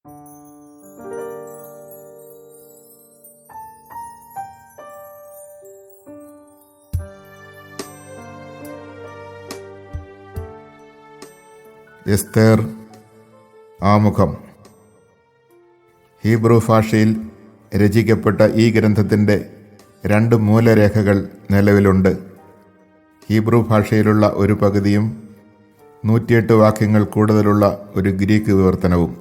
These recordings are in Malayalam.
എസ്തേർ ആമുഖം. ഹീബ്രു ഭാഷയിൽ രചിക്കപ്പെട്ട ഈ ഗ്രന്ഥത്തിൻ്റെ 2 മൂലരേഖകൾ നിലവിലുണ്ട്. ഹീബ്രു ഭാഷയിലുള്ള ഒരു പകുതിയും 108 വാക്യങ്ങൾ കൂടുതലുള്ള ഒരു ഗ്രീക്ക് വിവർത്തനവും.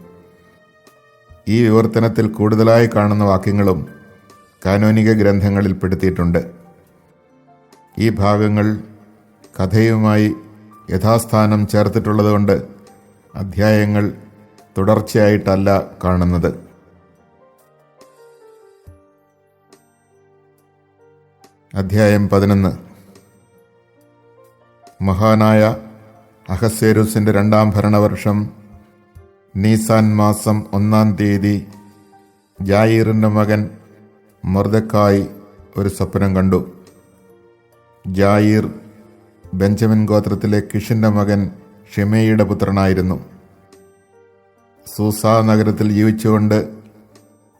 ഈ വിവർത്തനത്തിൽ കൂടുതലായി കാണുന്ന വാക്യങ്ങളും കാനോനിക ഗ്രന്ഥങ്ങളിൽ പെടുത്തിയിട്ടുണ്ട്. ഈ ഭാഗങ്ങൾ കഥയുമായി യഥാസ്ഥാനം ചേർത്തിട്ടുള്ളതുകൊണ്ട് അധ്യായങ്ങൾ തുടർച്ചയായിട്ടല്ല കാണുന്നത്. അധ്യായം 11. മഹാനായ അഹസ്വേരുസിൻ്റെ 2-ാം ഭരണവർഷം നീസാൻ മാസം 1-ാം തീയതി ജായീറിൻ്റെ മകൻ മൊർദെഖായി ഒരു സ്വപ്നം കണ്ടു. ജായീർ ബെഞ്ചമിൻ ഗോത്രത്തിലെ കിഷിൻ്റെ മകൻ ഷിമേയിയുടെ പുത്രനായിരുന്നു. സൂസാ നഗരത്തിൽ ജീവിച്ചുകൊണ്ട്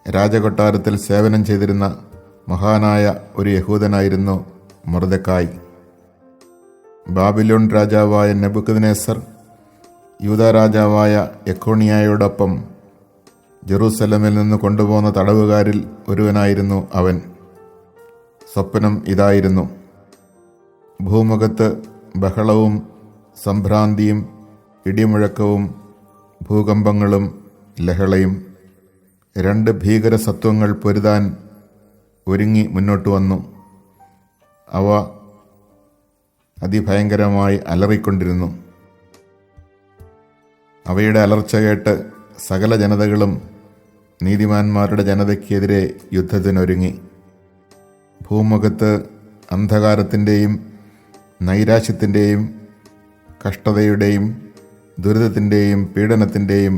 രാജകൊട്ടാരത്തിൽ സേവനം ചെയ്തിരുന്ന മഹാനായ ഒരു യഹൂദനായിരുന്നു മൊർദെഖായി. ബാബിലോൺ രാജാവായ നെബൂഖദ്നേസർ യൂദാ രാജാവായ യെഖോനിയായോടൊപ്പം ജെറൂസലമിൽ നിന്ന് കൊണ്ടുപോകുന്ന തടവുകാരിൽ ഒരുവനായിരുന്നു അവൻ. സ്വപ്നം ഇതായിരുന്നു: ഭൂമുഖത്ത് ബഹളവും സംഭ്രാന്തിയും ഇടിമുഴക്കവും ഭൂകമ്പങ്ങളും ലഹളയും. 2 ഭീകരസത്വങ്ങൾ പൊരുതാൻ ഒരുങ്ങി മുന്നോട്ട് വന്നു. അവ അതിഭയങ്കരമായി അലറിക്കൊണ്ടിരുന്നു. അവയുടെ അലർച്ച കേട്ട് സകല ജനതകളും നീതിമാന്മാരുടെ ജനതയ്ക്കെതിരെ യുദ്ധത്തിനൊരുങ്ങി. ഭൂമുഖത്ത് അന്ധകാരത്തിൻ്റെയും നൈരാശ്യത്തിൻ്റെയും കഷ്ടതയുടെയും ദുരിതത്തിൻ്റെയും പീഡനത്തിൻ്റെയും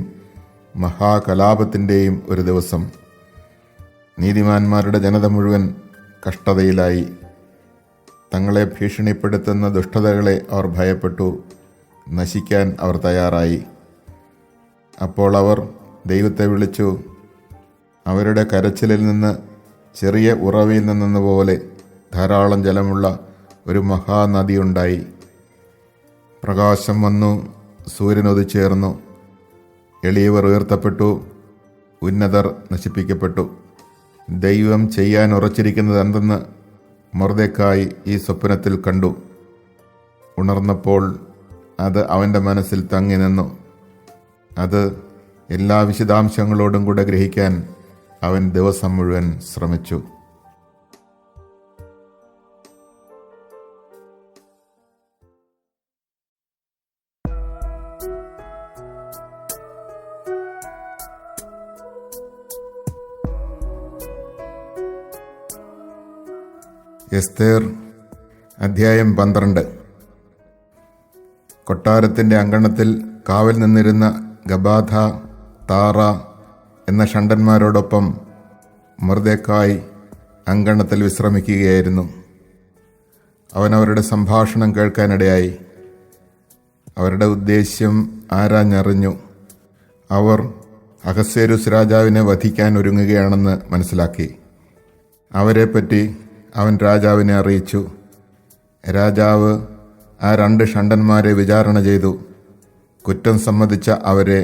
മഹാകലാപത്തിൻ്റെയും ഒരു ദിവസം. നീതിമാന്മാരുടെ ജനത മുഴുവൻ കഷ്ടതയിലായി. തങ്ങളെ ഭീഷണിപ്പെടുത്തുന്ന ദുഷ്ടതകളെ അവർ ഭയപ്പെട്ടു. നശിക്കാൻ അവർ തയ്യാറായി. അപ്പോൾ അവർ ദൈവത്തെ വിളിച്ചു. അവരുടെ കരച്ചിലിൽ നിന്ന് ചെറിയ ഉറവയിൽ നിന്നെന്ന പോലെ ധാരാളം ജലമുള്ള ഒരു മഹാനദിയുണ്ടായി. പ്രകാശം വന്നു, സൂര്യൻ ഉദിച്ചേർന്നു. എളിയവർ ഉയർത്തപ്പെട്ടു, ഉന്നതർ നശിപ്പിക്കപ്പെട്ടു. ദൈവം ചെയ്യാൻ ഉറച്ചിരിക്കുന്നത് എന്തെന്ന് മൊർദെഖായി ഈ സ്വപ്നത്തിൽ കണ്ടു. ഉണർന്നപ്പോൾ അത് അവൻ്റെ മനസ്സിൽ തങ്ങി നിന്നു. അത് എല്ലാ വിശദാംശങ്ങളോടും കൂടെ ഗ്രഹിക്കാൻ അവൻ ദിവസം മുഴുവൻ ശ്രമിച്ചു. എസ്തേർ അധ്യായം 12. കൊട്ടാരത്തിൻ്റെ അങ്കണത്തിൽ കാവൽ നിന്നിരുന്ന ഗബാഥ, താറ എന്ന ഷണ്ഡന്മാരോടൊപ്പം മൊർദെഖായി അങ്കണത്തിൽ വിശ്രമിക്കുകയായിരുന്നു. അവനവരുടെ സംഭാഷണം കേൾക്കാനിടയായി. അവരുടെ ഉദ്ദേശ്യം ആരാഞ്ഞറിഞ്ഞു. അവർ അഹസ്വേരുസ് രാജാവിനെ വധിക്കാൻ ഒരുങ്ങുകയാണെന്ന് മനസ്സിലാക്കി. അവരെപ്പറ്റി അവൻ രാജാവിനെ അറിയിച്ചു. രാജാവ് ആ 2 ഷണ്ഡന്മാരെ വിചാരണ ചെയ്തു. കുറ്റം സമ്മതിച്ച അവരെ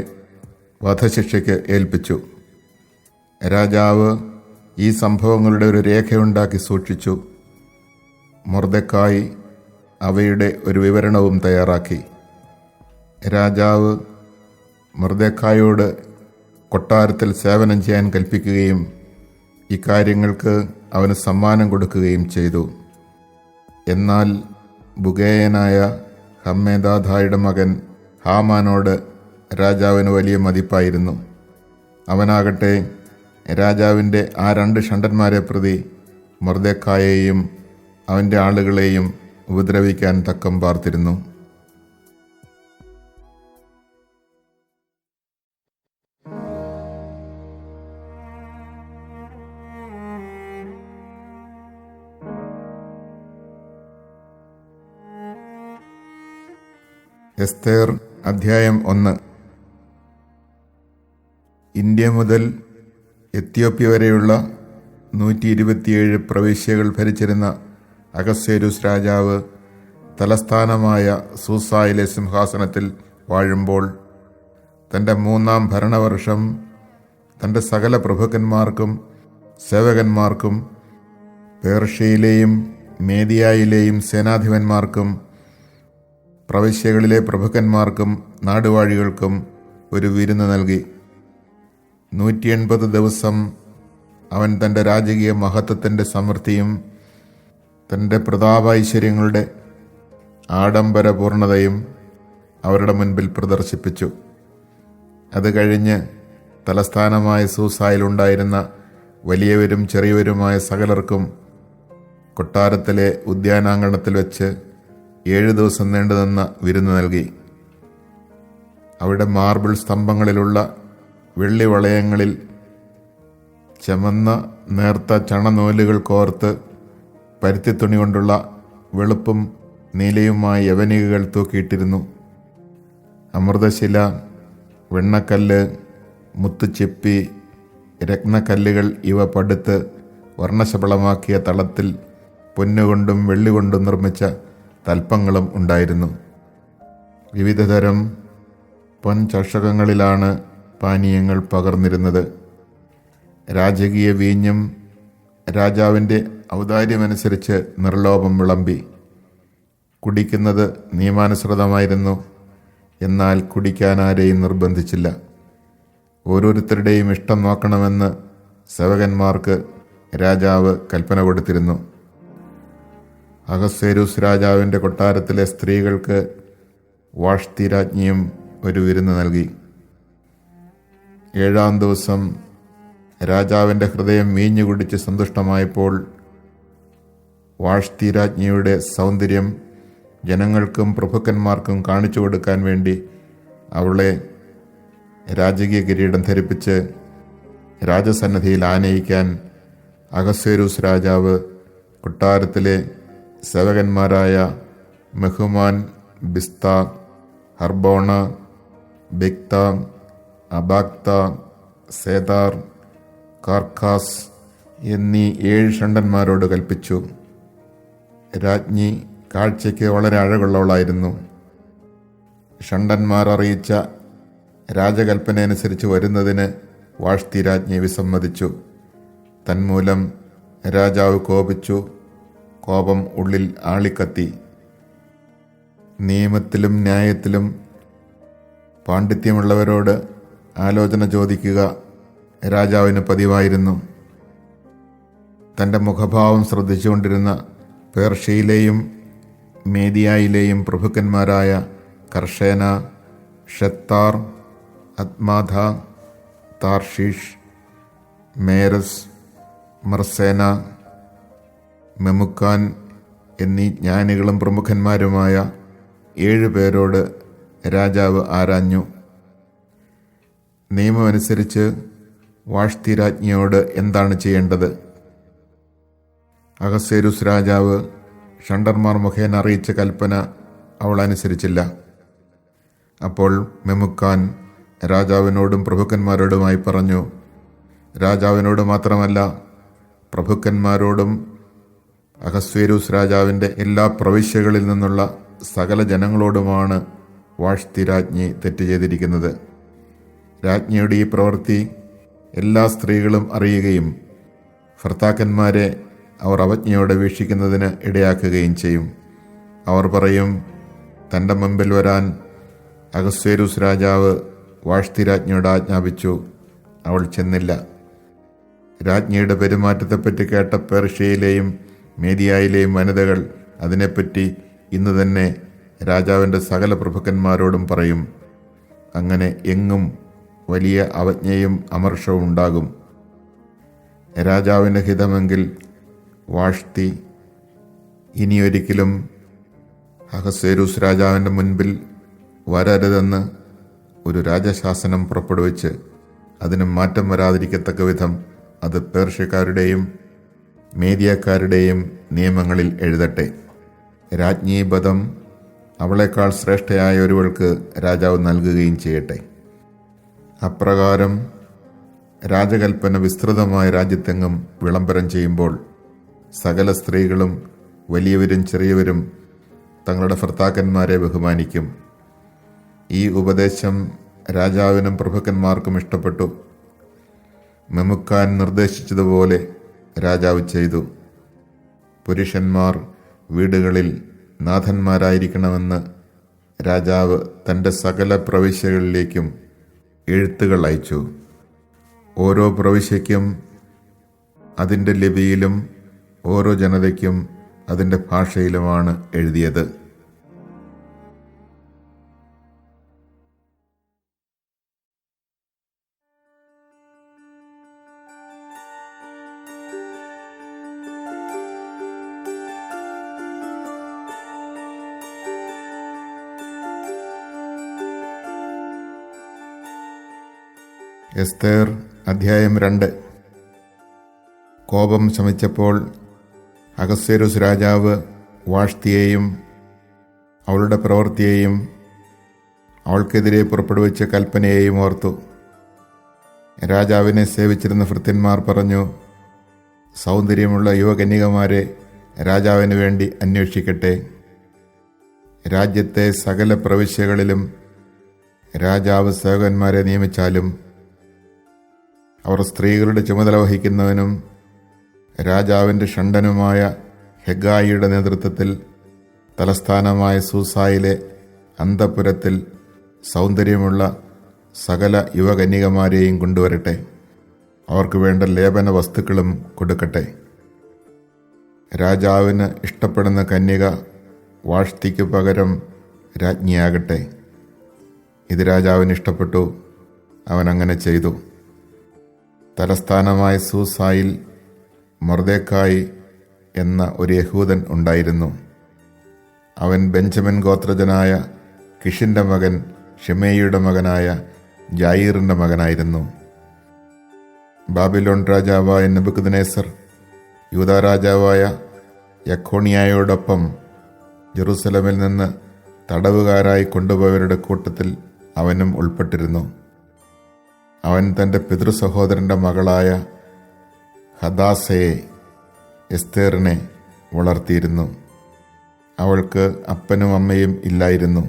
വധശിക്ഷയ്ക്ക് ഏൽപ്പിച്ചു. രാജാവ് ഈ സംഭവങ്ങളുടെ ഒരു രേഖയുണ്ടാക്കി സൂക്ഷിച്ചു. മൊർദെഖായി അവയുടെ ഒരു വിവരണവും തയ്യാറാക്കി. രാജാവ് മൊർദെഖായിയോട് കൊട്ടാരത്തിൽ സേവനം ചെയ്യാൻ കൽപ്പിക്കുകയും ഇക്കാര്യങ്ങൾക്ക് അവന് സമ്മാനം കൊടുക്കുകയും ചെയ്തു. എന്നാൽ ബുഗേയനായ ഹമ്മേദാഥായുടെ മകൻ ഹാമാനോട് രാജാവിന് വലിയ മതിപ്പായിരുന്നു. അവനാകട്ടെ രാജാവിൻ്റെ ആ 2 ഷണ്ഡന്മാരെ പ്രതി മൊർദെഖായെയും അവൻ്റെ ആളുകളെയും ഉപദ്രവിക്കാൻ തക്കം പാർത്തിരുന്നു. എസ്തേർ അധ്യായം 1. ഇന്ത്യ മുതൽ എത്യോപ്യ വരെയുള്ള 127 പ്രവിശ്യകൾ ഭരിച്ചിരുന്ന അഹസ്വേരുസ് രാജാവ് തലസ്ഥാനമായ സൂസായിലെ സിംഹാസനത്തിൽ വാഴുമ്പോൾ തൻ്റെ 3-ാം ഭരണവർഷം തൻ്റെ സകല പ്രഭുക്കന്മാർക്കും സേവകന്മാർക്കും പേർഷ്യയിലെയും മേദിയായിലെയും സേനാധിപന്മാർക്കും പ്രവിശ്യകളിലെ പ്രഭുക്കന്മാർക്കും നാടുവാഴികൾക്കും ഒരു വിരുന്ന് നൽകി. 180 ദിവസം അവൻ തൻ്റെ രാജകീയ മഹത്വത്തിൻ്റെ സമൃദ്ധിയും തൻ്റെ പ്രതാപൈശ്വര്യങ്ങളുടെ ആഡംബരപൂർണതയും അവരുടെ മുൻപിൽ പ്രദർശിപ്പിച്ചു. അത് കഴിഞ്ഞ് തലസ്ഥാനമായ സൂസായിലുണ്ടായിരുന്ന വലിയവരും ചെറിയവരുമായ സകലർക്കും കൊട്ടാരത്തിലെ ഉദ്യാനാങ്കണത്തിൽ വെച്ച് 7 ദിവസം നീണ്ടുനിന്ന വിരുന്ന് നൽകി. അവിടെ മാർബിൾ സ്തംഭങ്ങളിലുള്ള വെള്ളി വളയങ്ങളിൽ ചമന്ന നേർത്ത ചണനൂലുകൾ കോർത്ത് പരുത്തിത്തുണി കൊണ്ടുള്ള വെളുപ്പും നീലയുമായ യവനികകൾ തൂക്കിയിട്ടിരുന്നു. അമൃതശില, വെണ്ണക്കല്ല്, മുത്തുച്ചിപ്പി, രത്നക്കല്ലുകൾ ഇവ പടുത്ത് വർണ്ണശബളമാക്കിയ തളത്തിൽ പൊന്നുകൊണ്ടും വെള്ളികൊണ്ടും നിർമ്മിച്ച തൽപ്പങ്ങളും ഉണ്ടായിരുന്നു. വിവിധതരം പൊൻചഷകങ്ങളിലാണ് പാനീയങ്ങൾ പകർന്നിരുന്നത്. രാജകീയ വീഞ്ഞും രാജാവിൻ്റെ ഔദാര്യമനുസരിച്ച് നിർലോഭം വിളമ്പി. കുടിക്കുന്നത് നിയമാനുസൃതമായിരുന്നു. എന്നാൽ കുടിക്കാൻ ആരെയും നിർബന്ധിച്ചില്ല. ഓരോരുത്തരുടെയും ഇഷ്ടം നോക്കണമെന്ന് സേവകന്മാർക്ക് രാജാവ് കൽപ്പന കൊടുത്തിരുന്നു. അഹസ്വേരുസ് രാജാവിൻ്റെ കൊട്ടാരത്തിലെ സ്ത്രീകൾക്ക് വാഷ്തി രാജ്ഞിയും ഒരു വിരുന്ന് നൽകി. 7-ാം ദിവസം രാജാവിൻ്റെ ഹൃദയം വീഞ്ഞു കുടിച്ച് സന്തുഷ്ടമായപ്പോൾ വാഷ്തി രാജ്ഞിയുടെ സൗന്ദര്യം ജനങ്ങൾക്കും പ്രഭുക്കന്മാർക്കും കാണിച്ചു കൊടുക്കാൻ വേണ്ടി അവളെ രാജകീയ കിരീടം ധരിപ്പിച്ച് രാജസന്നദ്ധിയിൽ ആനയിക്കാൻ അഹസ്വേരുസ് രാജാവ് കൊട്ടാരത്തിലെ സേവകന്മാരായ മെഹുമാൻ, ബിസ്ത, ഹർബോണ, ബിക്ത, അബാക്ത, സേതാർ, കാർക്കാസ് എന്നീ 7 ഷണ്ഡന്മാരോട് കൽപ്പിച്ചു. രാജ്ഞി കാഴ്ചയ്ക്ക് വളരെ അഴകുള്ളവളായിരുന്നു. ഷണ്ഡന്മാർ അറിയിച്ച രാജകൽപ്പനയനുസരിച്ച് വരുന്നതിന് വാഷ്തി രാജ്ഞി വിസമ്മതിച്ചു. തന്മൂലം രാജാവ് കോപിച്ചു. കോപം ഉള്ളിൽ ആളിക്കത്തി. നിയമത്തിലും ന്യായത്തിലും പാണ്ഡിത്യമുള്ളവരോട് ആലോചന ചോദിക്കുക രാജാവിന് പതിവായിരുന്നു. തൻ്റെ മുഖഭാവം ശ്രദ്ധിച്ചുകൊണ്ടിരുന്ന പേർഷ്യയിലെയും മേദിയായിലെയും പ്രഭുക്കന്മാരായ കർഷേന, ഷെത്താർ, അത്മാഥ, താർഷീഷ്, മേരസ്, മർസേന, മെമുക്കാൻ എന്നീ ജ്ഞാനികളും പ്രമുഖന്മാരുമായ 7 പേരോട് രാജാവ് ആരാഞ്ഞു. നിയമമനുസരിച്ച് വാഷ്തി രാജ്ഞിയോട് എന്താണ് ചെയ്യേണ്ടത്? അഹസ്വേരുസ് രാജാവ് ഷണ്ഡന്മാർ മുഖേന അറിയിച്ച കൽപ്പന അവൾ അനുസരിച്ചില്ല. അപ്പോൾ മെമുക്കാൻ രാജാവിനോടും പ്രഭുക്കന്മാരോടുമായി പറഞ്ഞു, രാജാവിനോട് മാത്രമല്ല പ്രഭുക്കന്മാരോടും അഹസ്വേരുസ് രാജാവിൻ്റെ എല്ലാ പ്രവിശ്യകളിൽ നിന്നുള്ള സകല ജനങ്ങളോടുമാണ് വാഷ്തി രാജ്ഞി തെറ്റ് ചെയ്തിരിക്കുന്നത്. രാജ്ഞിയുടെ ഈ പ്രവൃത്തി എല്ലാ സ്ത്രീകളും അറിയുകയും ഭർത്താക്കന്മാരെ അവർ അവജ്ഞയോടെ വീക്ഷിക്കുന്നതിന് ഇടയാക്കുകയും ചെയ്യും. അവർ പറയും, തൻ്റെ മുമ്പിൽ വരാൻ അഹസ്വേരുസ് രാജാവ് വാഷ്തി രാജ്ഞിയോട് ആജ്ഞാപിച്ചു, അവൾ ചെന്നില്ല. രാജ്ഞിയുടെ പെരുമാറ്റത്തെപ്പറ്റി കേട്ട പേർഷ്യയിലെയും മേദിയായിലെയും വനിതകൾ അതിനെപ്പറ്റി ഇന്ന് തന്നെ രാജാവിൻ്റെ സകല പ്രഭുക്കന്മാരോടും പറയും. അങ്ങനെ എങ്ങും വലിയ അവജ്ഞയും അമർഷവും ഉണ്ടാകും. രാജാവിൻ്റെ ഹിതമെങ്കിൽ വാഷ്തി ഇനിയൊരിക്കലും അഹസ്വേരുസ് രാജാവിൻ്റെ മുൻപിൽ വരരുതെന്ന് ഒരു രാജശാസനം പുറപ്പെടുവിച്ച് അതിന് മാറ്റം വരാതിരിക്കത്തക്ക വിധം അത് പേർഷ്യക്കാരുടെയും മേദിയക്കാരുടെയും നിയമങ്ങളിൽ എഴുതട്ടെ. രാജ്ഞീപദം അവളെക്കാൾ ശ്രേഷ്ഠയായ ഒരുവൾക്ക് രാജാവ് നൽകുകയും ചെയ്യട്ടെ. അപ്രകാരം രാജകൽപ്പന വിസ്തൃതമായ രാജ്യത്തെങ്ങും വിളംബരം ചെയ്യുമ്പോൾ സകല സ്ത്രീകളും വലിയവരും ചെറിയവരും തങ്ങളുടെ ഭർത്താക്കന്മാരെ ബഹുമാനിക്കും. ഈ ഉപദേശം രാജാവിനും പ്രഭുക്കന്മാർക്കും ഇഷ്ടപ്പെട്ടു. മെമുക്കാൻ നിർദ്ദേശിച്ചതുപോലെ രാജാവ് ചെയ്തു. പുരുഷന്മാർ വീടുകളിൽ നാഥന്മാരായിരിക്കണമെന്ന് രാജാവ് തൻ്റെ സകല പ്രവിശ്യകളിലേക്കും എഴുത്തുകൾ അയച്ചു. ഓരോ പ്രവിശ്യയ്ക്കും അതിൻ്റെ ലിപിയിലും ഓരോ ജനതയ്ക്കും അതിൻ്റെ ഭാഷയിലുമാണ് എഴുതിയത്. എസ്തേർ അധ്യായം 2. കോപം ശമിച്ചപ്പോൾ അഹസ്വേരോസ് രാജാവ് വാഷ്തിയെയും അവളുടെ പ്രവൃത്തിയെയും അവൾക്കെതിരെ പുറപ്പെടുവിച്ച കൽപ്പനയെയും ഓർത്തു. രാജാവിനെ സേവിച്ചിരുന്ന ഭൃത്യന്മാർ പറഞ്ഞു, സൗന്ദര്യമുള്ള യുവകന്യകമാരെ രാജാവിന് വേണ്ടി അന്വേഷിക്കട്ടെ. രാജ്യത്തെ സകല പ്രവിശ്യകളിലും രാജാവ് സേവകന്മാരെ നിയമിച്ചാലും അവർ സ്ത്രീകളുടെ ചുമതല വഹിക്കുന്നവനും രാജാവിൻ്റെ ഷണ്ഡനുമായ ഹെഗായിയുടെ നേതൃത്വത്തിൽ തലസ്ഥാനമായ സൂസായിലെ അന്തഃപുരത്തിൽ സൗന്ദര്യമുള്ള സകല യുവകന്യകമാരെയും കൊണ്ടുവരട്ടെ. അവർക്ക് വേണ്ട ലേപന വസ്തുക്കളും കൊടുക്കട്ടെ. രാജാവിന് ഇഷ്ടപ്പെടുന്ന കന്യക വാഷ്തിക്ക് പകരം രാജ്ഞിയാകട്ടെ. ഇത് രാജാവിന് ഇഷ്ടപ്പെട്ടു. അവൻ അങ്ങനെ ചെയ്തു. തലസ്ഥാനമായ സൂസായിൽ മൊർദെഖായി എന്ന ഒരു യഹൂദൻ ഉണ്ടായിരുന്നു. അവൻ ബെഞ്ചമിൻ ഗോത്രജനായ കിഷിൻ്റെ മകൻ ഷിമേയിയുടെ മകനായ ജായീറിൻ്റെ മകനായിരുന്നു. ബാബിലോൺ രാജാവായ നെബൂഖദ്നേസർ യൂദാ രാജാവായ യഖോണിയായോടൊപ്പം ജെറുസലമിൽ നിന്ന് തടവുകാരായി കൊണ്ടുപോയവരുടെ കൂട്ടത്തിൽ അവനും ഉൾപ്പെട്ടിരുന്നു. അവൻ തൻ്റെ പിതൃസഹോദരൻ്റെ മകളായ ഹദാസയെ എസ്തേറിനെ വളർത്തിയിരുന്നു. അവൾക്ക് അപ്പനും അമ്മയും ഇല്ലായിരുന്നു.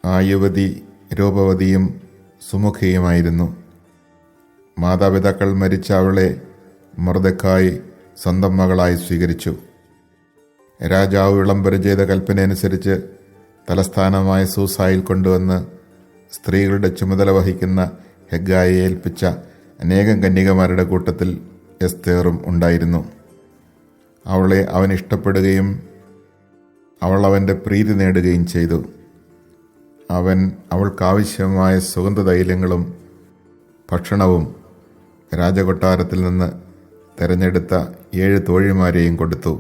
ആ യുവതി രൂപവതിയും സുമുഖിയുമായിരുന്നു. മാതാപിതാക്കൾ മരിച്ച അവളെ മൊർദെഖായി സ്വന്തം മകളായി സ്വീകരിച്ചു. രാജാവ് വിളംബരം ചെയ്ത കൽപ്പനയനുസരിച്ച് തലസ്ഥാനമായ സൂസായിൽ കൊണ്ടുവന്ന് സ്ത്രീകളുടെ ചുമതല വഹിക്കുന്ന ഹെഗായിയെ ഏൽപ്പിച്ച അനേകം കന്യകമാരുടെ കൂട്ടത്തിൽ എസ്തേറും ഉണ്ടായിരുന്നു. അവളെ അവൻ ഇഷ്ടപ്പെടുകയും അവൾ അവൻ്റെ പ്രീതി നേടുകയും ചെയ്തു. അവൻ അവൾക്കാവശ്യമായ സുഗന്ധതൈലങ്ങളും ഭക്ഷണവും രാജകൊട്ടാരത്തിൽ നിന്ന് തിരഞ്ഞെടുത്ത 7 തോഴിമാരെയും കൊടുത്തു.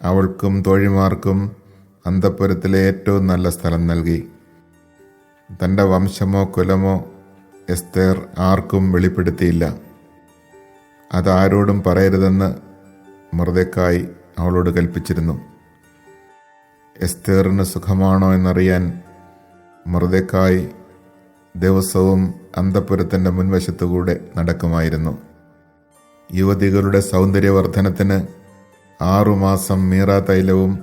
അവൾക്കും തോഴിമാർക്കും അന്തഃപുരത്തിലെ ഏറ്റവും നല്ല സ്ഥലം നൽകി. തൻ്റെ വംശമോ കുലമോ എസ്തേർ ആർക്കും വെളിപ്പെടുത്തിയില്ല. അതാരോടും പറയരുതെന്ന് മൊർദെഖായി അവളോട് കൽപ്പിച്ചിരുന്നു. എസ്തേറിന് സുഖമാണോ എന്നറിയാൻ മൊർദെഖായി ദിവസവും അന്തഃപുരത്തിൻ്റെ മുൻവശത്തുകൂടെ നടക്കുമായിരുന്നു. യുവതികളുടെ സൗന്ദര്യവർദ്ധനത്തിന് 6 മാസം മീറ തൈലവും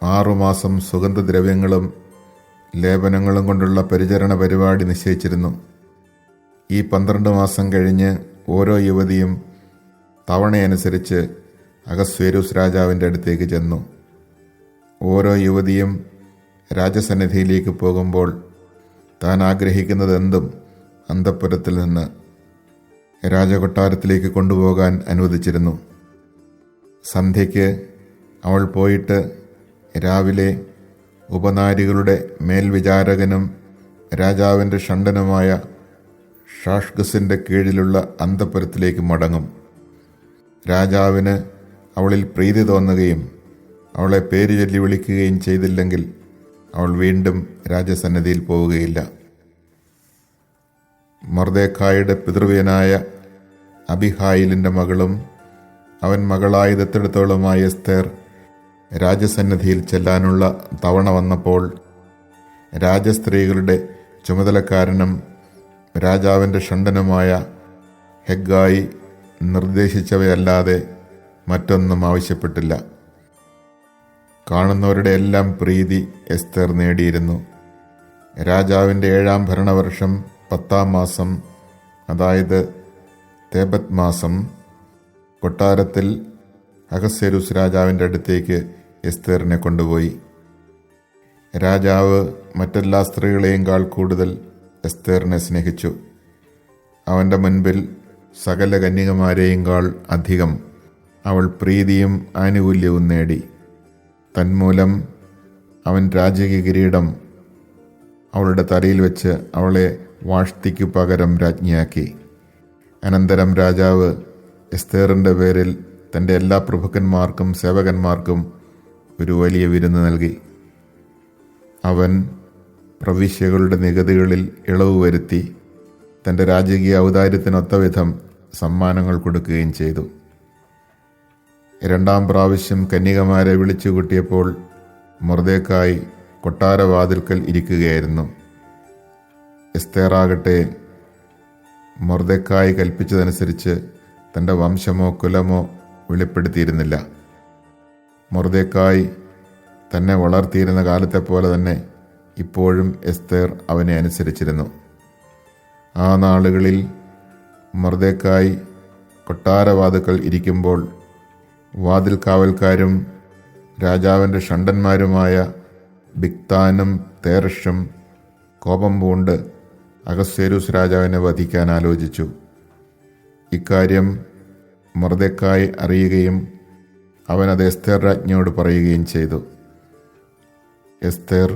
6 മാസം സുഗന്ധദ്രവ്യങ്ങളും ലേപനങ്ങളും കൊണ്ടുള്ള പരിചരണ പരിപാടി നിശ്ചയിച്ചിരുന്നു. ഈ 12 മാസം കഴിഞ്ഞ് ഓരോ യുവതിയും തവണയനുസരിച്ച് അഹസ്വേരോസ് രാജാവിൻ്റെ അടുത്തേക്ക് ചെന്നു. ഓരോ യുവതിയും രാജസന്നിധിയിലേക്ക് പോകുമ്പോൾ താൻ ആഗ്രഹിക്കുന്നതെന്തും അന്തഃപുരത്തിൽ നിന്ന് രാജകൊട്ടാരത്തിലേക്ക് കൊണ്ടുപോകാൻ അനുവദിച്ചിരുന്നു. സന്ധ്യയ്ക്ക് അവൾ പോയിട്ട് രാവിലെ ഉപനാരികളുടെ മേൽവിചാരകനും രാജാവിൻ്റെ ഷണ്ഡനുമായ ഷാഷ്ഗസിൻ്റെ കീഴിലുള്ള അന്തഃപുരത്തിലേക്ക് മടങ്ങും. രാജാവിന് അവളിൽ പ്രീതി തോന്നുകയും അവളെ പേര് ചൊല്ലി വിളിക്കുകയും ചെയ്തില്ലെങ്കിൽ അവൾ വീണ്ടും രാജസന്നിധിയിൽ പോവുകയില്ല. മൊർദെഖായിയുടെ പിതൃവ്യനായ അബിഹായിലിൻ്റെ മകളും അവൻ മകളായി ദത്തെടുത്തവളുമായ എസ്തേർ രാജസന്നിധിയിൽ ചെല്ലാനുള്ള തവണ വന്നപ്പോൾ രാജസ്ത്രീകളുടെ ചുമതലക്കാരനും രാജാവിൻ്റെ ഷണ്ഡനുമായ ഹെഗ്ഗായി നിർദ്ദേശിച്ചവയല്ലാതെ മറ്റൊന്നും ആവശ്യപ്പെട്ടില്ല. കാണുന്നവരുടെ എല്ലാം പ്രീതി എസ്തർ നേടിയിരുന്നു. രാജാവിൻ്റെ 7-ാം ഭരണവർഷം 10-ാം മാസം, അതായത് തേബത്ത് മാസം, കൊട്ടാരത്തിൽ അഹസ്വേരോസ് രാജാവിൻ്റെ അടുത്തേക്ക് എസ്തേറിനെ കൊണ്ടുപോയി. രാജാവ് മറ്റെല്ലാ സ്ത്രീകളെയും കൂടുതൽ എസ്തേറിനെ സ്നേഹിച്ചു. അവൻ്റെ മുൻപിൽ സകല കന്യകമാരെയും അധികം അവൾ പ്രീതിയും ആനുകൂല്യവും നേടി. തന്മൂലം അവൻ രാജകീയ കിരീടം അവളുടെ തലയിൽ വെച്ച് അവളെ വാഷ്തിക്കു പകരം രാജ്ഞിയാക്കി. അനന്തരം രാജാവ് എസ്തേറിൻ്റെ പേരിൽ തൻ്റെ എല്ലാ പ്രഭുക്കന്മാർക്കും സേവകന്മാർക്കും ഒരു വലിയ വിരുന്ന് നൽകി. അവൻ പ്രവിശ്യകളുടെ നികുതികളിൽ ഇളവ് വരുത്തി തൻ്റെ രാജകീയ ഔദാര്യത്തിനൊത്തവിധം സമ്മാനങ്ങൾ കൊടുക്കുകയും ചെയ്തു. 2-ാം പ്രാവശ്യം കന്യകമാരെ വിളിച്ചു കൂട്ടിയപ്പോൾ മൊർദെഖായി കൊട്ടാരവാതിൽക്കൽ ഇരിക്കുകയായിരുന്നു. എസ്തേറാകട്ടെ മൊർദെഖായി കൽപ്പിച്ചതനുസരിച്ച് തൻ്റെ വംശമോ കുലമോ വെളിപ്പെടുത്തിയിരുന്നില്ല. മൊർദെഖായി തന്നെ വളർത്തിയിരുന്ന കാലത്തെ പോലെ തന്നെ ഇപ്പോഴും എസ്തേർ അവനെ അനുസരിച്ചിരുന്നു. ആ നാളുകളിൽ മൊർദെഖായി കൊട്ടാരവാതിൽക്കൽ ഇരിക്കുമ്പോൾ വാതിൽ കാവൽക്കാരും രാജാവിൻ്റെ ഷണ്ഡന്മാരുമായ ബിഗ്താനും തേരഷും കോപം പൂണ്ട് അഹസ്വേരോസ് രാജാവിനെ വധിക്കാൻ ആലോചിച്ചു. ഇക്കാര്യം മൊർദെഖായി അറിയുകയും അവനത് എസ്തേർ രാജ്ഞിയോട് പറയുകയും ചെയ്തു. എസ്തേർ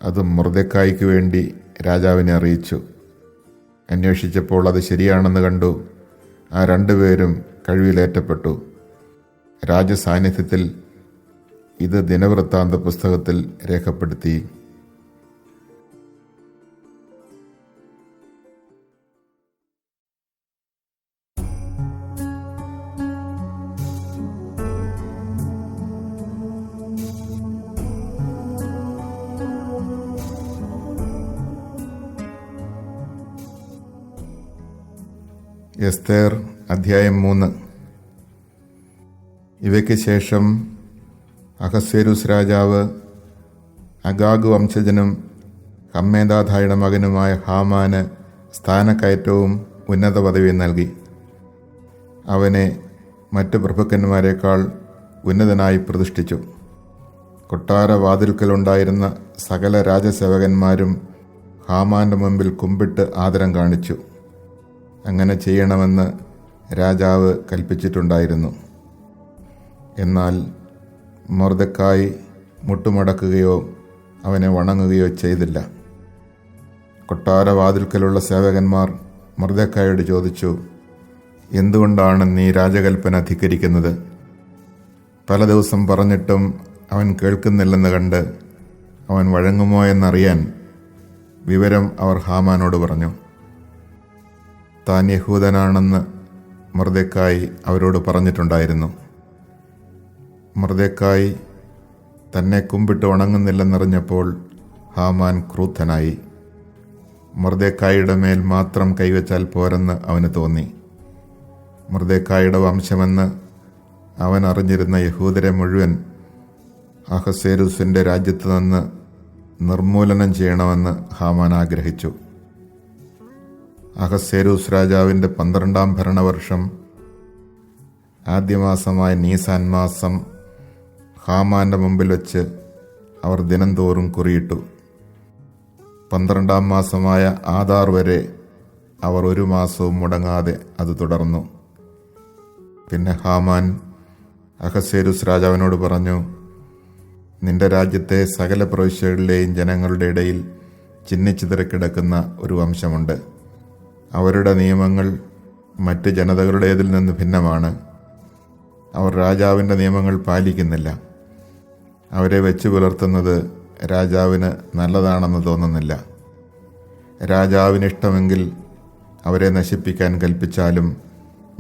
അത് മൊർദെഖായിക്ക് വേണ്ടി രാജാവിനെ അറിയിച്ചു. അന്വേഷിച്ചപ്പോൾ അത് ശരിയാണെന്ന് കണ്ടു. ആ 2 പേരും കഴിവിലേറ്റപ്പെട്ടു. രാജസാന്നിധ്യത്തിൽ ഇത് ദിനവൃത്താന്ത പുസ്തകത്തിൽ രേഖപ്പെടുത്തി. എസ്തേർ അധ്യായം 3. ഇവയ്ക്ക് ശേഷം അഹസ്വേരോസ് രാജാവ് അഗാഗ് വംശജനും ഹമ്മേദാഥായുടെ മകനുമായ ഹാമാന് സ്ഥാനക്കയറ്റവും ഉന്നത പദവിയും നൽകി. അവനെ മറ്റ് പ്രഭുക്കന്മാരെക്കാൾ ഉന്നതനായി പ്രതിഷ്ഠിച്ചു. കൊട്ടാരവാതിൽക്കലുണ്ടായിരുന്ന സകല രാജസേവകന്മാരും ഹാമാൻ്റെ മുമ്പിൽ കുമ്പിട്ട് ആദരം കാണിച്ചു. അങ്ങനെ ചെയ്യണമെന്ന് രാജാവ് കൽപ്പിച്ചിട്ടുണ്ടായിരുന്നു. എന്നാൽ മൊർദെഖായി മുട്ടുമടക്കുകയോ അവനെ വണങ്ങുകയോ ചെയ്തില്ല. കൊട്ടാരവാതിൽക്കലുള്ള സേവകന്മാർ മൊർദെഖായിയോട് ചോദിച്ചു, എന്തുകൊണ്ടാണ് നീ രാജകൽപ്പന ധിക്കരിക്കുന്നത്? പല ദിവസം പറഞ്ഞിട്ടും അവൻ കേൾക്കുന്നില്ലെന്ന് കണ്ട് അവൻ വഴങ്ങുമോ എന്നറിയാൻ വിവരം അവർ ഹാമാനോട് പറഞ്ഞു. താൻ യഹൂദനാണെന്ന് മൊർദെഖായി അവരോട് പറഞ്ഞിട്ടുണ്ടായിരുന്നു. മൊർദെഖായി തന്നെ കുമ്പിട്ട് വണങ്ങുന്നില്ലെന്നറിഞ്ഞപ്പോൾ ഹാമാൻ ക്രുദ്ധനായി. മൊർദെഖായിയുടെ മേൽ മാത്രം കൈവച്ചാൽ പോരെന്ന് അവന് തോന്നി. മൊർദെഖായിയുടെ വംശമെന്ന് അവൻ അറിഞ്ഞിരുന്ന യഹൂദരെ മുഴുവൻ അഹസ്വേരോസിൻ്റെ രാജ്യത്തു നിന്ന് നിർമൂലനം ചെയ്യണമെന്ന് ഹാമാൻ ആഗ്രഹിച്ചു. അഹസ്വേരോസ് രാജാവിൻ്റെ 12-ാം ഭരണവർഷം ആദ്യമാസമായ നീസാൻ മാസം ഹാമാൻ്റെ മുമ്പിൽ വെച്ച് അവർ ദിനംതോറും കുറിയിട്ടു. 12-ാം മാസമായ ആദാർ വരെ അവർ 1 മാസവും മുടങ്ങാതെ അത് തുടർന്നു. പിന്നെ ഹാമാൻ അഹസ്വേരോസ് രാജാവിനോട് പറഞ്ഞു, നിന്റെ രാജ്യത്തെ സകല പ്രവിശ്യകളിലെയും ജനങ്ങളുടെ ഇടയിൽ ചിന്നിച്ചിതറിക്കിടക്കുന്ന ഒരു വംശമുണ്ട്. അവരുടെ നിയമങ്ങൾ മറ്റ് ജനതകളുടേതിൽ നിന്ന് ഭിന്നമാണ്. അവർ രാജാവിൻ്റെ നിയമങ്ങൾ പാലിക്കുന്നില്ല. അവരെ വെച്ച് പുലർത്തുന്നത് രാജാവിന് നല്ലതാണെന്ന് തോന്നുന്നില്ല. രാജാവിനിഷ്ടമെങ്കിൽ അവരെ നശിപ്പിക്കാൻ കൽപ്പിച്ചാലും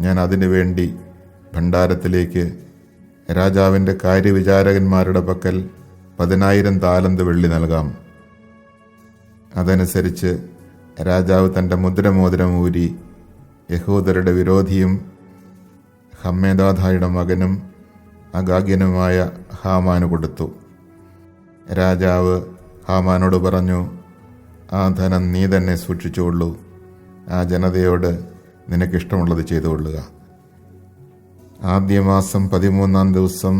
ഞാൻ അതിനുവേണ്ടി ഭണ്ഡാരത്തിലേക്ക് രാജാവിൻ്റെ കാര്യവിചാരകന്മാരുടെ പക്കൽ 10,000 താലന്ത് വെള്ളി നൽകാം. അതനുസരിച്ച് രാജാവ് തൻ്റെ മുദ്രമോതിരം ഊരി യഹൂദരുടെ വിരോധിയും ഹമ്മേദാഥായുടെ മകനും അഗാഗ്യനുമായ ഹാമാന് കൊടുത്തു. രാജാവ് ഹാമാനോട് പറഞ്ഞു, ആ ധനം നീ തന്നെ സൂക്ഷിച്ചുകൊള്ളൂ. ആ ജനതയോട് നിനക്കിഷ്ടമുള്ളത് ചെയ്തുകൊള്ളുക. ആദ്യ മാസം 13-ാം ദിവസം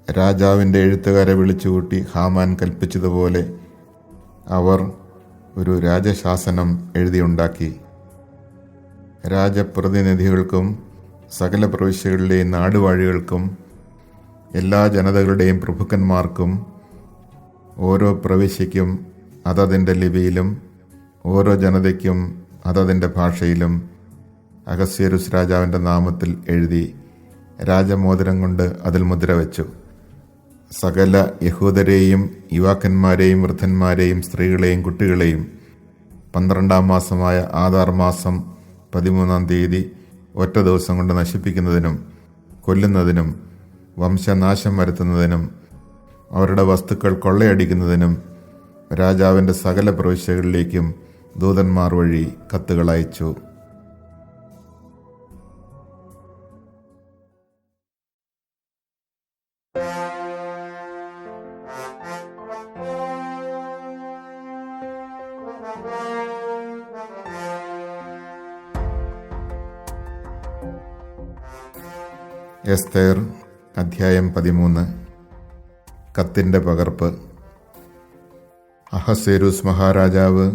രാജാവിൻ്റെ എഴുത്തുകാരെ വിളിച്ചുകൂട്ടി ഹാമാൻ കൽപ്പിച്ചതുപോലെ അവർ ഒരു രാജശാസനം എഴുതിയുണ്ടാക്കി. രാജപ്രതിനിധികൾക്കും സകല പ്രവിശ്യകളിലെയും നാടുവാഴികൾക്കും എല്ലാ ജനതകളുടെയും പ്രഭുക്കന്മാർക്കും ഓരോ പ്രവിശ്യയ്ക്കും അതതിൻ്റെ ലിപിയിലും ഓരോ ജനതയ്ക്കും അതതിൻ്റെ ഭാഷയിലും അഹസ്വേരുസ് രാജാവിൻ്റെ നാമത്തിൽ എഴുതി രാജമോതിരം കൊണ്ട് അതിൽ മുദ്ര വെച്ചു. സകല യഹൂദരെയും യുവാക്കന്മാരെയും വൃദ്ധന്മാരെയും സ്ത്രീകളെയും കുട്ടികളെയും 12-ാം മാസമായ ആദാർ മാസം 13-ാം തീയതി ഒറ്റ ദിവസം കൊണ്ട് നശിപ്പിക്കുന്നതിനും കൊല്ലുന്നതിനും വംശനാശം വരുത്തുന്നതിനും അവരുടെ വസ്തുക്കൾ കൊള്ളയടിക്കുന്നതിനും രാജാവിൻ്റെ സകല പ്രവിശ്യകളിലേക്കും ദൂതന്മാർ വഴി കത്തുകൾ അയച്ചു. എസ്തേർ അധ്യായം 13. കത്തിൻ്റെ പകർപ്പ്. അഹസ്വേരുസ് മഹാരാജാവ്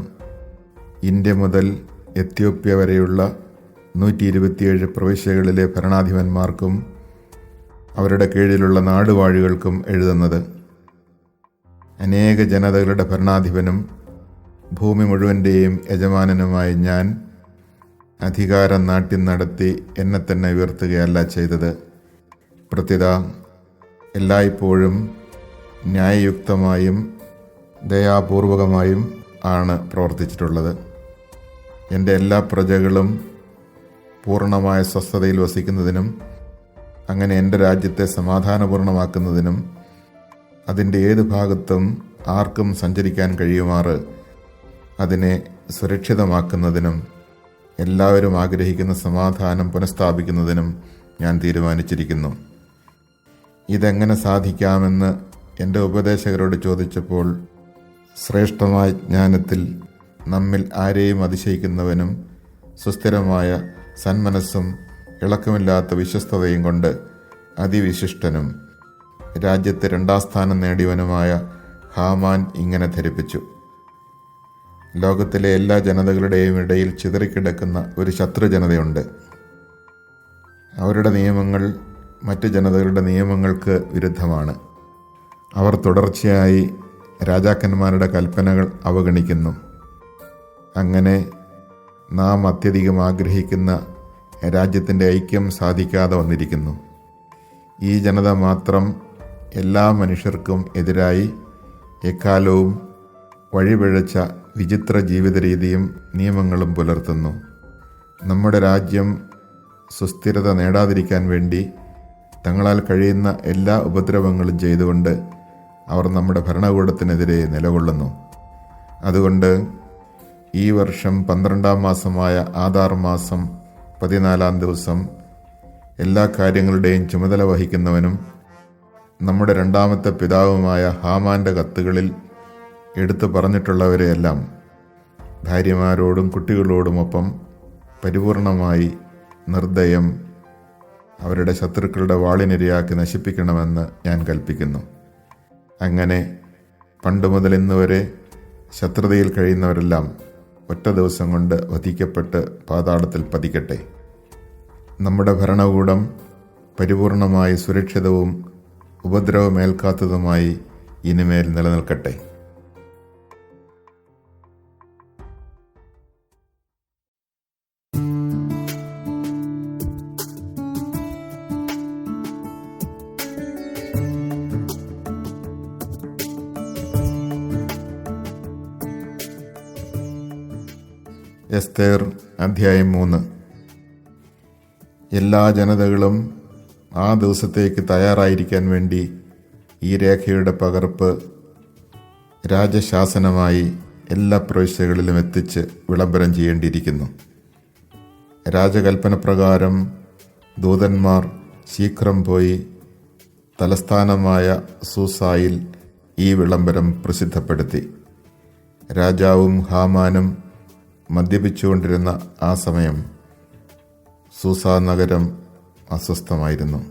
ഇന്ത്യ മുതൽ എത്യോപ്യ വരെയുള്ള 127 പ്രവിശ്യകളിലെ ഭരണാധിപന്മാർക്കും അവരുടെ കീഴിലുള്ള നാടുവാഴികൾക്കും എഴുതുന്നത്: അനേക ജനതകളുടെ ഭരണാധിപനും ഭൂമി മുഴുവൻ്റെയും യജമാനനുമായ ഞാൻ അധികാരം നാട്ടി നടത്തി എന്നെ തന്നെ ഉയർത്തുകയല്ല ചെയ്തത്. പ്രത്യുത എല്ലായ്പ്പോഴും ന്യായയുക്തമായും ദയാപൂർവകമായും ആണ് പ്രവർത്തിച്ചിട്ടുള്ളത്. എൻ്റെ എല്ലാ പ്രജകളും പൂർണ്ണമായ സ്വസ്ഥതയിൽ വസിക്കുന്നതിനും അങ്ങനെ എൻ്റെ രാജ്യത്തെ സമാധാനപൂർണ്ണമാക്കുന്നതിനും അതിൻ്റെ ഏത് ഭാഗത്തും ആർക്കും സഞ്ചരിക്കാൻ കഴിയുമാറ് അതിനെ സുരക്ഷിതമാക്കുന്നതിനും എല്ലാവരും ആഗ്രഹിക്കുന്ന സമാധാനം പുനഃസ്ഥാപിക്കുന്നതിനും ഞാൻ തീരുമാനിച്ചിരിക്കുന്നു. ഇതെങ്ങനെ സാധിക്കാമെന്ന് എൻ്റെ ഉപദേശകരോട് ചോദിച്ചപ്പോൾ, ശ്രേഷ്ഠമായ ജ്ഞാനത്തിൽ നമ്മിൽ ആരെയും അതിശയിക്കുന്നവനും സുസ്ഥിരമായ സന്മനസ്സും ഇളക്കമില്ലാത്ത വിശ്വസ്തതയും കൊണ്ട് അതിവിശിഷ്ടനും രാജ്യത്തെ 2-ാം സ്ഥാനം നേടിയവനുമായ ഹാമാൻ ഇങ്ങനെ ധരിപ്പിച്ചു: ലോകത്തിലെ എല്ലാ ജനതകളുടെയും ഇടയിൽ ചിതറിക്കിടക്കുന്ന ഒരു ശത്രു ജനതയുണ്ട്. അവരുടെ നിയമങ്ങൾ മറ്റ് ജനതകളുടെ നിയമങ്ങൾക്ക് വിരുദ്ധമാണ്. അവർ തുടർച്ചയായി രാജാക്കന്മാരുടെ കൽപ്പനകൾ അവഗണിക്കുന്നു. അങ്ങനെ നാം അത്യധികം ആഗ്രഹിക്കുന്ന രാജ്യത്തിൻ്റെ ഐക്യം സാധിക്കാതെ വന്നിരിക്കുന്നു. ഈ ജനത മാത്രം എല്ലാ മനുഷ്യർക്കും എതിരായി എക്കാലവും വഴിപിഴച്ച വിചിത്ര ജീവിത രീതിയും നിയമങ്ങളും പുലർത്തുന്നു. നമ്മുടെ രാജ്യം സുസ്ഥിരത നേടാതിരിക്കാൻ വേണ്ടി തങ്ങളാൽ കഴിയുന്ന എല്ലാ ഉപദ്രവങ്ങളും ചെയ്തുകൊണ്ട് അവർ നമ്മുടെ ഭരണകൂടത്തിനെതിരെ നിലകൊള്ളുന്നു. അതുകൊണ്ട് ഈ വർഷം 12-ാം മാസമായ ആദാർ മാസം 14-ാം ദിവസം എല്ലാ കാര്യങ്ങളുടെയും ചുമതല വഹിക്കുന്നവനും നമ്മുടെ 2-ാമത്തെ പിതാവുമായ ഹാമാൻ്റെ കത്തുകളിൽ എടുത്തു പറഞ്ഞിട്ടുള്ളവരെയെല്ലാം ഭാര്യമാരോടും കുട്ടികളോടുമൊപ്പം പരിപൂർണമായി നിർദ്ദയം അവരുടെ ശത്രുക്കളുടെ വാളിനിരയാക്കി നശിപ്പിക്കണമെന്ന് ഞാൻ കൽപ്പിക്കുന്നു. അങ്ങനെ പണ്ട് മുതൽ ഇന്ന് വരെ ശത്രുതയിൽ കഴിയുന്നവരെല്ലാം ഒറ്റ ദിവസം കൊണ്ട് വധിക്കപ്പെട്ട് പാതാളത്തിൽ പതിക്കട്ടെ. നമ്മുടെ ഭരണകൂടം പരിപൂർണമായി സുരക്ഷിതവും ഉപദ്രവമേൽക്കാത്തതുമായി ഇനിമേൽ നിലനിൽക്കട്ടെ. എസ്തേർ അധ്യായം 3. എല്ലാ ജനതകളും ആ ദിവസത്തേക്ക് തയ്യാറായിരിക്കാൻ വേണ്ടി ഈ രേഖയുടെ പകർപ്പ് രാജശാസനമായി എല്ലാ പ്രവിശ്യകളിലും എത്തിച്ച് വിളംബരം ചെയ്യേണ്ടിയിരിക്കുന്നു. രാജകൽപ്പന പ്രകാരം ദൂതന്മാർ ശീഘ്രം പോയി തലസ്ഥാനമായ സൂസായിൽ ഈ വിളംബരം പ്രസിദ്ധപ്പെടുത്തി. രാജാവും ഹാമാനും മദ്യപിച്ചുകൊണ്ടിരുന്ന ആ സമയം സൂസാ നഗരം അസ്വസ്ഥമായിരുന്നു.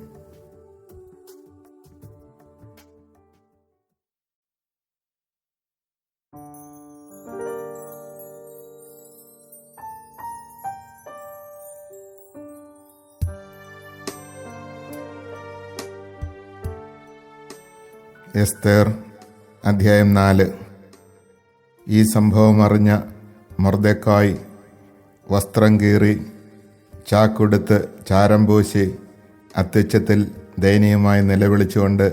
എസ്തേർ അധ്യായം 4. ഈ സംഭവം അറിഞ്ഞ മൊർദെഖായി വസ്ത്രം കീറി ചാക്കുടുത്ത് ചാരം പൂശി അത്യുച്ചത്തിൽ ദയനീയമായി നിലവിളിച്ചുകൊണ്ട്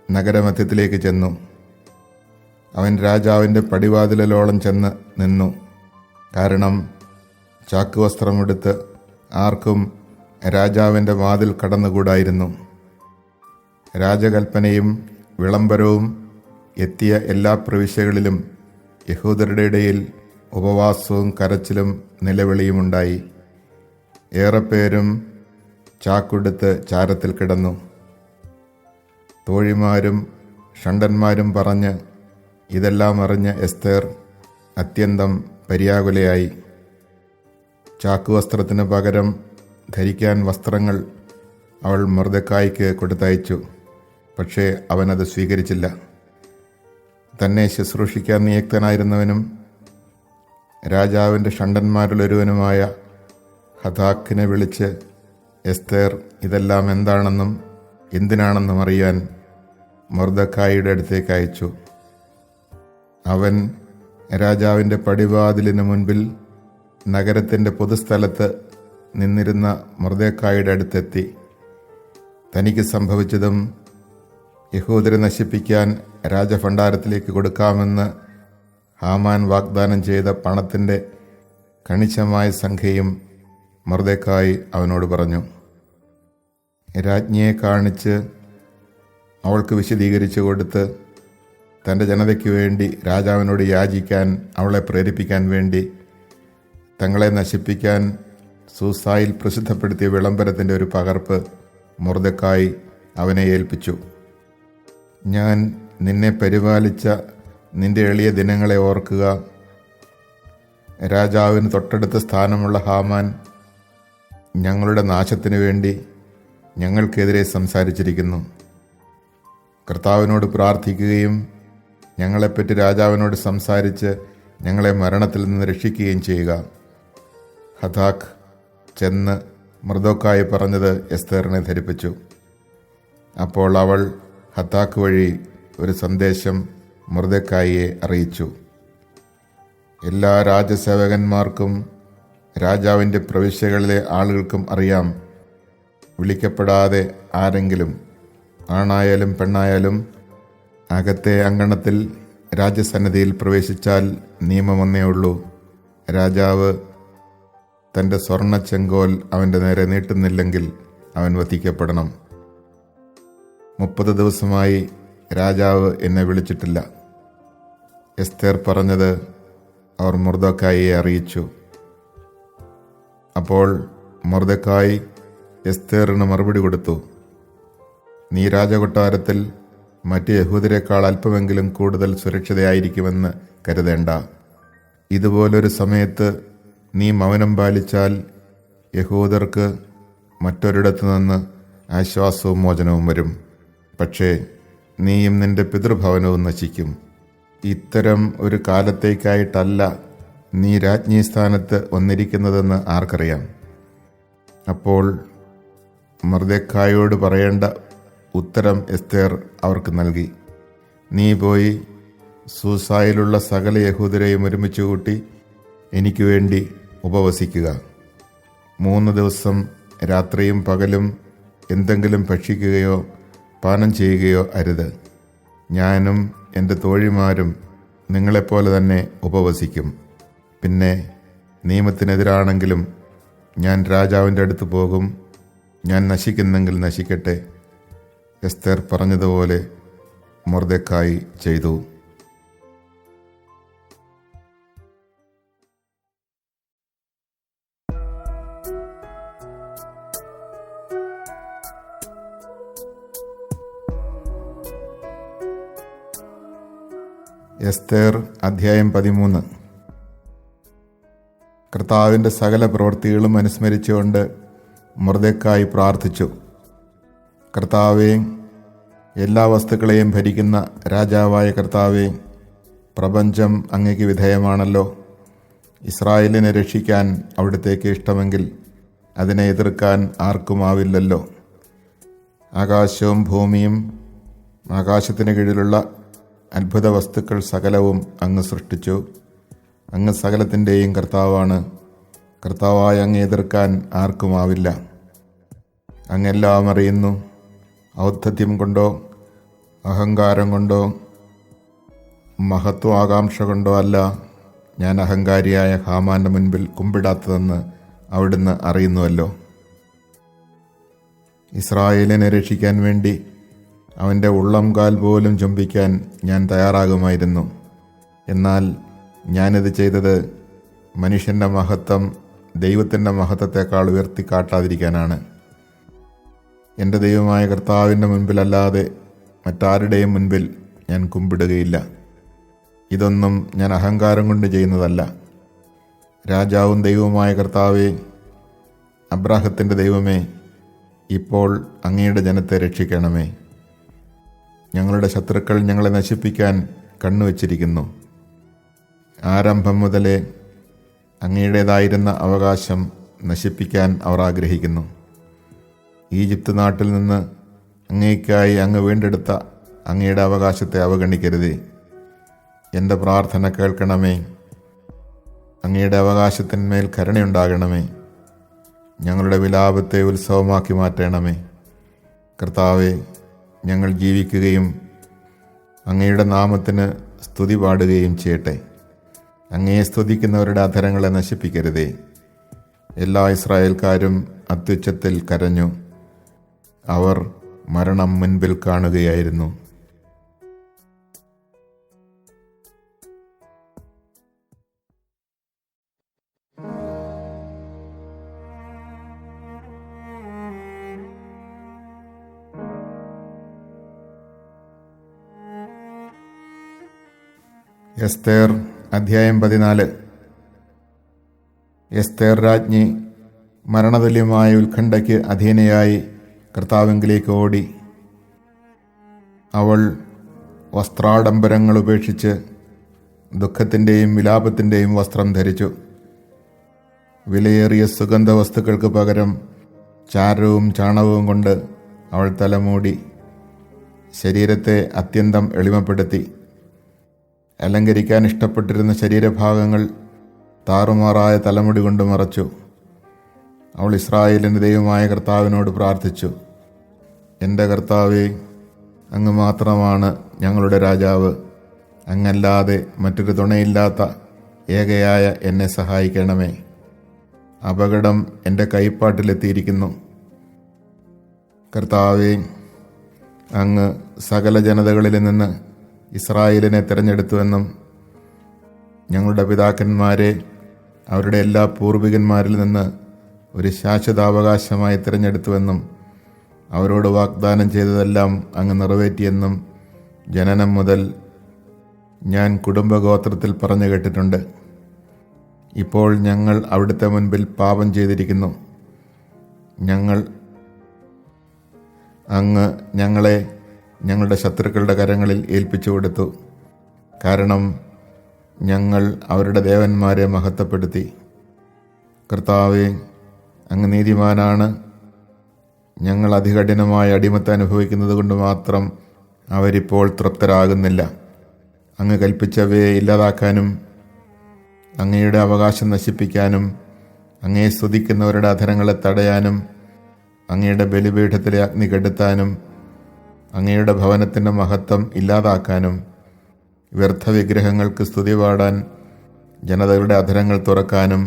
നഗരമധ്യത്തിലേക്ക് ചെന്നു. അവൻ രാജാവിൻ്റെ പടിവാതിലോളം ചെന്ന് നിന്നു. കാരണം ചാക്കുവസ്ത്രമെടുത്ത് ആർക്കും രാജാവിൻ്റെ വാതിൽ കടന്നുകൂടായിരുന്നു. രാജകൽപ്പനയും വിളംബരവും എത്തിയ എല്ലാ പ്രവിശ്യകളിലും യഹൂദരുടെ ഇടയിൽ ഉപവാസവും കരച്ചിലും നിലവിളിയുമുണ്ടായി. ഏറെപ്പേരും ചാക്കുടുത്ത് ചാരത്തിൽ കിടന്നു. തോഴിമാരും ഷണ്ടന്മാരും പറഞ്ഞ് ഇതെല്ലാം അറിഞ്ഞ എസ്തേർ അത്യന്തം പര്യാകുലയായി. ചാക്കുവസ്ത്രത്തിന് പകരം ധരിക്കാൻ വസ്ത്രങ്ങൾ അവൾ മൊർദെഖായിക്ക് കൊടുത്തയച്ചു. പക്ഷേ അവനത് സ്വീകരിച്ചില്ല. തന്നെ ശുശ്രൂഷിക്കാൻ നിയുക്തനായിരുന്നവനും രാജാവിൻ്റെ ഷണ്ടന്മാരിലൊരുവനുമായ ഹഥാക്കിനെ വിളിച്ച് എസ്തേർ ഇതെല്ലാം എന്താണെന്നും എന്തിനാണെന്നും അറിയാൻ മൊർദെഖായിയുടെ അടുത്തേക്ക് അയച്ചു. അവൻ രാജാവിൻ്റെ പടിവാതിലിന് മുൻപിൽ നഗരത്തിൻ്റെ പൊതുസ്ഥലത്ത് നിന്നിരുന്ന മൊർദെഖായിയുടെ അടുത്തെത്തി. തനിക്ക് സംഭവിച്ചതും യഹൂദരെ നശിപ്പിക്കാൻ രാജഭണ്ഡാരത്തിലേക്ക് കൊടുക്കാമെന്ന് ഹാമാൻ വാഗ്ദാനം ചെയ്ത പണത്തിൻ്റെ കണിശമായ സംഖ്യയും മൊർദെഖായി അവനോട് പറഞ്ഞു. രാജ്ഞിയെ കാണിച്ച് അവൾക്ക് വിശദീകരിച്ചു കൊടുത്ത് തൻ്റെ ജനതയ്ക്ക് വേണ്ടി രാജാവിനോട് യാചിക്കാൻ അവളെ പ്രേരിപ്പിക്കാൻ വേണ്ടി തങ്ങളെ നശിപ്പിക്കാൻ സൂസായിൽ പ്രസിദ്ധപ്പെടുത്തിയ വിളംബരത്തിൻ്റെ ഒരു പകർപ്പ് മൊർദെഖായി അവനെ ഏൽപ്പിച്ചു. ഞാൻ നിന്നെ പരിപാലിച്ച നിന്റെ എളിയ ദിനങ്ങളെ ഓർക്കുക. രാജാവിന് തൊട്ടടുത്ത സ്ഥാനമുള്ള ഹാമാൻ ഞങ്ങളുടെ നാശത്തിനു വേണ്ടി ഞങ്ങൾക്കെതിരെ സംസാരിച്ചിരിക്കുന്നു. കർത്താവിനോട് പ്രാർത്ഥിക്കുകയും ഞങ്ങളെപ്പറ്റി രാജാവിനോട് സംസാരിച്ച് ഞങ്ങളെ മരണത്തിൽ നിന്ന് രക്ഷിക്കുകയും ചെയ്യുക. ഹഥാക്ക് ചെന്ന് മൊർദെഖായി പറഞ്ഞത് എസ്തേറിനെ ധരിപ്പിച്ചു. അപ്പോൾ അവൾ ഹഥാക്ക് വഴി ഒരു സന്ദേശം മൊർദെഖായിയെ അറിയിച്ചു. എല്ലാ രാജസേവകന്മാർക്കും രാജാവിൻ്റെ പ്രവിശ്യകളിലെ ആളുകൾക്കും അറിയാം, വിളിക്കപ്പെടാതെ ആരെങ്കിലും ആണായാലും പെണ്ണായാലും അകത്തെ അങ്കണത്തിൽ രാജസന്നിധിയിൽ പ്രവേശിച്ചാൽ നിയമമൊന്നേ ഉള്ളൂ. രാജാവ് തൻ്റെ സ്വർണ്ണ ചെങ്കോൽ അവൻ്റെ നേരെ നീട്ടുന്നില്ലെങ്കിൽ അവൻ വധിക്കപ്പെടണം. 30 ദിവസമായി രാജാവ് എന്നെ വിളിച്ചിട്ടില്ല. എസ്തേർ പറഞ്ഞത് അവർ മൊർദെഖായിയെ അറിയിച്ചു. അപ്പോൾ മൊർദെഖായി എസ്തേറിന് മറുപടി കൊടുത്തു. നീ രാജകൊട്ടാരത്തിൽ മറ്റ് യഹൂദരെക്കാൾ അല്പമെങ്കിലും കൂടുതൽ സുരക്ഷിതയായിരിക്കുമെന്ന് കരുതേണ്ട. ഇതുപോലൊരു സമയത്ത് നീ മൗനം പാലിച്ചാൽ യഹൂദർക്ക് മറ്റൊരിടത്തു നിന്ന് ആശ്വാസവും മോചനവും വരും. പക്ഷേ നീയും നിന്റെ പിതൃഭവനവും നശിക്കും. ഇത്തരം ഒരു കാലത്തേക്കായിട്ടല്ല നീ രാജ്ഞി സ്ഥാനത്ത് വന്നിരിക്കുന്നതെന്ന് ആർക്കറിയാം. അപ്പോൾ മൊർദെഖായിയോട് പറയേണ്ട ഉത്തരം എസ്തേർ അവർക്ക് നൽകി. നീ പോയി സൂസായിലുള്ള സകല യഹൂദരെയും ഒരുമിച്ച് കൂട്ടി എനിക്ക് വേണ്ടി ഉപവസിക്കുക. 3 ദിവസം രാത്രിയും പകലും എന്തെങ്കിലും ഭക്ഷിക്കുകയോ പാനം ചെയ്യുകയോ അരുത്. ഞാനും എൻ്റെ തോഴിമാരും നിങ്ങളെപ്പോലെ തന്നെ ഉപവസിക്കും. പിന്നെ നിയമത്തിനെതിരാണെങ്കിലും ഞാൻ രാജാവിൻ്റെ അടുത്ത് പോകും. ഞാൻ നശിക്കുന്നെങ്കിൽ നശിക്കട്ടെ. എസ്തേർ പറഞ്ഞതുപോലെ മൊർദെഖായി ചെയ്തു. എസ്തേർ അധ്യായം 13. കർത്താവിൻ്റെ സകല പ്രവൃത്തികളും അനുസ്മരിച്ചുകൊണ്ട് മൊർദെഖായി പ്രാർത്ഥിച്ചു. കർത്താവേ, എല്ലാ വസ്തുക്കളെയും ഭരിക്കുന്ന രാജാവായ കർത്താവേ, പ്രപഞ്ചം അങ്ങേക്ക് വിധേയമാണല്ലോ. ഇസ്രായേലിനെ രക്ഷിക്കാൻ അവിടുത്തേക്ക് ഇഷ്ടമെങ്കിൽ അതിനെ എതിർക്കാൻ ആർക്കുമാവില്ലല്ലോ. ആകാശവും ഭൂമിയും ആകാശത്തിന് കീഴിലുള്ള അത്ഭുത വസ്തുക്കൾ സകലവും അങ്ങ് സൃഷ്ടിച്ചു. അങ്ങ് സകലത്തിൻ്റെയും കർത്താവാണ്. കർത്താവായ അങ്ങ് എതിർക്കാൻ ആർക്കുമാവില്ല. അങ്ങെല്ലാം അറിയുന്നു. ഔദ്ധത്യം കൊണ്ടോ അഹങ്കാരം കൊണ്ടോ മഹത്വാകാംക്ഷ കൊണ്ടോ അല്ല ഞാൻ അഹങ്കാരിയായ ഹാമാൻ്റെ മുൻപിൽ കുമ്പിടാത്തതെന്ന് അവിടുന്ന് അറിയുന്നുവല്ലോ. ഇസ്രായേലിനെ രക്ഷിക്കാൻ വേണ്ടി അവൻ്റെ ഉള്ളംകാൽ പോലും ചുംബിക്കാൻ ഞാൻ തയ്യാറാകുമായിരുന്നു. എന്നാൽ ഞാനിത് ചെയ്തത് മനുഷ്യൻ്റെ മഹത്വം ദൈവത്തിൻ്റെ മഹത്വത്തെക്കാൾ ഉയർത്തിക്കാട്ടാതിരിക്കാനാണ്. എൻ്റെ ദൈവമായ കർത്താവിൻ്റെ മുൻപിലല്ലാതെ മറ്റാരുടെയും മുൻപിൽ ഞാൻ കുമ്പിടുകയില്ല. ഇതൊന്നും ഞാൻ അഹങ്കാരം കൊണ്ട് ചെയ്യുന്നതല്ല. രാജാവും ദൈവവുമായ കർത്താവേ, അബ്രാഹത്തിൻ്റെ ദൈവമേ, ഇപ്പോൾ അങ്ങയുടെ ജനത്തെ രക്ഷിക്കണമേ. ഞങ്ങളുടെ ശത്രുക്കൾ ഞങ്ങളെ നശിപ്പിക്കാൻ കണ്ണുവച്ചിരിക്കുന്നു. ആരംഭം മുതലേ അങ്ങയുടേതായിരുന്ന അവകാശം നശിപ്പിക്കാൻ അവർ ആഗ്രഹിക്കുന്നു. ഈജിപ്ത് നാട്ടിൽ നിന്ന് അങ്ങേയ്ക്കായി അങ്ങ് വീണ്ടെടുത്ത അങ്ങയുടെ അവകാശത്തെ അവഗണിക്കരുതേ. എൻ്റെ പ്രാർത്ഥന കേൾക്കണമേ. അങ്ങയുടെ അവകാശത്തിന്മേൽ കരുണയുണ്ടാകണമേ. ഞങ്ങളുടെ വിലാപത്തെ ഉത്സവമാക്കി മാറ്റണമേ. കർത്താവെ, ഞങ്ങൾ ജീവിക്കുകയും അങ്ങയുടെ നാമത്തിന് സ്തുതി പാടുകയും ചെയ്യട്ടെ. അങ്ങയെ സ്തുതിക്കുന്നവരുടെ അധരങ്ങളെ നശിപ്പിക്കരുതേ. എല്ലാ ഇസ്രായേൽക്കാരും അത്യുച്ചത്തിൽ കരഞ്ഞു. അവർ മരണം മുൻപിൽ കാണുകയായിരുന്നു. എസ്തേർ അധ്യായം 14. എസ്തേർ രാജ്ഞി മരണതുല്യമായ ഉത്കണ്ഠയ്ക്ക് അധീനയായി കർത്താവിങ്കിലേക്ക് ഓടി. അവൾ വസ്ത്രാഡംബരങ്ങൾ ഉപേക്ഷിച്ച് ദുഃഖത്തിൻ്റെയും വിലാപത്തിൻ്റെയും വസ്ത്രം ധരിച്ചു. വിലയേറിയ സുഗന്ധ വസ്തുക്കൾക്ക് പകരം ചാരവും ചാണകവും കൊണ്ട് അവൾ തലമൂടി. ശരീരത്തെ അത്യന്തം എളിമപ്പെടുത്തി. അലങ്കരിക്കാൻ ഇഷ്ടപ്പെട്ടിരുന്ന ശരീരഭാഗങ്ങൾ താറുമാറായ തലമുടി കൊണ്ട് മറച്ചു. അവൾ ഇസ്രായേലിൻ്റെ ദൈവമായ കർത്താവിനോട് പ്രാർത്ഥിച്ചു. എൻ്റെ കർത്താവേ, അങ്ങ് മാത്രമാണ് ഞങ്ങളുടെ രാജാവ്. അങ്ങല്ലാതെ മറ്റൊരു തുണയില്ലാത്ത ഏകയായ എന്നെ സഹായിക്കണമേ. അപകടം എൻ്റെ കൈപ്പാട്ടിലെത്തിയിരിക്കുന്നു. കർത്താവേ, അങ്ങ് സകല ജനതകളിൽ നിന്ന് ഇസ്രായേലിനെ തിരഞ്ഞെടുത്തുവെന്നും ഞങ്ങളുടെ പിതാക്കന്മാരെ അവരുടെ എല്ലാ പൂർവികന്മാരിൽ നിന്ന് ഒരു ശാശ്വതാവകാശമായി തിരഞ്ഞെടുത്തുവെന്നും അവരോട് വാഗ്ദാനം ചെയ്തതെല്ലാം അങ്ങ് നിറവേറ്റിയെന്നും ജനനം മുതൽ ഞാൻ കുടുംബഗോത്രത്തിൽ പറഞ്ഞു കേട്ടിട്ടുണ്ട്. ഇപ്പോൾ ഞങ്ങൾ അവിടുത്തെ മുൻപിൽ പാപം ചെയ്തിരിക്കുന്നു. അങ്ങ് ഞങ്ങളെ ഞങ്ങളുടെ ശത്രുക്കളുടെ കരങ്ങളിൽ ഏൽപ്പിച്ചു കൊടുത്തു. കാരണം ഞങ്ങൾ അവരുടെ ദേവന്മാരെ മഹത്വപ്പെടുത്തി. കർത്താവേ, അങ്ങ് നീതിമാനാണ്. ഞങ്ങൾ അതികഠിനമായ അടിമത്തം അനുഭവിക്കുന്നത് കൊണ്ട് മാത്രം അവരിപ്പോൾ തൃപ്തരാകുന്നില്ല. അങ്ങ് കൽപ്പിച്ചവയെ ഇല്ലാതാക്കാനും അങ്ങയുടെ അവകാശം നശിപ്പിക്കാനും അങ്ങയെ സ്തുതിക്കുന്നവരുടെ അധരങ്ങളെ തടയാനും അങ്ങയുടെ ബലിപീഠത്തിലെ അഗ്നി കെടുത്താനും അങ്ങയുടെ ഭവനത്തിൻ്റെ മഹത്വം ഇല്ലാതാക്കാനും വ്യർത്ഥ വിഗ്രഹങ്ങൾക്ക് സ്തുതി പാടാൻ ജനതകളുടെ അധരങ്ങൾ തുറക്കാനും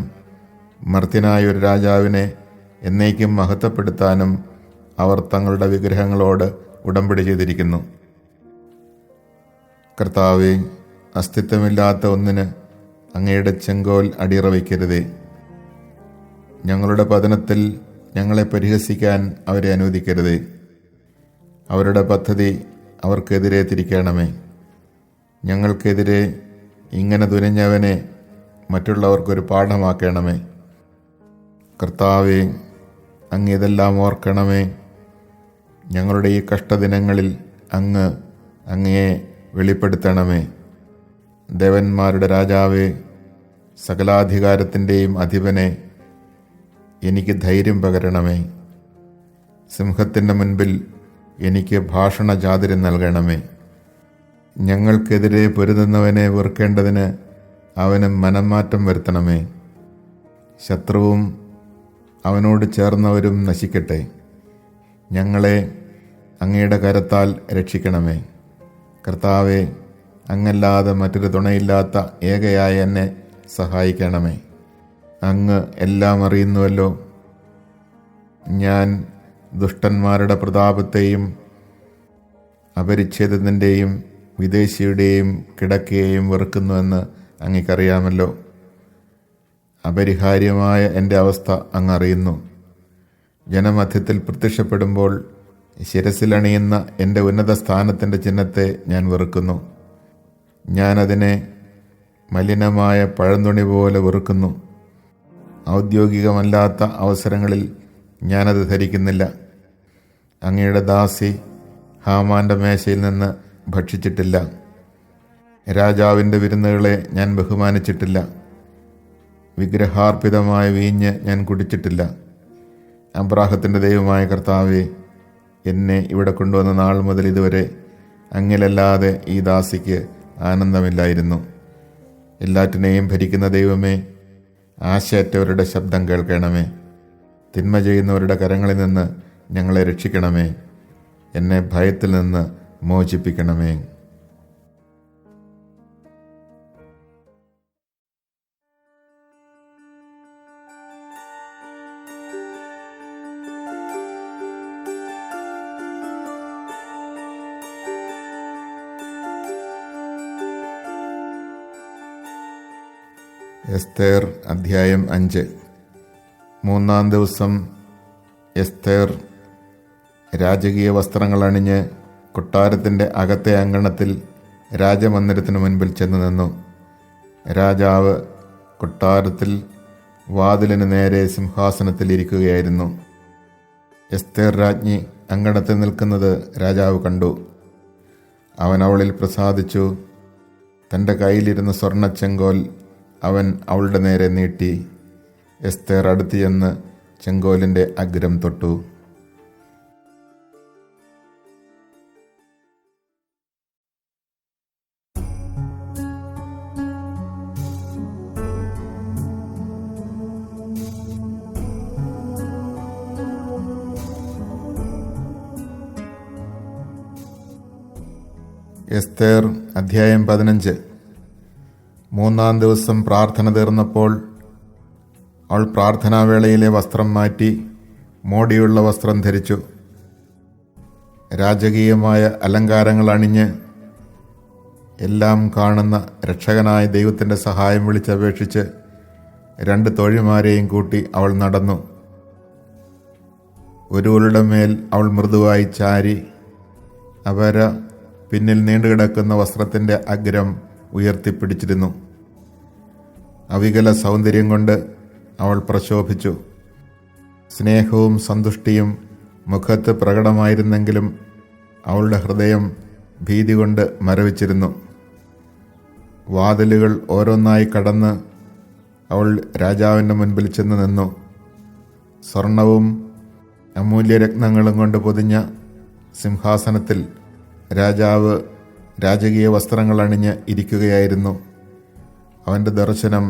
മർത്യനായ ഒരു രാജാവിനെ എന്നേക്കും മഹത്വപ്പെടുത്താനും അവർ തങ്ങളുടെ വിഗ്രഹങ്ങളോട് ഉടമ്പടി ചെയ്തിരിക്കുന്നു. കർത്താവേ, അസ്തിത്വമില്ലാത്ത ഒന്നിന് അങ്ങയുടെ ചെങ്കോൽ അടിയറ വയ്ക്കരുതേ. ഞങ്ങളുടെ പതനത്തിൽ ഞങ്ങളെ പരിഹസിക്കാൻ അവരെ അനുവദിക്കരുതേ. അവരുടെ പദ്ധതി അവർക്കെതിരെ തിരിക്കണമേ. ഞങ്ങൾക്കെതിരെ ഇങ്ങനെ തുനിഞ്ഞവനെ മറ്റുള്ളവർക്കൊരു പാഠമാക്കണമേ. കർത്താവേ, അങ്ങ് ഇതെല്ലാം ഓർക്കണമേ. ഞങ്ങളുടെ ഈ കഷ്ടദിനങ്ങളിൽ അങ്ങ് അങ്ങയെ വെളിപ്പെടുത്തണമേ. ദേവന്മാരുടെ രാജാവേ, സകലാധികാരത്തിൻ്റെയും അധിപനെ, എനിക്ക് ധൈര്യം പകരണമേ. സിംഹത്തിൻ്റെ മുൻപിൽ എനിക്ക് ഭാഷണചാതുര്യം നൽകണമേ. ഞങ്ങൾക്കെതിരെ പൊരുതുന്നവനെ വെറുക്കേണ്ടതിന് അവന് മനംമാറ്റം വരുത്തണമേ. ശത്രുവും അവനോട് ചേർന്നവരും നശിക്കട്ടെ. ഞങ്ങളെ അങ്ങയുടെ കരത്താൽ രക്ഷിക്കണമേ. കർത്താവെ, അങ്ങല്ലാതെ മറ്റൊരു തുണയില്ലാത്ത ഏകയായ എന്നെ സഹായിക്കണമേ. അങ്ങ് എല്ലാം അറിയുന്നുവല്ലോ. ഞാൻ ദുഷ്ടന്മാരുടെ പ്രതാപത്തെയും അപരിച്ഛേദത്തിൻ്റെയും വിദേശിയുടെയും കിടക്കയെയും വെറുക്കുന്നുവെന്ന് അങ്ങേക്കറിയാമല്ലോ. അപരിഹാര്യമായ എൻ്റെ അവസ്ഥ അങ്ങ് അറിയുന്നു. ജനമധ്യത്തിൽ പ്രത്യക്ഷപ്പെടുമ്പോൾ ശിരസിലണിയുന്ന എൻ്റെ ഉന്നത സ്ഥാനത്തിൻ്റെ ചിഹ്നത്തെ ഞാൻ വെറുക്കുന്നു. ഞാനതിനെ മലിനമായ പഴന്തുണി പോലെ വെറുക്കുന്നു. ഔദ്യോഗികമല്ലാത്ത അവസരങ്ങളിൽ ഞാനത് ധരിക്കുന്നില്ല. അങ്ങയുടെ ദാസി ഹാമാൻ്റെ മേശയിൽ നിന്ന് ഭക്ഷിച്ചിട്ടില്ല. രാജാവിൻ്റെ വിരുന്നുകളെ ഞാൻ ബഹുമാനിച്ചിട്ടില്ല. വിഗ്രഹാർപ്പിതമായ വീഞ്ഞ് ഞാൻ കുടിച്ചിട്ടില്ല. അബ്രാഹത്തിൻ്റെ ദൈവമായ കർത്താവെ, എന്നെ ഇവിടെ കൊണ്ടുവന്ന നാൾ മുതൽ ഇതുവരെ അങ്ങിലല്ലാതെ ഈ ദാസിക്ക് ആനന്ദമില്ലായിരുന്നു. എല്ലാറ്റിനെയും ഭരിക്കുന്ന ദൈവമേ, ആശയറ്റവരുടെ ശബ്ദം കേൾക്കണമേ. തിന്മ ചെയ്യുന്നവരുടെ കരങ്ങളിൽ നിന്ന് ഞങ്ങളെ രക്ഷിക്കണമേ. എന്നെ ഭയത്തിൽ നിന്ന് മോചിപ്പിക്കണമേ. എസ്തേർ അധ്യായം 5. 3-ാം ദിവസം എസ്തേർ രാജകീയ വസ്ത്രങ്ങൾ അണിഞ്ഞ് കൊട്ടാരത്തിൻ്റെ അകത്തെ അങ്കണത്തിൽ രാജമന്ദിരത്തിനു മുൻപിൽ ചെന്നു നിന്നു. രാജാവ് കൊട്ടാരത്തിൽ വാതിലിന് നേരെ സിംഹാസനത്തിൽ ഇരിക്കുകയായിരുന്നു. എസ്തേർ രാജ്ഞി അങ്കണത്തിൽ നിൽക്കുന്നത് രാജാവ് കണ്ടു. അവൻ അവളിൽ പ്രസാദിച്ചു. തൻ്റെ കയ്യിലിരുന്ന സ്വർണ്ണച്ചെങ്കോൽ അവൻ അവളുടെ നേരെ നീട്ടി. എസ്തേർ അടുത്ത് ചെന്ന് ചെങ്കോലിൻ്റെ അഗ്രം തൊട്ടു. എസ്തേർ അധ്യായം 15. 3-ാം ദിവസം പ്രാർത്ഥന തീർന്നപ്പോൾ അവൾ പ്രാർത്ഥനാവേളയിലെ വസ്ത്രം മാറ്റി മോടിയുള്ള വസ്ത്രം ധരിച്ചു. രാജകീയമായ അലങ്കാരങ്ങൾ അണിഞ്ഞ് എല്ലാം കാണുന്ന രക്ഷകനായ ദൈവത്തിൻ്റെ സഹായം വിളിച്ചപേക്ഷിച്ച് 2 തോഴിമാരെയും കൂട്ടി അവൾ നടന്നു. ഒരുവളുടെ മേൽ അവൾ മൃദുവായി ചാരി അവര പിന്നിൽ നീണ്ടുകിടക്കുന്ന വസ്ത്രത്തിൻ്റെ അഗ്രം ഉയർത്തിപ്പിടിച്ചിരുന്നു. അവികല സൗന്ദര്യം കൊണ്ട് അവൾ പ്രശോഭിച്ചു. സ്നേഹവും സന്തുഷ്ടിയും മുഖത്ത് പ്രകടമായിരുന്നെങ്കിലും അവളുടെ ഹൃദയം ഭീതി കൊണ്ട് മരവിച്ചിരുന്നു. വാതിലുകൾ ഓരോന്നായി കടന്ന് അവൾ രാജാവിൻ്റെ മുൻപിൽ ചെന്ന് നിന്നു. സ്വർണവും അമൂല്യരത്നങ്ങളും കൊണ്ട് പൊതിഞ്ഞ സിംഹാസനത്തിൽ രാജാവ് രാജകീയ വസ്ത്രങ്ങൾ അണിഞ്ഞ് ഇരിക്കുകയായിരുന്നു. അവൻ്റെ ദർശനം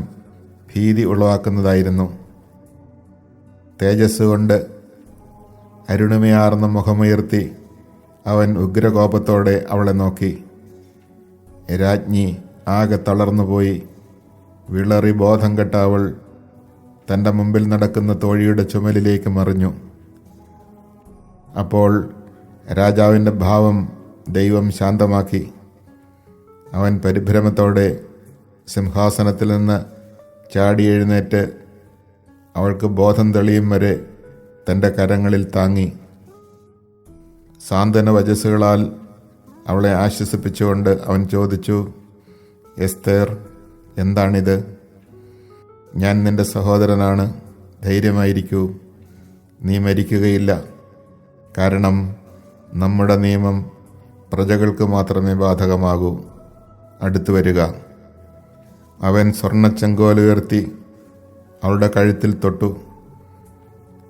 ഭീതി ഉളവാക്കുന്നതായിരുന്നു. തേജസ് കൊണ്ട് അരുണിമയാർന്ന മുഖമുയർത്തി അവൻ ഉഗ്രകോപത്തോടെ അവളെ നോക്കി. രാജ്ഞി ആകെ തളർന്നുപോയി. വിളറി ബോധം കെട്ട അവൾ തൻ്റെ മുമ്പിൽ നടക്കുന്ന തോഴിയുടെ ചുമലിലേക്ക് മറിഞ്ഞു. അപ്പോൾ രാജാവിൻ്റെ ഭാവം ദൈവം ശാന്തമാക്കി. അവൻ പരിഭ്രമത്തോടെ സിംഹാസനത്തിൽ നിന്ന് ചാടി എഴുന്നേറ്റ് അവൾക്ക് ബോധം തെളിയും വരെ തൻ്റെ കരങ്ങളിൽ താങ്ങി. സാന്ത്വന വചസ്സുകളാൽ അവളെ ആശ്വസിപ്പിച്ചുകൊണ്ട് അവൻ ചോദിച്ചു, എസ്തേർ, എന്താണിത്? ഞാൻ നിന്റെ സഹോദരനാണ്, ധൈര്യമായിരിക്കൂ, നീ മരിക്കുകയില്ല. കാരണം നമ്മുടെ നിയമം പ്രജകൾക്ക് മാത്രമേ ബാധകമാകൂ. അടുത്തു വരിക. അവൻ സ്വർണ്ണച്ചെങ്കോൽ ഉയർത്തി അവളുടെ കഴുത്തിൽ തൊട്ടു.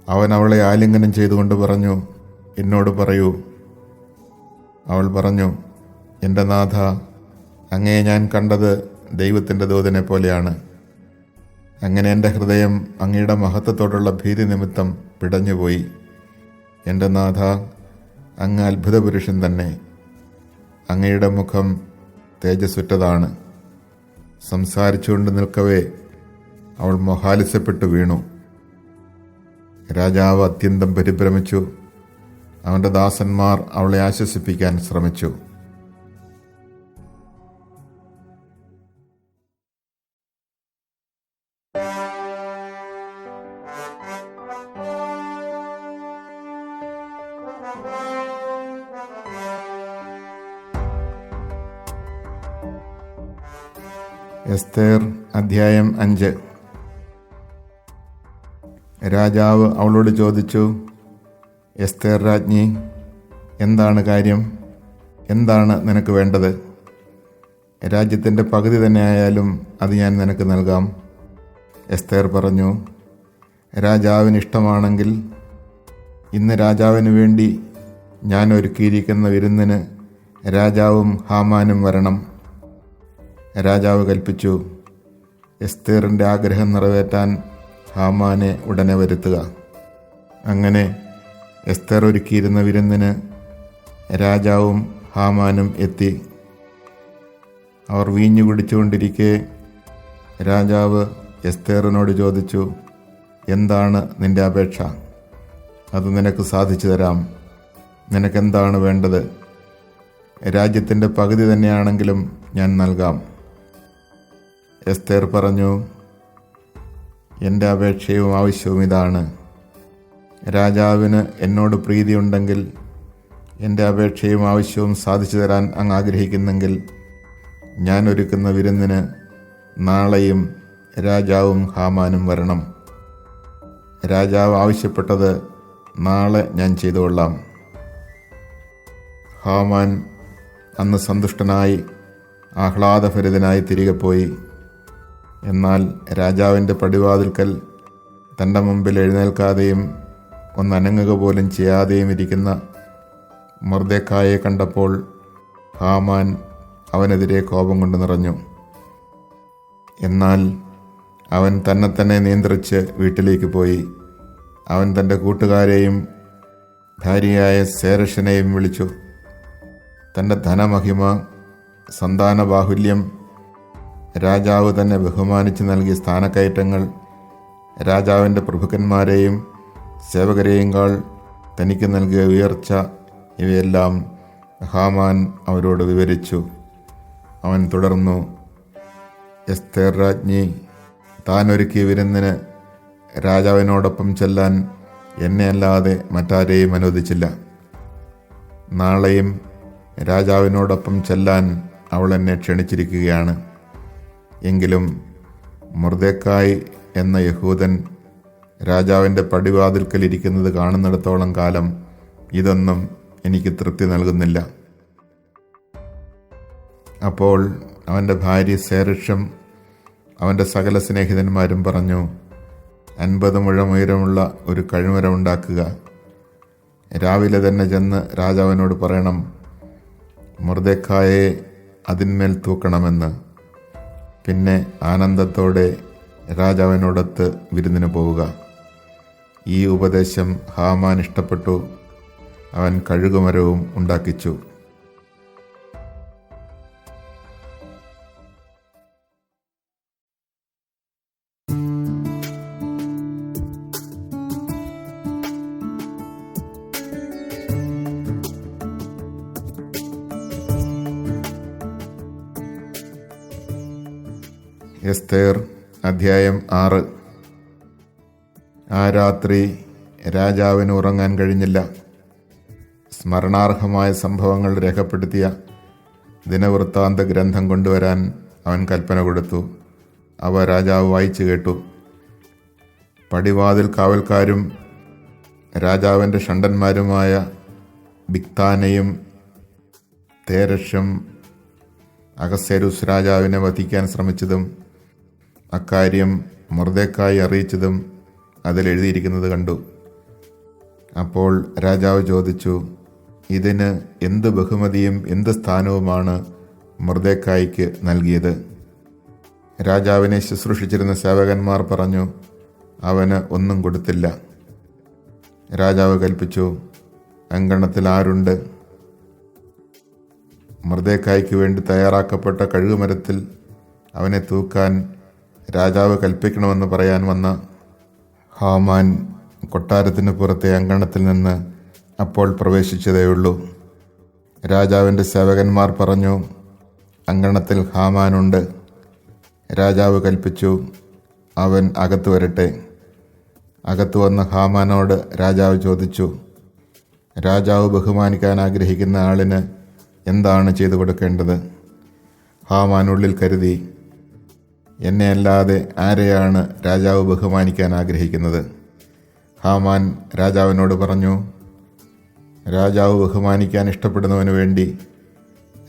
അവൻ അവളെ ആലിംഗനം ചെയ്തുകൊണ്ട് പറഞ്ഞു, എന്നോട് പറയൂ. അവൾ പറഞ്ഞു, എൻ്റെ നാഥ, അങ്ങയെ ഞാൻ കണ്ടത് ദൈവത്തിൻ്റെ ദൂതനെ പോലെയാണ്. അങ്ങനെ എൻ്റെ ഹൃദയം അങ്ങയുടെ മഹത്വത്തോടുള്ള ഭീതി നിമിത്തം പിടഞ്ഞുപോയി. എൻ്റെ നാഥ, അങ്ങ് അത്ഭുത പുരുഷൻ തന്നെ. അങ്ങയുടെ മുഖം തേജസ്സുറ്റതാണ്. സംസാരിച്ചുകൊണ്ട് നിൽക്കവേ അവൾ മൊഹാലിസപ്പെട്ടു വീണു. രാജാവ് അത്യന്തം പരിഭ്രമിച്ചു. അവൻ്റെ ദാസന്മാർ അവളെ ആശ്വസിപ്പിക്കാൻ ശ്രമിച്ചു. എസ്തേർ അധ്യായം 5. രാജാവ് അവളോട് ചോദിച്ചു, എസ്തേർ രാജ്ഞി, എന്താണ് കാര്യം? എന്താണ് നിനക്ക് വേണ്ടത്? രാജ്യത്തിൻ്റെ പകുതി തന്നെ ആയാലും അത് ഞാൻ നിനക്ക് നൽകാം. എസ്തേർ പറഞ്ഞു, രാജാവിന് ഇഷ്ടമാണെങ്കിൽ ഇന്ന് രാജാവിന് വേണ്ടി ഞാൻ ഒരുക്കിയിരിക്കുന്ന വിരുന്നിന് രാജാവും ഹാമാനും വരണം. രാജാവ് കൽപ്പിച്ചു, എസ്തേറിൻ്റെ ആഗ്രഹം നിറവേറ്റാൻ ഹാമാനെ ഉടനെ വരുത്തുക. അങ്ങനെ എസ്തേർ ഒരുക്കിയിരുന്ന വിരുന്നിന് രാജാവും ഹാമാനും എത്തി. അവർ വീഞ്ഞു കുടിച്ചുകൊണ്ടിരിക്കെ രാജാവ് എസ്തേറിനോട് ചോദിച്ചു, എന്താണ് നിന്റെ അപേക്ഷ? അത് നിനക്ക് സാധിച്ചു തരാം. നിനക്കെന്താണ് വേണ്ടത്? രാജ്യത്തിൻ്റെ പകുതി തന്നെയാണെങ്കിലും ഞാൻ നൽകാം. എസ്തേർ പറഞ്ഞു, എൻ്റെ അപേക്ഷയും ആവശ്യവും ഇതാണ്. രാജാവിന് എന്നോട് പ്രീതിയുണ്ടെങ്കിൽ എൻ്റെ അപേക്ഷയും ആവശ്യവും സാധിച്ചു തരാൻ അങ്ങ് ആഗ്രഹിക്കുന്നെങ്കിൽ ഞാൻ ഒരുക്കുന്ന വിരുന്നിന് നാളെയും രാജാവും ഹാമാനും വരണം. രാജാവ് ആവശ്യപ്പെട്ടത് നാളെ ഞാൻ ചെയ്തുകൊള്ളാം. ഹാമാൻ അന്ന് സന്തുഷ്ടനായി ആഹ്ലാദഭരിതനായി തിരികെ പോയി. എന്നാൽ രാജാവിൻ്റെ പടിവാതിൽക്കൽ തൻ്റെ മുമ്പിൽ എഴുന്നേൽക്കാതെയും ഒന്നനങ്ങുക പോലും ചെയ്യാതെയും ഇരിക്കുന്ന മൊർദെഖായെ കണ്ടപ്പോൾ ഹാമാൻ അവനെതിരെ കോപം കൊണ്ട് നിറഞ്ഞു. എന്നാൽ അവൻ തന്നെ നിയന്ത്രിച്ച് വീട്ടിലേക്ക് പോയി. അവൻ തൻ്റെ കൂട്ടുകാരെയും ഭാര്യയായ സേരഷിനെയും വിളിച്ചു. തൻ്റെ ധനമഹിമ, സന്താന ബാഹുല്യം, രാജാവ് തന്നെ ബഹുമാനിച്ച് നൽകിയ സ്ഥാനക്കയറ്റങ്ങൾ, രാജാവിൻ്റെ പ്രഭുക്കന്മാരെയും സേവകരെയും കാൾ തനിക്ക് നൽകിയ ഉയർച്ച, ഇവയെല്ലാം ഹാമാൻ അവരോട് വിവരിച്ചു. അവൻ തുടർന്നു, എസ്തേർ രാജ്ഞി താൻ ഒരുക്കിയ വിരുന്നിന് രാജാവിനോടൊപ്പം ചെല്ലാൻ എന്നെ അല്ലാതെ മറ്റാരെയും അനുവദിച്ചില്ല. നാളെയും രാജാവിനോടൊപ്പം ചെല്ലാൻ അവൾ എന്നെ ക്ഷണിച്ചിരിക്കുകയാണ്. എങ്കിലും മൊർദെഖായ് എന്ന യഹൂദൻ രാജാവിൻ്റെ പടിവാതിൽക്കലിരിക്കുന്നത് കാണുന്നിടത്തോളം കാലം ഇതൊന്നും എനിക്ക് തൃപ്തി നൽകുന്നില്ല. അപ്പോൾ അവൻ്റെ ഭാര്യ സേരഷും അവൻ്റെ സകല സ്നേഹിതന്മാരും പറഞ്ഞു, 50 മുഴം ഉയരമുള്ള ഒരു കഴുമരം ഉണ്ടാക്കുക. രാവിലെ തന്നെ ചെന്ന് രാജാവിനോട് പറയണം, മൊർദെഖായെ അതിന്മേൽ തൂക്കണമെന്ന്. പിന്നെ ആനന്ദത്തോടെ രാജാവിനോടൊത്ത് വിരുന്നിന് പോവുക. ഈ ഉപദേശം ഹാമാൻ ഇഷ്ടപ്പെട്ടു. അവൻ കഴുകുമരവും ഉണ്ടാക്കിച്ചു. എസ്തേർ അധ്യായം 6. ആ രാത്രി രാജാവിന് ഉറങ്ങാൻ കഴിഞ്ഞില്ല. സ്മരണാർഹമായ സംഭവങ്ങൾ രേഖപ്പെടുത്തിയ ദിനവൃത്താന്ത ഗ്രന്ഥം കൊണ്ടുവരാൻ അവൻ കൽപ്പന കൊടുത്തു. അവ രാജാവ് വായിച്ചു കേട്ടു. പടിവാതിൽ കാവൽക്കാരും രാജാവിൻ്റെ ഷണ്ഡന്മാരുമായ ബിഗ്താനയും തേരഷും അഹസ്വേരോസ് രാജാവിനെ വധിക്കാൻ ശ്രമിച്ചതും അക്കാര്യം മൊർദെഖായി അറിയിച്ചതും അതിലെഴുതിയിരിക്കുന്നത് കണ്ടു. അപ്പോൾ രാജാവ് ചോദിച്ചു, ഇതിന് എന്ത് ബഹുമതിയും എന്ത് സ്ഥാനവുമാണ് മൊർദെഖായിക്ക് നൽകിയത്? രാജാവിനെ ശുശ്രൂഷിച്ചിരുന്ന സേവകന്മാർ പറഞ്ഞു, അവന് ഒന്നും കൊടുത്തില്ല. രാജാവ് കൽപ്പിച്ചു, അങ്കണത്തിൽ ആരുണ്ട്? മൊർദെഖായിക്ക് വേണ്ടി തയ്യാറാക്കപ്പെട്ട കഴുകുമരത്തിൽ അവനെ തൂക്കാൻ രാജാവ് കൽപ്പിക്കണമെന്ന് പറയാൻ വന്ന ഹാമാൻ കൊട്ടാരത്തിന് പുറത്തെ അങ്കണത്തിൽ നിന്ന് അപ്പോൾ പ്രവേശിച്ചതേയുള്ളൂ. രാജാവിൻ്റെ സേവകന്മാർ പറഞ്ഞു, അങ്കണത്തിൽ ഹാമാനുണ്ട്. രാജാവ് കൽപ്പിച്ചു, അവൻ അകത്തു വരട്ടെ. അകത്തു വന്ന ഹാമാനോട് രാജാവ് ചോദിച്ചു, രാജാവ് ബഹുമാനിക്കാൻ ആഗ്രഹിക്കുന്ന ആളിന് എന്താണ് ചെയ്തു കൊടുക്കേണ്ടത്? ഹാമാനുള്ളിൽ കരുതി, എന്നെ അല്ലാതെ ആരെയാണ് രാജാവ് ബഹുമാനിക്കാൻ ആഗ്രഹിക്കുന്നത്? ഹാമാൻ രാജാവിനോട് പറഞ്ഞു, രാജാവ് ബഹുമാനിക്കാൻ ഇഷ്ടപ്പെടുന്നവന് വേണ്ടി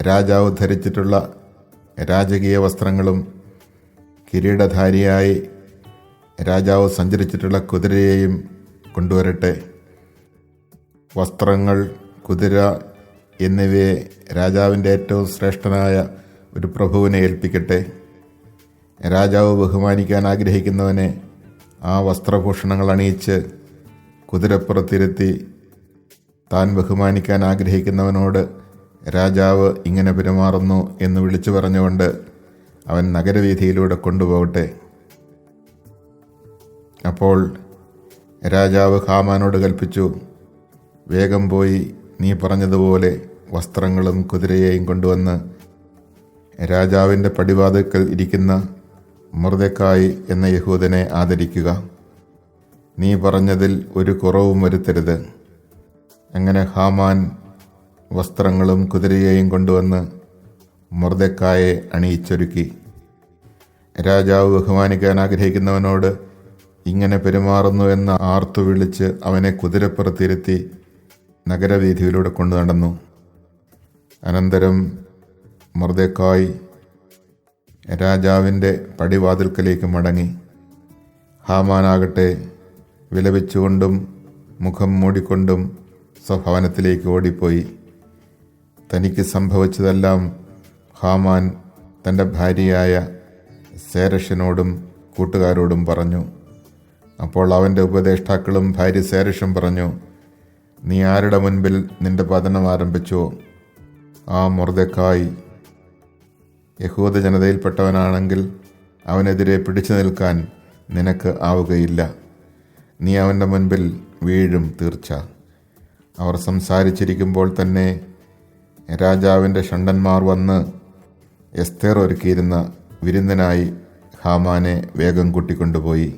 രാജാവ് ധരിച്ചിട്ടുള്ള രാജകീയ വസ്ത്രങ്ങളും കിരീടധാരിയായി രാജാവ് സഞ്ചരിച്ചിട്ടുള്ള കുതിരയെയും കൊണ്ടുവരട്ടെ. വസ്ത്രങ്ങൾ, കുതിര എന്നിവയെ രാജാവിൻ്റെ ഏറ്റവും ശ്രേഷ്ഠനായ ഒരു പ്രഭുവിനെ ഏൽപ്പിക്കട്ടെ. രാജാവ് ബഹുമാനിക്കാൻ ആഗ്രഹിക്കുന്നവനെ ആ വസ്ത്രഭൂഷണങ്ങൾ അണിയിച്ച് കുതിരപ്പുറത്തിരുത്തി താൻ ബഹുമാനിക്കാൻ ആഗ്രഹിക്കുന്നവനോട് രാജാവ് ഇങ്ങനെ പെരുമാറുന്നു എന്ന് വിളിച്ചു പറഞ്ഞുകൊണ്ട് അവൻ നഗരവീഥിയിലൂടെ കൊണ്ടുപോകട്ടെ. അപ്പോൾ രാജാവ് ഹാമാനോട് കൽപ്പിച്ചു, വേഗം പോയി നീ പറഞ്ഞതുപോലെ വസ്ത്രങ്ങളും കുതിരയെയും കൊണ്ടുവന്ന് രാജാവിൻ്റെ പടിവാതിൽക്കൽ ഇരിക്കുന്ന മൊർദെഖായി എന്ന യഹൂദനെ ആദരിക്കുക. നീ പറഞ്ഞതിൽ ഒരു കുറവും വരുത്തരുത്. അങ്ങനെ ഹാമാൻ വസ്ത്രങ്ങളും കുതിരയെയും കൊണ്ടുവന്ന് മൊർദെഖായെ അണിയിച്ചൊരുക്കി. രാജാവ് ബഹുമാനിക്കാൻ ആഗ്രഹിക്കുന്നവനോട് ഇങ്ങനെ പെരുമാറുന്നു എന്ന് ആർത്തു വിളിച്ച് അവനെ കുതിരപ്പുറത്തിരുത്തി നഗരവീഥിയിലൂടെ കൊണ്ടു നടന്നു. അനന്തരം മൊർദെഖായി രാജാവിൻ്റെ പടിവാതിൽക്കലേക്ക് മടങ്ങി. ഹാമാനാകട്ടെ വിലപിച്ചുകൊണ്ടും മുഖം മൂടിക്കൊണ്ടും സ്വഭവനത്തിലേക്ക് ഓടിപ്പോയി. തനിക്ക് സംഭവിച്ചതെല്ലാം ഹാമാൻ തൻ്റെ ഭാര്യയായ സേരഷിനോടും കൂട്ടുകാരോടും പറഞ്ഞു. അപ്പോൾ അവൻ്റെ ഉപദേഷ്ടാക്കളും ഭാര്യ സേരഷും പറഞ്ഞു, നീ ആരുടെ മുൻപിൽ നിന്റെ പതനം ആരംഭിച്ചുവോ? ആ മൊർദെഖായി യഹൂദ ജനതയിൽപ്പെട്ടവനാണെങ്കിൽ അവനെതിരെ പിടിച്ചു നിൽക്കാൻ നിനക്ക് ആവുകയില്ല. നീ അവൻ്റെ മുൻപിൽ വീഴും തീർച്ച. അവർ സംസാരിച്ചിരിക്കുമ്പോൾ തന്നെ രാജാവിൻ്റെ ഷണ്ഡന്മാർ വന്ന് എസ്തേർ ഒരുക്കിയിരുന്ന വിരുന്നിനായി ഹാമാനെ വേഗം കൂട്ടിക്കൊണ്ടുപോയി.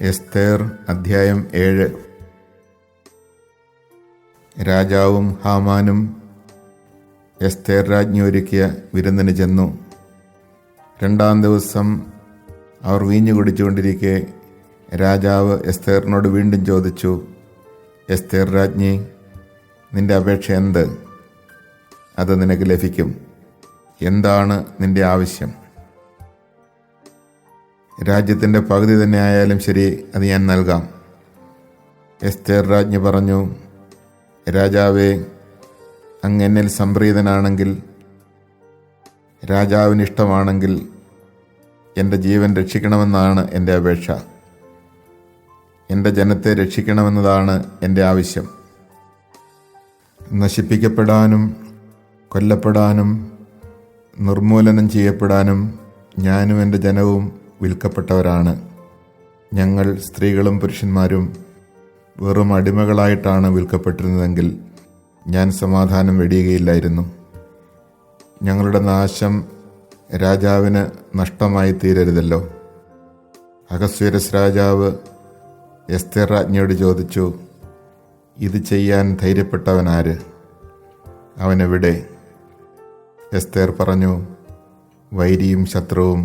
എസ്തേർ അധ്യായം 7. രാജാവും ഹാമാനും എസ്തേർ രാജ്ഞി ഒരുക്കിയ വിരുന്നിന് ചെന്നു. 2-ാം ദിവസം അവർ വീഞ്ഞു കുടിച്ചുകൊണ്ടിരിക്കെ രാജാവ് എസ്തേറിനോട് വീണ്ടും ചോദിച്ചു, എസ്തേർ രാജ്ഞി, നിന്റെ അപേക്ഷ എന്ത്? അത് നിനക്ക് ലഭിക്കും. എന്താണ് നിന്റെ ആവശ്യം? രാജ്യത്തിൻ്റെ പകുതി തന്നെ ആയാലും ശരി, അത് ഞാൻ നൽകാം. എസ്തേർ രാജ്ഞി പറഞ്ഞു, രാജാവേ, അങ്ങ് എന്നിൽ സംപ്രീതനാണെങ്കിൽ, രാജാവിന് ഇഷ്ടമാണെങ്കിൽ എൻ്റെ ജീവൻ രക്ഷിക്കണമെന്നാണ് എൻ്റെ അപേക്ഷ. എൻ്റെ ജനത്തെ രക്ഷിക്കണമെന്നതാണ് എൻ്റെ ആവശ്യം. നശിപ്പിക്കപ്പെടാനും കൊല്ലപ്പെടാനും നിർമൂലനം ചെയ്യപ്പെടാനും ഞാനും എൻ്റെ ജനവും വിൽക്കപ്പെട്ടവരാണ്. ഞങ്ങൾ സ്ത്രീകളും പുരുഷന്മാരും വെറും അടിമകളായിട്ടാണ് വിൽക്കപ്പെട്ടിരുന്നതെങ്കിൽ ഞാൻ സമാധാനം വെടിയുകയില്ലായിരുന്നു. ഞങ്ങളുടെ നാശം രാജാവിന് നഷ്ടമായി തീരരുതല്ലോ. അഹസ്വേരോസ് രാജാവ് എസ്തേർ രാജ്ഞിയോട് ചോദിച്ചു, ഇത് ചെയ്യാൻ ധൈര്യപ്പെട്ടവനാര്? അവനെവിടെ? എസ്തേർ പറഞ്ഞു, വൈരിയും ശത്രുവും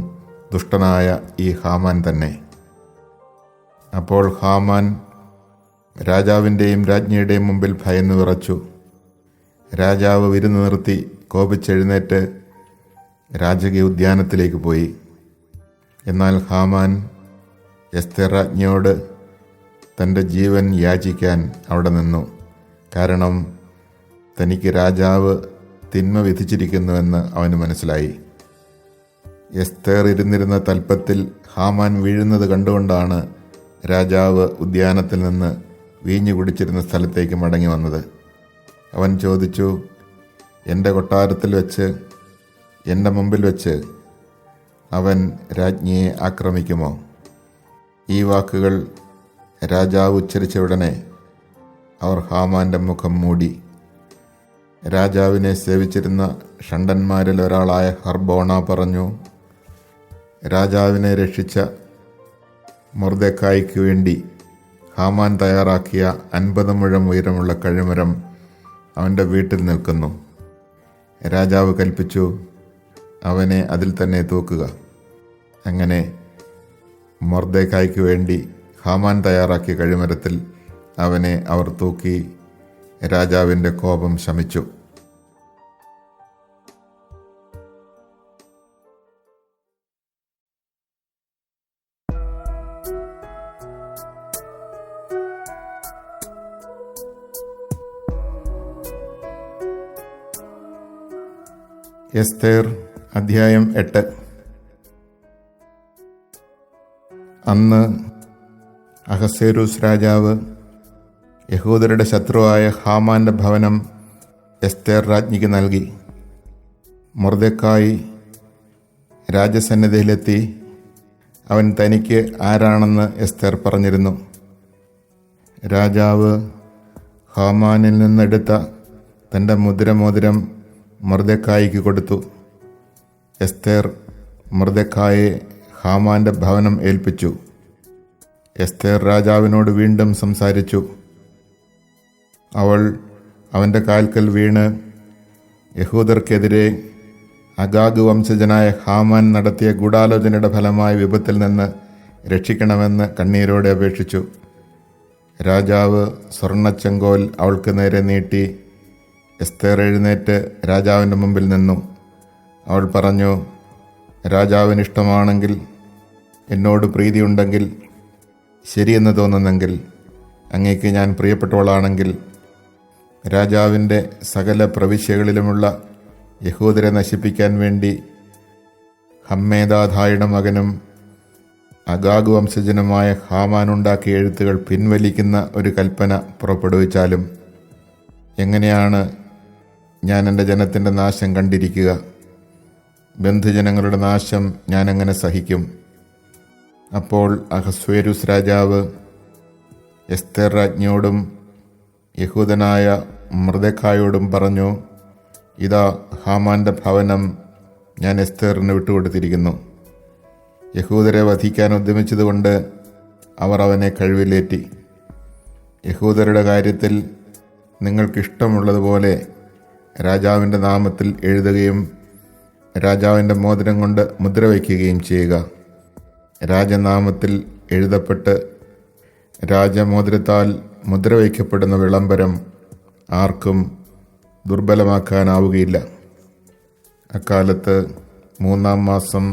ദുഷ്ടനായ ഈ ഹാമാൻ തന്നെ. അപ്പോൾ ഹാമാൻ രാജാവിൻ്റെയും രാജ്ഞിയുടെയും മുമ്പിൽ ഭയന്നു വിറച്ചു. രാജാവ് വിരുന്ന് നിർത്തി കോപിച്ചെഴുന്നേറ്റ് രാജകീയ ഉദ്യാനത്തിലേക്ക് പോയി. എന്നാൽ ഹാമാൻ എസ്തേർ രാജ്ഞിയോട് തൻ്റെ ജീവൻ യാചിക്കാൻ അവിടെ നിന്നു. കാരണം തനിക്ക് രാജാവ് തിന്മ വിധിച്ചിരിക്കുന്നുവെന്ന് അവന് മനസ്സിലായി. എസ്തേർ ഇരുന്നിരുന്ന തൽപ്പത്തിൽ ഹാമാൻ വീഴുന്നത് കണ്ടുകൊണ്ടാണ് രാജാവ് ഉദ്യാനത്തിൽ നിന്ന് വീഞ്ഞു കുടിച്ചിരുന്ന സ്ഥലത്തേക്ക് മടങ്ങി വന്നത്. അവൻ ചോദിച്ചു, എൻ്റെ കൊട്ടാരത്തിൽ വെച്ച്, എൻ്റെ മുമ്പിൽ വെച്ച് അവൻ രാജ്ഞിയെ ആക്രമിക്കുമോ? ഈ വാക്കുകൾ രാജാവ് ഉച്ചരിച്ച ഉടനെ അവർ ഹാമാൻ്റെ മുഖം മൂടി. രാജാവിനെ സേവിച്ചിരുന്ന ഷണ്ഡന്മാരിൽ ഒരാളായ ഹർബോണ പറഞ്ഞു, രാജാവിനെ രക്ഷിച്ച മൊർദെഖായിക്ക് വേണ്ടി ഹാമാൻ തയ്യാറാക്കിയ 50 മുഴം ഉയരമുള്ള കഴുമരം അവൻ്റെ വീട്ടിൽ നിൽക്കുന്നു. രാജാവ് കൽപ്പിച്ചു, അവനെ അതിൽ തന്നെ തൂക്കുക. അങ്ങനെ മൊർദെഖായിക്ക് വേണ്ടി ഹാമാൻ തയ്യാറാക്കിയ കഴുമരത്തിൽ അവനെ അവർ തൂക്കി. രാജാവിൻ്റെ കോപം ശമിച്ചു. എസ്തേർ അധ്യായം 8. അന്ന് അഹസ്വേരോസ് രാജാവ് യഹൂദരുടെ ശത്രുവായ ഹാമാന്റെ ഭവനം എസ്തേർ രാജ്ഞിക്ക് നൽകി. മൊർദെഖായി രാജസന്നിധിയിലെത്തി. അവൻ തനിക്ക് ആരാണെന്ന് എസ്തേർ പറഞ്ഞിരുന്നു. രാജാവ് ഹാമാനിൽ നിന്നെടുത്ത തൻ്റെ മുദ്രമോതിരം മൊർദെഖായിക്ക് കൊടുത്തു. എസ്തേർ മൊർദെഖായെ ഹാമാന്റെ ഭവനം ഏൽപ്പിച്ചു. എസ്തേർ രാജാവിനോട് വീണ്ടും സംസാരിച്ചു. അവൾ അവൻ്റെ കാൽക്കൽ വീണ് യഹൂദർക്കെതിരെ അഗാഗ് വംശജനായ ഹാമാൻ നടത്തിയ ഗൂഢാലോചനയുടെ ഫലമായ വിപത്തിൽ നിന്ന് രക്ഷിക്കണമെന്ന് കണ്ണീരോടെ അപേക്ഷിച്ചു. രാജാവ് സ്വർണ്ണച്ചെങ്കോൽ അവൾക്ക് നേരെ നീട്ടി. എസ്തേർ എഴുന്നേറ്റ് രാജാവിൻ്റെ മുമ്പിൽ നിന്നു. അവൾ പറഞ്ഞു, രാജാവിന് ഇഷ്ടമാണെങ്കിൽ, എന്നോട് പ്രീതിയുണ്ടെങ്കിൽ, ശരിയെന്ന് തോന്നുന്നെങ്കിൽ, അങ്ങേക്ക് ഞാൻ പ്രിയപ്പെട്ടവളാണെങ്കിൽ, രാജാവിൻ്റെ സകല പ്രവിശ്യകളിലുമുള്ള യഹൂദരെ നശിപ്പിക്കാൻ വേണ്ടി ഹമ്മേദാഥായുടെ മകനും അഗാഗ് വംശജനുമായ ഹാമാനുണ്ടാക്കിയ എഴുത്തുകൾ പിൻവലിക്കുന്ന ഒരു കൽപ്പന പുറപ്പെടുവിച്ചാലും എങ്ങനെയാണ് ഞാൻ എൻ്റെ ജനത്തിൻ്റെ നാശം കണ്ടിരിക്കുക? ബന്ധുജനങ്ങളുടെ നാശം ഞാൻ എങ്ങനെ സഹിക്കും? അപ്പോൾ അഹസ്വേരോസ് രാജാവ് എസ്തേർ രാജ്ഞിയോടും യഹൂദനായ മൊർദെഖായോടും പറഞ്ഞു, ഇതാ ഹാമാന്റെ ഭവനം ഞാൻ എസ്തേറിന് വിട്ടുകൊടുത്തിരിക്കുന്നു. യഹൂദരെ വധിക്കാൻ ഉദ്യമിച്ചതുകൊണ്ട് അവർ അവനെ കഴിവിലേറ്റി. യഹൂദരുടെ കാര്യത്തിൽ നിങ്ങൾക്കിഷ്ടമുള്ളതുപോലെ രാജാവിൻ്റെ നാമത്തിൽ എഴുതുകയും രാജാവിൻ്റെ മോതിരം കൊണ്ട് മുദ്ര വയ്ക്കുകയും ചെയ്യുക. രാജനാമത്തിൽ എഴുതപ്പെട്ട് രാജമോതിരത്താൽ മുദ്ര വയ്ക്കപ്പെടുന്ന വിളംബരം ആർക്കും ദുർബലമാക്കാനാവുകയില്ല. അക്കാലത്ത് 3-ാം മാസം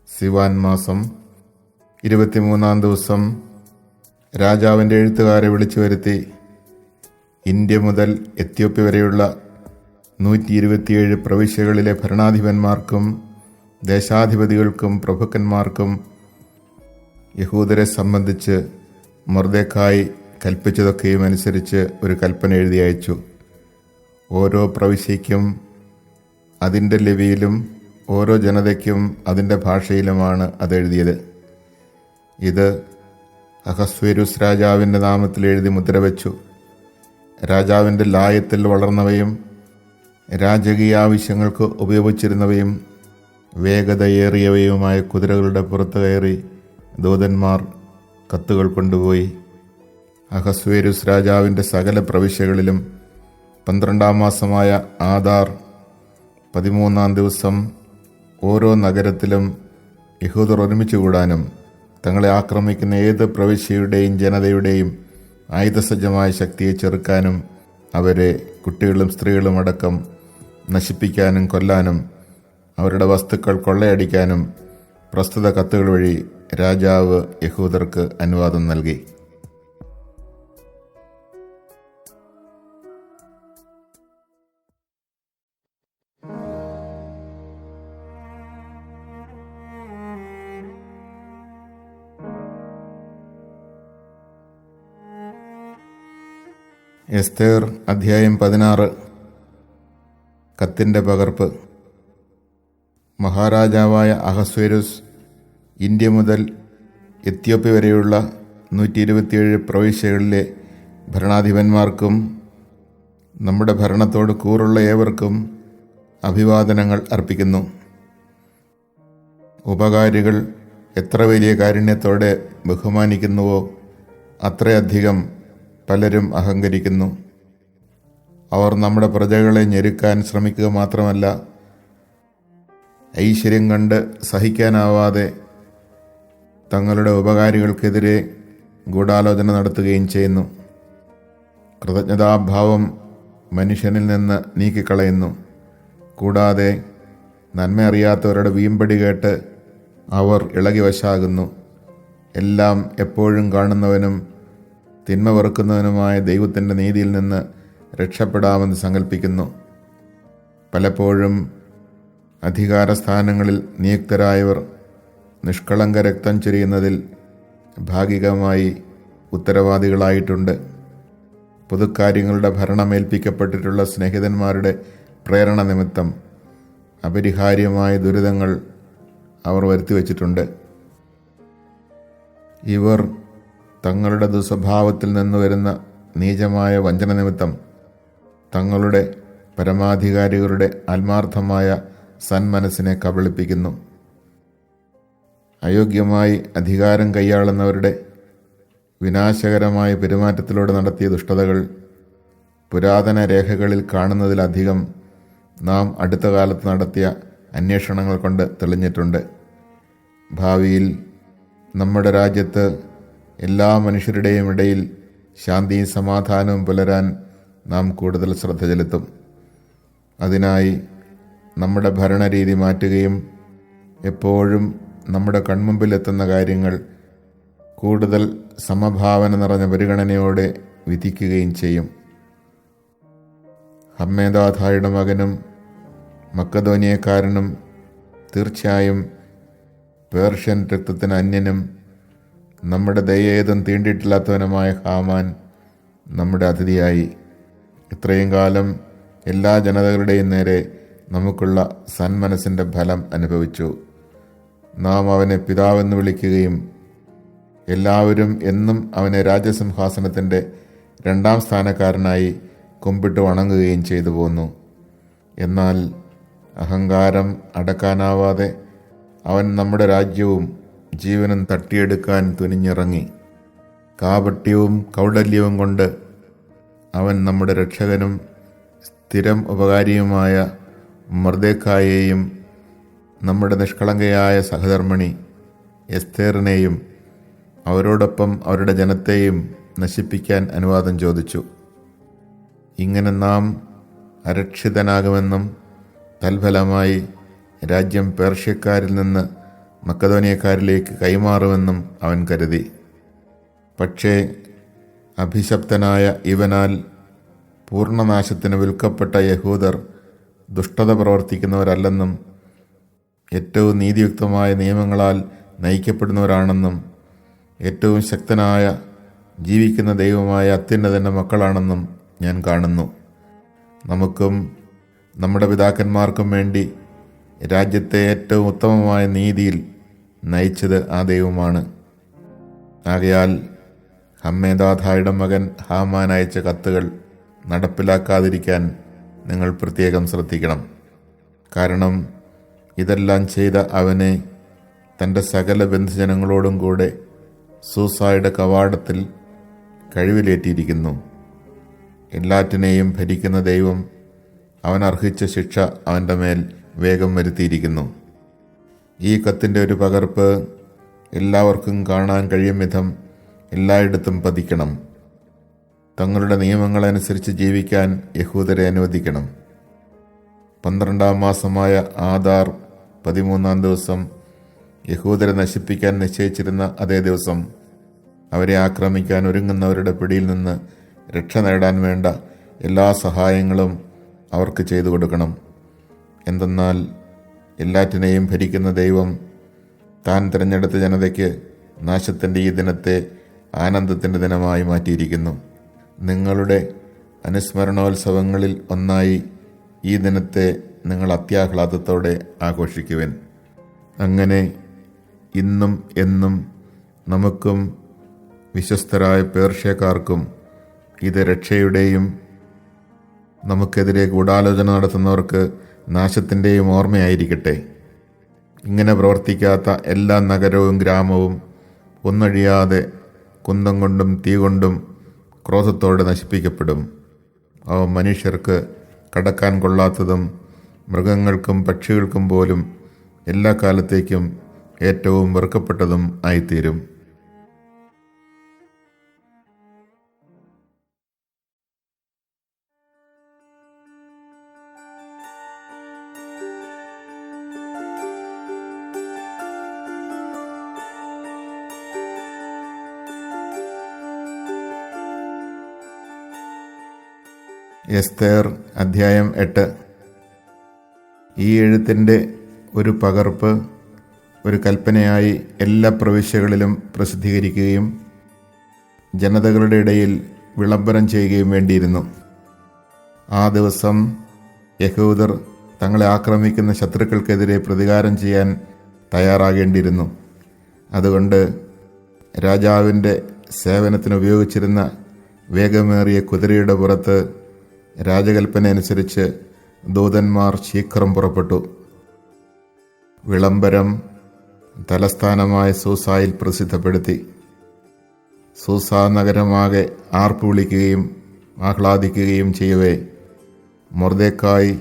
സിവാൻ മാസം 23-ാം ദിവസം രാജാവിൻ്റെ എഴുത്തുകാരെ വിളിച്ചു വരുത്തി ഇന്ത്യ മുതൽ എത്യോപ്യ വരെയുള്ള 127 പ്രവിശ്യകളിലെ ഭരണാധിപന്മാർക്കും ദേശാധിപതികൾക്കും പ്രഭുക്കന്മാർക്കും യഹൂദരെ സംബന്ധിച്ച് മൊർദെഖായി കൽപ്പിച്ചതൊക്കെയും അനുസരിച്ച് ഒരു കൽപ്പന എഴുതി അയച്ചു. ഓരോ പ്രവിശ്യയ്ക്കും അതിൻ്റെ ലിപിയിലും ഓരോ ജനതയ്ക്കും അതിൻ്റെ ഭാഷയിലുമാണ് അതെഴുതിയത്. ഇത് അഹസ്വേരോസ് രാജാവിൻ്റെ നാമത്തിൽ എഴുതി മുദ്രവെച്ചു. രാജാവിൻ്റെ ലായത്തിൽ വളർന്നവയും രാജകീയ ആവശ്യങ്ങൾക്ക് ഉപയോഗിച്ചിരുന്നവയും വേഗതയേറിയവയുമായ കുതിരകളുടെ പുറത്ത് കയറി ദൂതന്മാർ കത്തുകൾ കൊണ്ടുപോയി. അഹസ്വേരുസ് രാജാവിൻ്റെ സകല പ്രവിശ്യകളിലും 12-ാം മാസമായ ആദാർ 13-ാം ദിവസം ഓരോ നഗരത്തിലും യഹൂദർ ഒരുമിച്ച് കൂടാനും തങ്ങളെ ആക്രമിക്കുന്ന ഏത് പ്രവിശ്യയുടെയും ജനതയുടെയും ആയുധസജ്ജമായ ശക്തിയെ ചെറുക്കാനും അവരെ കുട്ടികളും സ്ത്രീകളും അടക്കം നശിപ്പിക്കാനും കൊല്ലാനും അവരുടെ വസ്തുക്കൾ കൊള്ളയടിക്കാനും പ്രസ്തുത കത്തുകൾ വഴി രാജാവ് യഹൂദർക്ക് അനുവാദം നൽകി. എസ്തേർ അധ്യായം 16. കത്തിൻ്റെ പകർപ്പ്. മഹാരാജാവായ അഹസ്വേരുസ് ഇന്ത്യ മുതൽ എത്യോപ്യ വരെയുള്ള 127 പ്രവിശ്യകളിലെ ഭരണാധിപന്മാർക്കും നമ്മുടെ ഭരണത്തോട് കൂറുള്ള ഏവർക്കും അഭിവാദനങ്ങൾ അർപ്പിക്കുന്നു. ഉപകാരികൾ എത്ര വലിയ കാരുണ്യത്തോടെ ബഹുമാനിക്കുന്നുവോ അത്രയധികം പലരും അഹങ്കരിക്കുന്നു. അവർ നമ്മുടെ പ്രജകളെ ഞെരുക്കാൻ ശ്രമിക്കുക മാത്രമല്ല, ഐശ്വര്യം കണ്ട് സഹിക്കാനാവാതെ തങ്ങളുടെ ഉപകാരികൾക്കെതിരെ ഗൂഢാലോചന നടത്തുകയും ചെയ്യുന്നു. കൃതജ്ഞതാഭാവം മനുഷ്യനിൽ നിന്ന് നീക്കിക്കളയുന്നു. കൂടാതെ നന്മ അറിയാത്തവരുടെ വീമ്പടി കേട്ട് അവർ ഇളകി വശാകുന്നു. എല്ലാം എപ്പോഴും കാണുന്നവനും തിന്മ വെറുക്കുന്നവനുമായ ദൈവത്തിൻ്റെ നീതിയിൽ നിന്ന് രക്ഷപ്പെടാമെന്ന് സങ്കല്പിക്കുന്നു. പലപ്പോഴും അധികാരസ്ഥാനങ്ങളിൽ നിയുക്തരായവർ നിഷ്കളങ്ക രക്തം ചൊരിയുന്നതിൽ ഭാഗികമായി ഉത്തരവാദികളായിട്ടുണ്ട്. പൊതുക്കാര്യങ്ങളുടെ ഭരണമേൽപ്പിക്കപ്പെട്ടിട്ടുള്ള സ്നേഹിതന്മാരുടെ പ്രേരണ നിമിത്തം അപരിഹാര്യമായ ദുരിതങ്ങൾ അവർ വരുത്തിവെച്ചിട്ടുണ്ട്. ഇവർ തങ്ങളുടെ ദുസ്വഭാവത്തിൽ നിന്ന് വരുന്ന നീചമായ വഞ്ചന നിമിത്തം തങ്ങളുടെ പരമാധികാരികളുടെ ആത്മാർത്ഥമായ സന്മനസ്സിനെ കബളിപ്പിക്കുന്നു. അയോഗ്യമായി അധികാരം കൈയാളുന്നവരുടെ വിനാശകരമായ പെരുമാറ്റത്തിലൂടെ നടത്തിയ ദുഷ്ടതകൾ പുരാതന രേഖകളിൽ കാണുന്നതിലധികം നാം അടുത്ത കാലത്ത് നടത്തിയ അന്വേഷണങ്ങൾ കൊണ്ട് തെളിഞ്ഞിട്ടുണ്ട്. ഭാവിയിൽ നമ്മുടെ രാജ്യത്ത് എല്ലാ മനുഷ്യരുടെയും ഇടയിൽ ശാന്തിയും സമാധാനവും പുലരാൻ നാം കൂടുതൽ ശ്രദ്ധ ചെലുത്തും. അതിനായി നമ്മുടെ ഭരണരീതി മാറ്റുകയും എപ്പോഴും നമ്മുടെ കൺമുമ്പിലെത്തുന്ന കാര്യങ്ങൾ കൂടുതൽ സമഭാവന നിറഞ്ഞ പരിഗണനയോടെ വിധിക്കുകയും ചെയ്യും. ഹമ്മേദാഥായുടെ മകനും മക്കദോനിയക്കാരനും തീർച്ചയായും പേർഷ്യൻ രക്തത്തിന് അന്യനും നമ്മുടെ ദയേതും തീണ്ടിയിട്ടില്ലാത്തവനുമായ ഹാമാൻ നമ്മുടെ അതിഥിയായി ഇത്രയും കാലം എല്ലാ ജനതകളുടെയും നേരെ നമുക്കുള്ള സന്മനസ്സിൻ്റെ ഫലം അനുഭവിച്ചു. നാം അവനെ പിതാവെന്ന് വിളിക്കുകയും എല്ലാവരും എന്നും അവനെ രാജസിംഹാസനത്തിൻ്റെ 2-ാം സ്ഥാനക്കാരനായി കുമ്പിട്ട് വണങ്ങുകയും ചെയ്തു പോന്നു. എന്നാൽ അഹങ്കാരം അടക്കാനാവാതെ അവൻ നമ്മുടെ രാജ്യവും ജീവനും തട്ടിയെടുക്കാൻ തുനിഞ്ഞിറങ്ങി. കാപട്യവും കൗടല്യവും കൊണ്ട് അവൻ നമ്മുടെ രക്ഷകനും സ്ഥിരം ഉപകാരിയുമായ മൊർദെഖായിയെയും നമ്മുടെ നിഷ്കളങ്കയായ സഹധർമ്മിണി എസ്തേറിനെയും അവരോടൊപ്പം അവരുടെ ജനത്തെയും നശിപ്പിക്കാൻ അനുവാദം ചോദിച്ചു. ഇങ്ങനെ നാം അരക്ഷിതനാകുമെന്നും തൽഫലമായി രാജ്യം പേർഷ്യക്കാരിൽ നിന്ന് മക്കദോനിയക്കാരിലേക്ക് കൈമാറുമെന്നും അവൻ കരുതി. പക്ഷേ അഭിശപ്തനായ ഇവനാൽ പൂർണ്ണനാശത്തിന് വിൽക്കപ്പെട്ട യഹൂദർ ദുഷ്ടത പ്രവർത്തിക്കുന്നവരല്ലെന്നും ഏറ്റവും നീതിയുക്തമായ നിയമങ്ങളാൽ നയിക്കപ്പെടുന്നവരാണെന്നും ഏറ്റവും ശക്തനായ ജീവിക്കുന്ന ദൈവമായ അത്യുന്നതൻ്റെ മക്കളാണെന്നും ഞാൻ കാണുന്നു. നമുക്കും നമ്മുടെ പിതാക്കന്മാർക്കും വേണ്ടി രാജ്യത്തെ ഏറ്റവും ഉത്തമമായ നീതിയിൽ നയിച്ചത് ആ ദൈവമാണ്. ആകയാൽ ഹമ്മേദാഥായുടെ മകൻ ഹാമാൻ അയച്ച കത്തുകൾ നടപ്പിലാക്കാതിരിക്കാൻ നിങ്ങൾ പ്രത്യേകം ശ്രദ്ധിക്കണം. കാരണം ഇതെല്ലാം ചെയ്ത അവനെ തൻ്റെ സകല ബന്ധുജനങ്ങളോടും കൂടെ സൂസായുടെ കവാടത്തിൽ കഴിവിലേറ്റിയിരിക്കുന്നു. എല്ലാറ്റിനെയും ഭരിക്കുന്ന ദൈവം അവൻ അർഹിച്ച ശിക്ഷ അവൻ്റെ മേൽ വേഗം വരുത്തിയിരിക്കുന്നു. ഈ കത്തിൻ്റെ ഒരു പകർപ്പ് എല്ലാവർക്കും കാണാൻ കഴിയും വിധം എല്ലായിടത്തും പതിക്കണം. തങ്ങളുടെ നിയമങ്ങളനുസരിച്ച് ജീവിക്കാൻ യഹൂദരെ അനുവദിക്കണം. 12-ാം മാസമായ ആദാർ 13-ാം ദിവസം യഹൂദരെ നശിപ്പിക്കാൻ നിശ്ചയിച്ചിരുന്ന അതേ ദിവസം അവരെ ആക്രമിക്കാൻ ഒരുങ്ങുന്നവരുടെ പിടിയിൽ നിന്ന് രക്ഷ നേടാൻ വേണ്ട എല്ലാ സഹായങ്ങളും അവർക്ക് ചെയ്തു കൊടുക്കണം. എന്തെന്നാൽ എല്ലാറ്റിനെയും ഭരിക്കുന്ന ദൈവം താൻ തിരഞ്ഞെടുത്ത ജനതയ്ക്ക് നാശത്തിൻ്റെ ഈ ദിനത്തെ ആനന്ദത്തിൻ്റെ ദിനമായി മാറ്റിയിരിക്കുന്നു. നിങ്ങളുടെ അനുസ്മരണോത്സവങ്ങളിൽ ഒന്നായി ഈ ദിനത്തെ നിങ്ങൾ അത്യാഹ്ലാദത്തോടെ ആഘോഷിക്കുവിൻ. അങ്ങനെ ഇന്നും എന്നും നമുക്കും വിശ്വസ്തരായ പേർഷ്യക്കാർക്കും ഇത് രക്ഷയുടെയും നമുക്കെതിരെ ഗൂഢാലോചന നടത്തുന്നവർക്ക് നാശത്തിൻ്റെയും ഓർമ്മയായിരിക്കട്ടെ. ഇങ്ങനെ പ്രവർത്തിക്കാത്ത എല്ലാ നഗരവും ഗ്രാമവും ഒന്നഴിയാതെ കുന്തം കൊണ്ടും തീ കൊണ്ടും ക്രോധത്തോടെ നശിപ്പിക്കപ്പെടും. അവ മനുഷ്യർക്ക് കടക്കാൻ കൊള്ളാത്തതും മൃഗങ്ങൾക്കും പക്ഷികൾക്കും പോലും എല്ലാ കാലത്തേക്കും ഏറ്റവും വെറുക്കപ്പെട്ടതും ആയിത്തീരും. എസ്തേർ അധ്യായം 8. ഈ എഴുത്തിൻ്റെ ഒരു പകർപ്പ് ഒരു കൽപ്പനയായി എല്ലാ പ്രവിശ്യകളിലും പ്രസിദ്ധീകരിക്കുകയും ജനതകളുടെ ഇടയിൽ വിളംബരം ചെയ്യുകയും വേണ്ടിയിരുന്നു. ആ ദിവസം യഹൂദർ തങ്ങളെ ആക്രമിക്കുന്ന ശത്രുക്കൾക്കെതിരെ പ്രതികാരം ചെയ്യാൻ തയ്യാറാകേണ്ടിയിരുന്നു. അതുകൊണ്ട് രാജാവിൻ്റെ സേവനത്തിന് ഉപയോഗിച്ചിരുന്ന വേഗമേറിയ കുതിരയുടെ പുറത്ത് രാജകൽപ്പന അനുസരിച്ച് ദൂതന്മാർ ശീഘ്രം പുറപ്പെട്ടു. വിളംബരം തലസ്ഥാനമായ സൂസായിൽ പ്രസിദ്ധപ്പെടുത്തി. സൂസാ നഗരമാകെ ആർപ്പ് വിളിക്കുകയും ആഹ്ലാദിക്കുകയും ചെയ്യവേ മൊർദെഖായി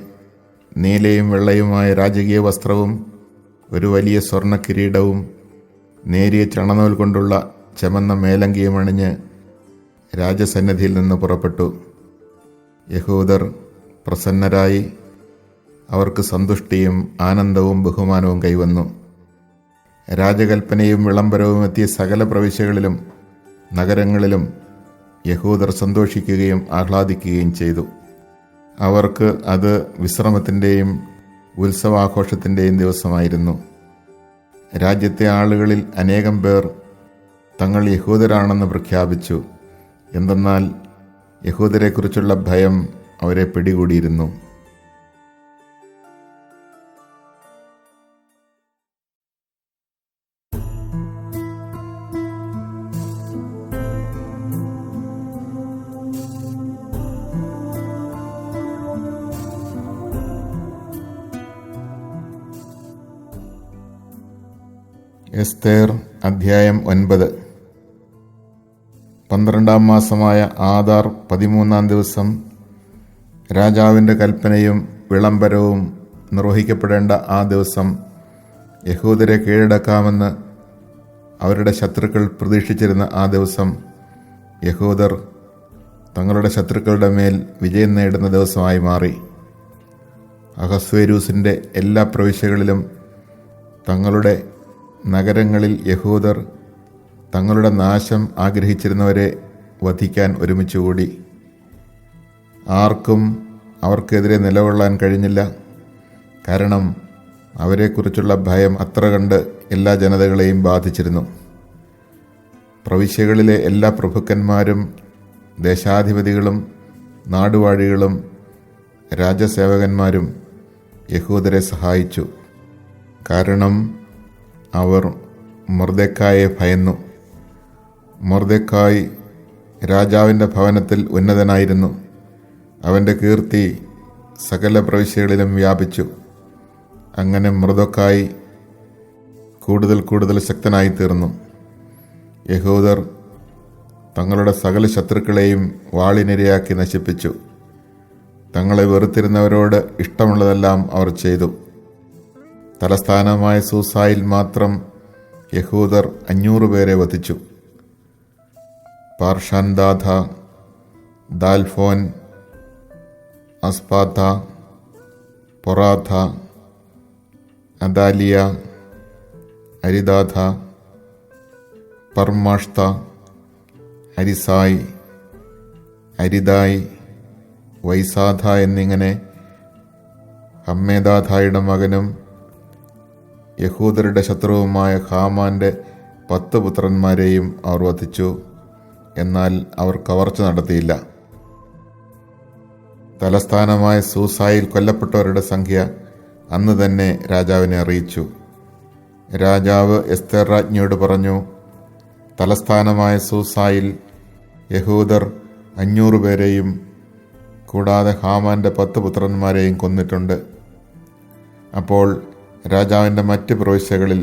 നീലയും വെള്ളയുമായ രാജകീയ വസ്ത്രവും ഒരു വലിയ സ്വർണ്ണ കിരീടവും നേരിയ ചണനൂൽ കൊണ്ടുള്ള ചമന്ന മേലങ്കിയും അണിഞ്ഞ് രാജസന്നിധിയിൽ നിന്ന് പുറപ്പെട്ടു. യഹൂദർ പ്രസന്നരായി. അവർക്ക് സന്തുഷ്ടിയും ആനന്ദവും ബഹുമാനവും കൈവന്നു. രാജകൽപ്പനയും വിളംബരവും എത്തിയ സകല പ്രവിശ്യകളിലും നഗരങ്ങളിലും യഹൂദർ സന്തോഷിക്കുകയും ആഹ്ലാദിക്കുകയും ചെയ്തു. അവർക്ക് അത് വിശ്രമത്തിൻ്റെയും ഉത്സവാഘോഷത്തിൻ്റെയും ദിവസമായിരുന്നു. രാജ്യത്തെ ആളുകളിൽ അനേകം പേർ തങ്ങൾ യഹൂദരാണെന്ന് പ്രഖ്യാപിച്ചു. എന്തെന്നാൽ യഹൂദരെക്കുറിച്ചുള്ള ഭയം അവരെ പിടികൂടിയിരുന്നു. എസ്തേർ അധ്യായം 9. 12-ാം മാസമായ ആദാർ 13-ാം ദിവസം രാജാവിൻ്റെ കൽപ്പനയും വിളംബരവും നിർവഹിക്കപ്പെടേണ്ട ആ ദിവസം യഹൂദരെ കീഴടക്കാമെന്ന് അവരുടെ ശത്രുക്കൾ പ്രതീക്ഷിച്ചിരുന്ന ആ ദിവസം യഹൂദർ തങ്ങളുടെ ശത്രുക്കളുടെ മേൽ വിജയം നേടുന്ന ദിവസമായി മാറി. അഹസ്വേരൂസിൻ്റെ എല്ലാ പ്രവിശ്യകളിലും തങ്ങളുടെ നഗരങ്ങളിൽ യഹൂദർ തങ്ങളുടെ നാശം ആഗ്രഹിച്ചിരുന്നവരെ വധിക്കാൻ ഒരുമിച്ചുകൂടി. ആർക്കും അവർക്കെതിരെ നിലകൊള്ളാൻ കഴിഞ്ഞില്ല. കാരണം അവരെക്കുറിച്ചുള്ള ഭയം അത്ര കണ്ട് എല്ലാ ജനതകളെയും ബാധിച്ചിരുന്നു. പ്രവിശ്യകളിലെ എല്ലാ പ്രഭുക്കന്മാരും ദേശാധിപതികളും നാടുവാഴികളും രാജസേവകന്മാരും യഹൂദരെ സഹായിച്ചു. കാരണം അവർ മൊർദെഖായെ ഭയന്നു. മൊർദെഖായ് രാജാവിൻ്റെ ഭവനത്തിൽ ഉന്നതനായിരുന്നു. അവൻ്റെ കീർത്തി സകല പ്രവിശ്യകളിലും വ്യാപിച്ചു. അങ്ങനെ മൊർദെഖായി കൂടുതൽ കൂടുതൽ ശക്തനായി തീർന്നു. യഹൂദർ തങ്ങളുടെ സകല ശത്രുക്കളെയും വാളിനിരയാക്കി നശിപ്പിച്ചു. തങ്ങളെ വെറുത്തിരുന്നവരോട് ഇഷ്ടമുള്ളതെല്ലാം അവർ ചെയ്തു. തലസ്ഥാനമായ സൂസായിൽ മാത്രം യഹൂദർ 500 പേരെ വധിച്ചു. പാർഷാൻദാഥ, ദാൽഫോൻ, അസ്പാഥ, പൊറാഥ, അദാലിയ, അരിദാഥ, പർമാഷ്ത, അരിസായ്, അരിദായ്, വൈസാഥ എന്നിങ്ങനെ ഹമ്മേദാഥായുടെ മകനും യഹൂദരുടെ ശത്രുവുമായ ഹാമാന്റെ 10 പുത്രന്മാരെയും അവർ വധിച്ചു. എന്നാൽ അവർ കവർച്ച നടത്തിയില്ല. തലസ്ഥാനമായ സൂസായിൽ കൊല്ലപ്പെട്ടവരുടെ സംഖ്യ അന്ന് തന്നെ രാജാവിനെ അറിയിച്ചു. രാജാവ് എസ്തേർ രാജ്ഞിയോട് പറഞ്ഞു, തലസ്ഥാനമായ സൂസായിൽ യഹൂദർ 500 പേരെയും കൂടാതെ ഹാമാന്റെ 10 പുത്രന്മാരെയും കൊന്നിട്ടുണ്ട്. അപ്പോൾ രാജാവിൻ്റെ മറ്റ് പ്രവിശ്യകളിൽ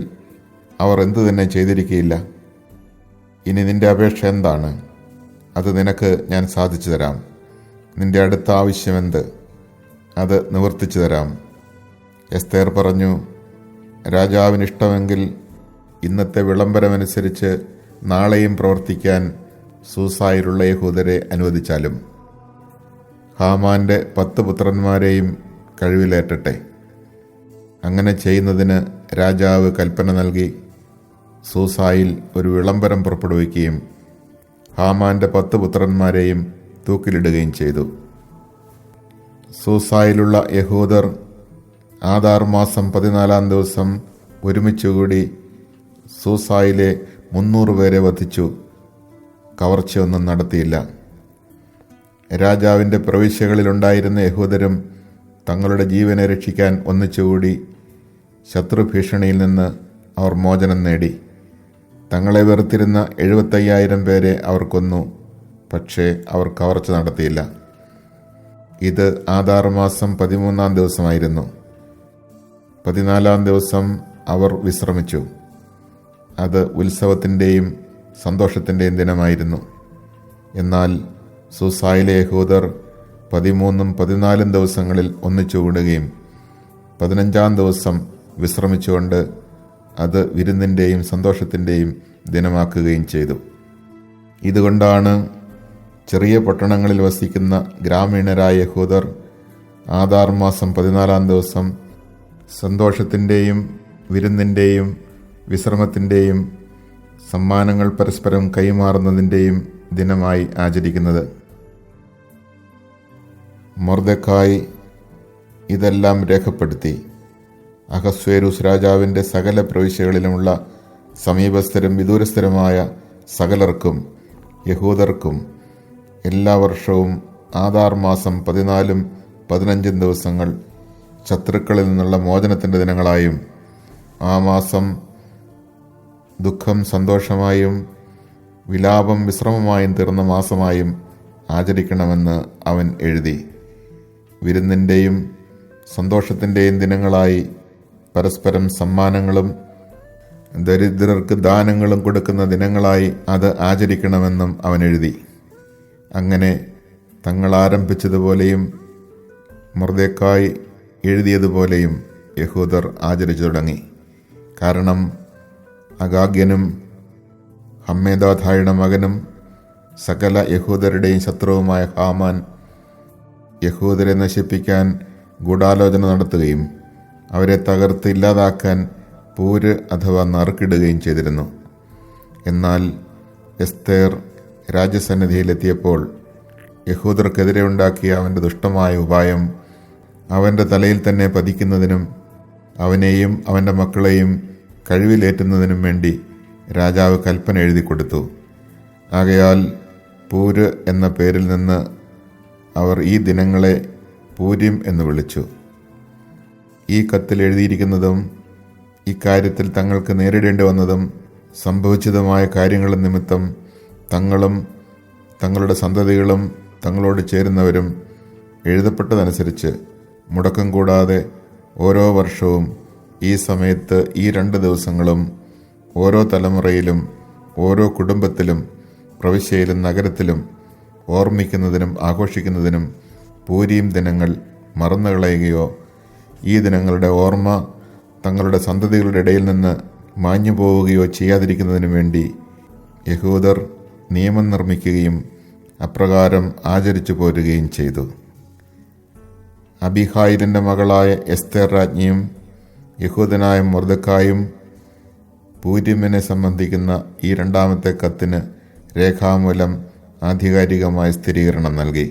അവർ എന്തു തന്നെ ചെയ്തിരിക്കുകയില്ല. ഇനി നിന്റെ അപേക്ഷ എന്താണ്? അത് നിനക്ക് ഞാൻ സാധിച്ചു തരാം. നിന്റെ അടുത്ത ആവശ്യമെന്ത്? അത് നിവർത്തിച്ചു തരാം. എസ്തേർ പറഞ്ഞു, രാജാവിന് ഇഷ്ടമെങ്കിൽ ഇന്നത്തെ വിളംബരമനുസരിച്ച് നാളെയും പ്രവർത്തിക്കാൻ സൂസായിലുള്ള യഹൂദരെ അനുവദിച്ചാലും ഹാമാന്റെ 10 പുത്രന്മാരെയും കഴിവിലേറ്റട്ടെ. അങ്ങനെ ചെയ്യുന്നതിന് രാജാവ് കൽപ്പന നൽകി സൂസായിൽ ഒരു വിളംബരം പുറപ്പെടുവിക്കുകയും ഹാമാന്റെ 10 പുത്രന്മാരെയും തൂക്കിലിടുകയും ചെയ്തു. സൂസായിലുള്ള യഹൂദർ ആദാർ മാസം 14-ാം ദിവസം ഒരുമിച്ചുകൂടി സൂസായിലെ 300 പേരെ വധിച്ചു. കവർച്ചയൊന്നും നടത്തിയില്ല. രാജാവിൻ്റെ പ്രവിശ്യകളിലുണ്ടായിരുന്ന യഹൂദരും തങ്ങളുടെ ജീവനെ രക്ഷിക്കാൻ ഒന്നിച്ചുകൂടി ശത്രുഭീഷണിയിൽ നിന്ന് അവർ മോചനം നേടി. തങ്ങളെ വെറുത്തിരുന്ന 75,000 പേരെ അവർ കൊന്നു. പക്ഷേ അവർ കവർച്ച നടത്തിയില്ല. ഇത് ആദാർ മാസം 13-ാം ദിവസമായിരുന്നു. 14-ാം ദിവസം അവർ വിശ്രമിച്ചു. അത് ഉത്സവത്തിൻ്റെയും സന്തോഷത്തിൻ്റെയും ദിനമായിരുന്നു. എന്നാൽ സൂസായിലെ യഹൂദർ 13ഉം 14ഉം ദിവസങ്ങളിൽ ഒന്നിച്ചുകൂടുകയും 15-ാം ദിവസം വിശ്രമിച്ചുകൊണ്ട് അത് വിരുന്നിൻ്റെയും സന്തോഷത്തിൻ്റെയും ദിനമാക്കുകയും ചെയ്തു. ഇതുകൊണ്ടാണ് ചെറിയ പട്ടണങ്ങളിൽ വസിക്കുന്ന ഗ്രാമീണരായ യഹൂദർ ആദാർ മാസം 14-ാം ദിവസം സന്തോഷത്തിൻ്റെയും വിരുന്നിൻ്റെയും വിശ്രമത്തിൻ്റെയും സമ്മാനങ്ങൾ പരസ്പരം കൈമാറുന്നതിൻ്റെയും ദിനമായി ആചരിക്കുന്നത്. മൊർദെഖായി ഇതെല്ലാം രേഖപ്പെടുത്തി അഹസ്വേരൂസ് രാജാവിൻ്റെ സകല പ്രവിശ്യകളിലുമുള്ള സമീപസ്ഥരും വിദൂരസ്ഥരുമായ സകലർക്കും യഹൂദർക്കും എല്ലാ വർഷവും ആദാർ മാസം 14ഉം 15ഉം ദിവസങ്ങൾ ശത്രുക്കളിൽ നിന്നുള്ള മോചനത്തിൻ്റെ ദിനങ്ങളായും ആ മാസം ദുഃഖം സന്തോഷമായും വിലാപം വിശ്രമമായും തീർന്ന മാസമായും ആചരിക്കണമെന്ന് അവൻ എഴുതി. വിരുന്നിൻ്റെയും സന്തോഷത്തിൻ്റെയും ദിനങ്ങളായി പരസ്പരം സമ്മാനങ്ങളും ദരിദ്രർക്ക് ദാനങ്ങളും കൊടുക്കുന്ന ദിനങ്ങളായി അത് ആചരിക്കണമെന്നും അവൻ എഴുതി. അങ്ങനെ തങ്ങൾ ആരംഭിച്ചതുപോലെയും മൊർദെഖായി എഴുതിയതുപോലെയും യഹൂദർ ആചരിച്ചു തുടങ്ങി. കാരണം അഗാഗ്യനും ഹമ്മേദാഥായുടെ മകനും സകല യഹൂദരുടെയും ശത്രുവുമായ ഹാമാൻ യഹൂദരെ നശിപ്പിക്കാൻ ഗൂഢാലോചന നടത്തുകയും അവരെ തകർത്ത് ഇല്ലാതാക്കാൻ പൂര് അഥവാ നറുക്കിടുകയും ചെയ്തിരുന്നു. എന്നാൽ എസ്തേർ രാജസന്നിധിയിലെത്തിയപ്പോൾ യഹൂദർക്കെതിരെ ഉണ്ടാക്കിയ അവൻ്റെ ദുഷ്ടമായ ഉപായം അവൻ്റെ തലയിൽ തന്നെ പതിക്കുന്നതിനും അവനെയും അവൻ്റെ മക്കളെയും കഴിവിലേറ്റുന്നതിനും വേണ്ടി രാജാവ് കൽപ്പന എഴുതി കൊടുത്തു. ആകയാൽ പൂര് എന്ന പേരിൽ നിന്ന് അവർ ഈ ദിനങ്ങളെ പൂര്യം എന്ന് വിളിച്ചു. ഈ കത്തിൽ എഴുതിയിരിക്കുന്നതും ഇക്കാര്യത്തിൽ തങ്ങൾക്ക് നേരിടേണ്ടി വന്നതും സംഭവിച്ചതുമായ കാര്യങ്ങൾ നിമിത്തം തങ്ങളും തങ്ങളുടെ സന്തതികളും തങ്ങളോട് ചേരുന്നവരും എഴുതപ്പെട്ടതനുസരിച്ച് മുടക്കം കൂടാതെ ഓരോ വർഷവും ഈ സമയത്ത് ഈ 2 ദിവസങ്ങളും ഓരോ തലമുറയിലും ഓരോ കുടുംബത്തിലും പ്രവിശ്യയിലും നഗരത്തിലും ഓർമ്മിക്കുന്നതിനും ആഘോഷിക്കുന്നതിനും പൂരീം ദിനങ്ങൾ മറന്നുകളയുകയോ ഈ ദിനങ്ങളുടെ ഓർമ്മ തങ്ങളുടെ സന്തതികളുടെ ഇടയിൽ നിന്ന് മാഞ്ഞു പോവുകയോ ചെയ്യാതിരിക്കുന്നതിനു വേണ്ടി യഹൂദർ നിയമം നിർമ്മിക്കുകയും അപ്രകാരം ആചരിച്ചു പോരുകയും ചെയ്തു. അബിഹായിലിൻ്റെ മകളായ എസ്തേർ രാജ്ഞിയും യഹൂദനായ മൊർദെഖായും പൂരീമിനെ സംബന്ധിക്കുന്ന ഈ 2ാമത്തെ കത്തിന് രേഖാമൂലം ആധികാരികമായ സ്ഥിരീകരണം നൽകി.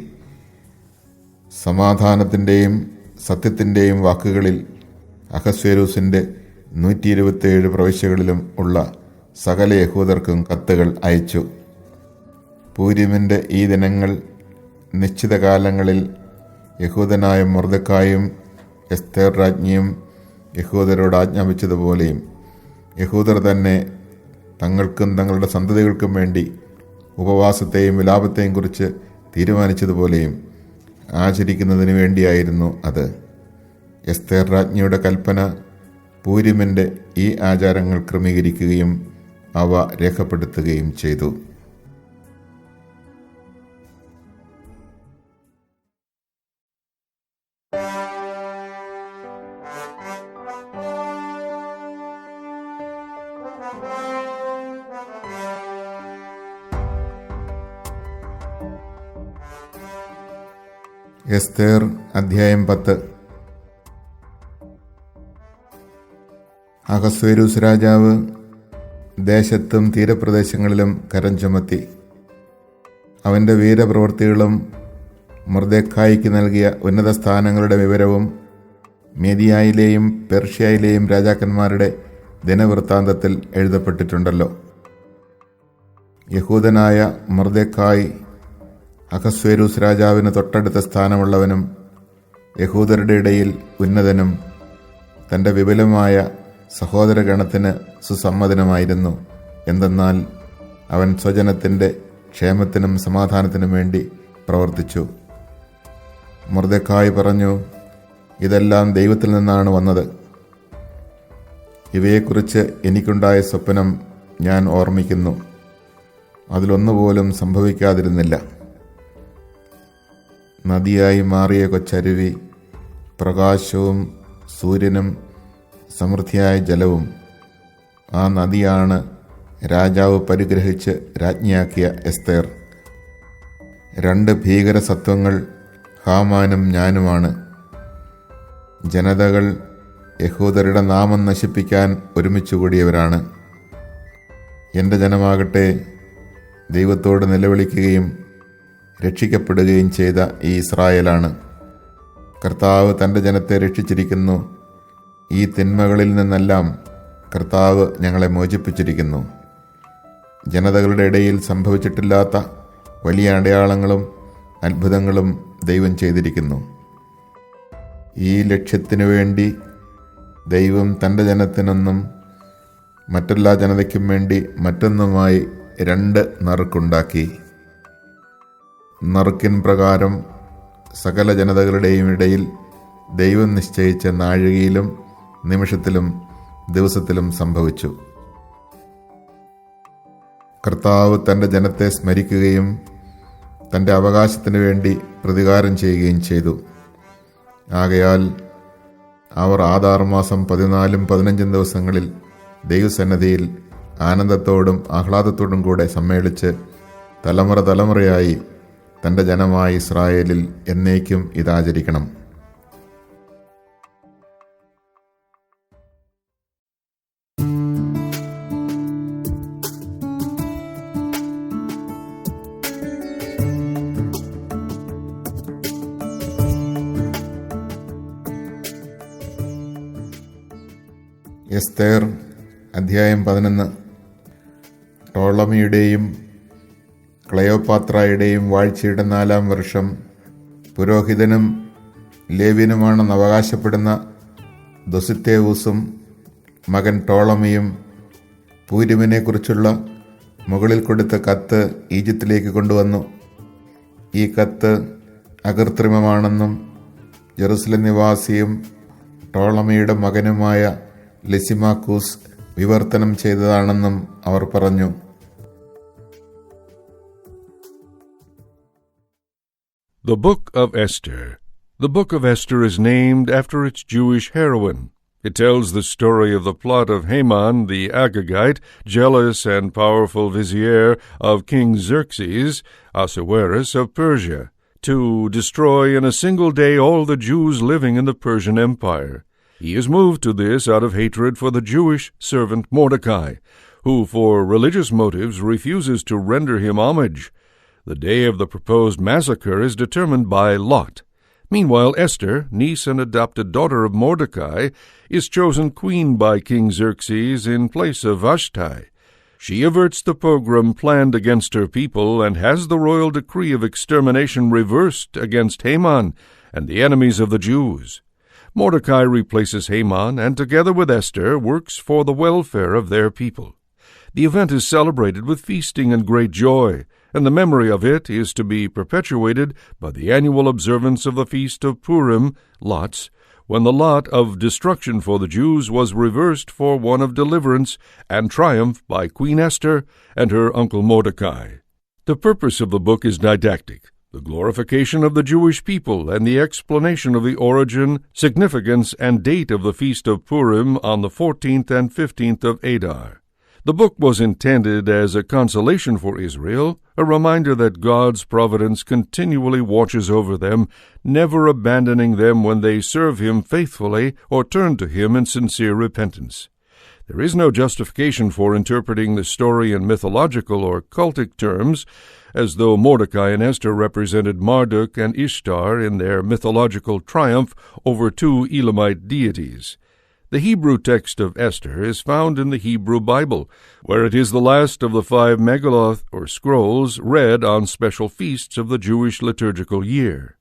സമാധാനത്തിൻ്റെയും സത്യത്തിൻ്റെയും വാക്കുകളിൽ അഹസ്വേരൂസിൻ്റെ 127 പ്രവിശ്യകളിലും ഉള്ള സകല യഹൂദർക്കും കത്തുകൾ അയച്ചു. പൂരീമിൻ്റെ ഈ ദിനങ്ങൾ നിശ്ചിത കാലങ്ങളിൽ യഹൂദനായ മൊർദെഖായും എസ്തേർ രാജ്ഞിയും യഹൂദരോട് ആജ്ഞാപിച്ചതുപോലെയും യഹൂദർ തന്നെ തങ്ങൾക്കും തങ്ങളുടെ സന്തതികൾക്കും വേണ്ടി ഉപവാസത്തെയും വിലാപത്തെയും കുറിച്ച് തീരുമാനിച്ചതുപോലെയും ആചരിക്കുന്നതിന് വേണ്ടിയായിരുന്നു അത്. എസ്തേർ രാജ്ഞിയുടെ കൽപ്പന പൂരീമിൻ്റെ ഈ ആചാരങ്ങൾ ക്രമീകരിക്കുകയും അവ രേഖപ്പെടുത്തുകയും ചെയ്തു. എസ്തേർ അധ്യായം 10. അഹസ്വേരൂസ് രാജാവ് ദേശത്തും തീരപ്രദേശങ്ങളിലും കരം ചുമത്തി. അവൻ്റെ വീരപ്രവൃത്തികളും മൊർദെഖായിക്ക് നൽകിയ ഉന്നത സ്ഥാനങ്ങളുടെ വിവരവും മേദിയായിലെയും പെർഷ്യയിലെയും രാജാക്കന്മാരുടെ ദിനവൃത്താന്തത്തിൽ എഴുതപ്പെട്ടിട്ടുണ്ടല്ലോ. യഹൂദനായ മൊർദെഖായി അഹസ്വേരൂസ് രാജാവിന് തൊട്ടടുത്ത സ്ഥാനമുള്ളവനും യഹൂദരുടെ ഇടയിൽ ഉന്നതനും തൻ്റെ വിപുലമായ സഹോദരഗണത്തിന് സുസമ്മതനുമായിരുന്നു. എന്തെന്നാൽ അവൻ സ്വജനത്തിൻ്റെ ക്ഷേമത്തിനും സമാധാനത്തിനും വേണ്ടി പ്രവർത്തിച്ചു. മൊർദെഖായി പറഞ്ഞു, ഇതെല്ലാം ദൈവത്തിൽ നിന്നാണ് വന്നത്. ഇവയെക്കുറിച്ച് എനിക്കുണ്ടായ സ്വപ്നം ഞാൻ ഓർമ്മിക്കുന്നു. അതിലൊന്നുപോലും സംഭവിക്കാതിരുന്നില്ല. നദിയായി മാറിയ കൊച്ചരുവി, പ്രകാശവും സൂര്യനും സമൃദ്ധിയായ ജലവും. ആ നദിയാണ് രാജാവ് പരിഗ്രഹിച്ച് രാജ്ഞിയാക്കിയ എസ്തേർ. 2 ഭീകരസത്വങ്ങൾ ഹാമാനും ഞാനുമാണ്. ജനതകൾ യഹൂദരുടെ നാമം നശിപ്പിക്കാൻ ഒരുമിച്ചുകൂടിയവരാണ്. എൻ്റെ ജനമാകട്ടെ ദൈവത്തോട് നിലവിളിക്കുകയും രക്ഷിക്കപ്പെടുകയും ചെയ്ത ഈ ഇസ്രായേലാണ്. കർത്താവ് തൻ്റെ ജനത്തെ രക്ഷിച്ചിരിക്കുന്നു. ഈ തിന്മകളിൽ നിന്നെല്ലാം കർത്താവ് ഞങ്ങളെ മോചിപ്പിച്ചിരിക്കുന്നു. ജനതകളുടെ ഇടയിൽ സംഭവിച്ചിട്ടില്ലാത്ത വലിയ അടയാളങ്ങളും അത്ഭുതങ്ങളും ദൈവം ചെയ്തിരിക്കുന്നു. ഈ ലക്ഷ്യത്തിനു വേണ്ടി ദൈവം തൻ്റെ ജനത്തിനൊന്നും മറ്റെല്ലാ ജനതയ്ക്കും വേണ്ടി മറ്റൊന്നുമായി 2 നറുക്കുണ്ടാക്കി. നറുക്കിൻ പ്രകാരം സകല ജനതകളുടെയും ഇടയിൽ ദൈവം നിശ്ചയിച്ച നാഴികയിലും നിമിഷത്തിലും ദിവസത്തിലും സംഭവിച്ചു. കർത്താവ് തൻ്റെ ജനത്തെ സ്മരിക്കുകയും തൻ്റെ അവകാശത്തിനു വേണ്ടി പ്രതികാരം ചെയ്യുകയും ചെയ്തു. ആകയാൽ അവർ ആദാർ മാസം 14 15 ദിവസങ്ങളിൽ ദൈവസന്നിധിയിൽ ആനന്ദത്തോടും ആഹ്ലാദത്തോടും കൂടെ സമ്മേളിച്ച് തലമുറ തലമുറയായി തൻ്റെ ജനമായ ഇസ്രായേലിൽ എന്നേക്കും ഇതാചരിക്കണം. എസ്തേർ അധ്യായം 11. ടോളമിയുടെയും ക്ലയോപാത്രയുടെയും വാഴ്ചയുടെ 4-ാം വർഷം പുരോഹിതനും ലേവ്യനുമാണെന്ന് അവകാശപ്പെടുന്ന ദൊസിത്തേവൂസും മകൻ ടോളമിയും പൂരിമിനെക്കുറിച്ചുള്ള മുകളിൽ കൊടുത്ത കത്ത് ഈജിപ്തിലേക്ക് കൊണ്ടുവന്നു. ഈ കത്ത് അകൃത്രിമമാണെന്നും ജെറുസലേം നിവാസിയും ടോളമിയുടെ മകനുമായ ലിസിമാക്കൂസ് വിവർത്തനം ചെയ്തതാണെന്നും അവർ പറഞ്ഞു. The Book of Esther. The Book of Esther is named after its Jewish heroine. It tells the story of the plot of Haman the Agagite, jealous and powerful vizier of King Xerxes, Ahasuerus of Persia, to destroy in a single day all the Jews living in the Persian Empire. He is moved to this out of hatred for the Jewish servant Mordecai, who for religious motives refuses to render him homage. The day of the proposed massacre is determined by lot. Meanwhile, Esther, niece and adopted daughter of Mordecai, is chosen queen by King Xerxes in place of Vashti. She averts the pogrom planned against her people and has the royal decree of extermination reversed against Haman and the enemies of the Jews. Mordecai replaces Haman and, together with Esther, works for the welfare of their people. The event is celebrated with feasting and great joy, and the memory of it is to be perpetuated by the annual observance of the feast of Purim, lots, when the lot of destruction for the Jews was reversed for one of deliverance and triumph by Queen Esther and her uncle Mordecai. The purpose of the book is didactic, the glorification of the Jewish people and the explanation of the origin, significance, and date of the feast of Purim on the 14th and 15th of Adar. The book was intended as a consolation for Israel, a reminder that God's providence continually watches over them, never abandoning them when they serve Him faithfully or turn to Him in sincere repentance. There is no justification for interpreting the story in mythological or cultic terms, as though Mordecai and Esther represented Marduk and Ishtar in their mythological triumph over two Elamite deities. The Hebrew text of Esther is found in the Hebrew Bible, where it is the last of the 5 megilloth, or scrolls, read on special feasts of the Jewish liturgical year.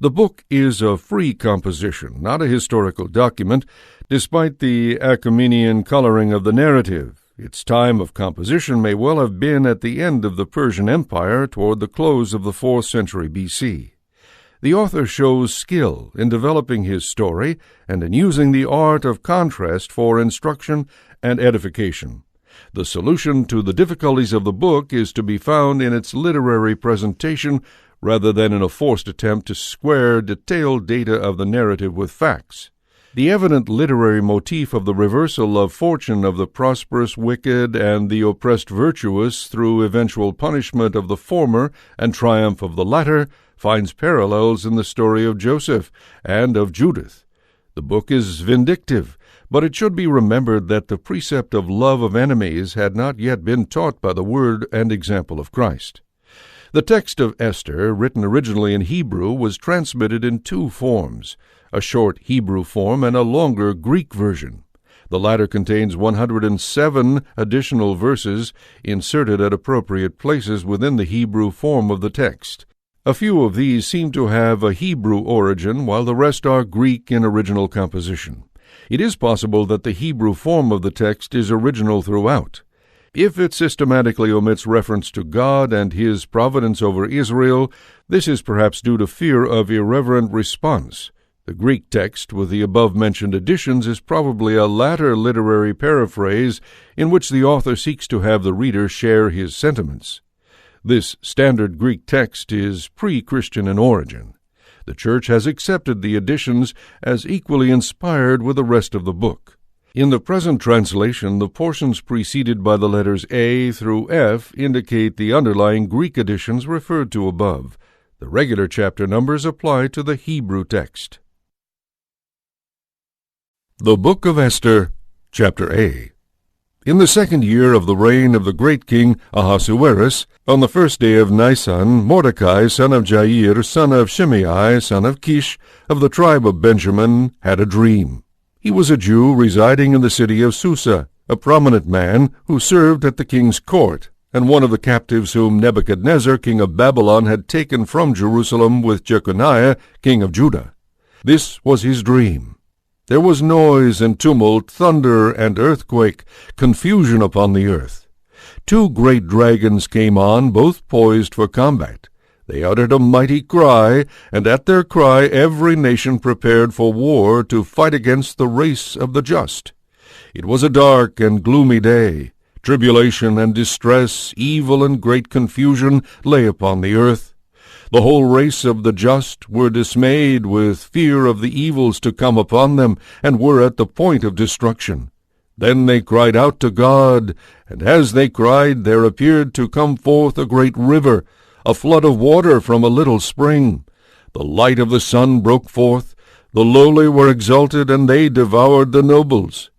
The book is a free composition, not a historical document, despite the Achaemenian coloring of the narrative. Its time of composition may well have been at the end of the Persian Empire toward the close of the 4th century B.C. The author shows skill in developing his story and in using the art of contrast for instruction and edification. The solution to the difficulties of the book is to be found in its literary presentation rather than in a forced attempt to square detailed data of the narrative with facts. The evident literary motif of the reversal of fortune of the prosperous wicked and the oppressed virtuous through eventual punishment of the former and triumph of the latter finds parallels in the story of Joseph and of Judith. The book is vindictive, but it should be remembered that the precept of love of enemies had not yet been taught by the word and example of Christ. The text of Esther, written originally in Hebrew, was transmitted in 2 forms, a short Hebrew form and a longer Greek version. The latter contains 107 additional verses inserted at appropriate places within the Hebrew form of the text. A few of these seem to have a Hebrew origin, while the rest are Greek in original composition. It is possible that the Hebrew form of the text is original throughout. If it systematically omits reference to God and His providence over Israel, this is perhaps due to fear of irreverent response. The Greek text with the above-mentioned additions is probably a latter literary paraphrase in which the author seeks to have the reader share his sentiments. This standard Greek text is pre-Christian in origin. The Church has accepted the additions as equally inspired with the rest of the book. In the present translation, the portions preceded by the letters A through F indicate the underlying Greek additions referred to above. The regular chapter numbers apply to the Hebrew text. The Book of Esther, Chapter A. In the 2nd year of the reign of the great king Ahasuerus, on the 1st day of Nisan, Mordecai, son of Jair, son of Shimei, son of Kish, of the tribe of Benjamin, had a dream. He was a Jew residing in the city of Susa, a prominent man who served at the king's court, and one of the captives whom Nebuchadnezzar, king of Babylon, had taken from Jerusalem with Jeconiah, king of Judah. This was his dream. There was noise and tumult, thunder and earthquake, confusion upon the earth. 2 great dragons came on, both poised for combat. They uttered a mighty cry, and at their cry every nation prepared for war to fight against the race of the just. It was a dark and gloomy day. Tribulation and distress, evil and great confusion lay upon the earth. The whole race of the just were dismayed with fear of the evils to come upon them, and were at the point of destruction. Then they cried out to God, and as they cried, there appeared to come forth a great river, a flood of water from a little spring. The light of the sun broke forth, the lowly were exalted, and they devoured the nobles.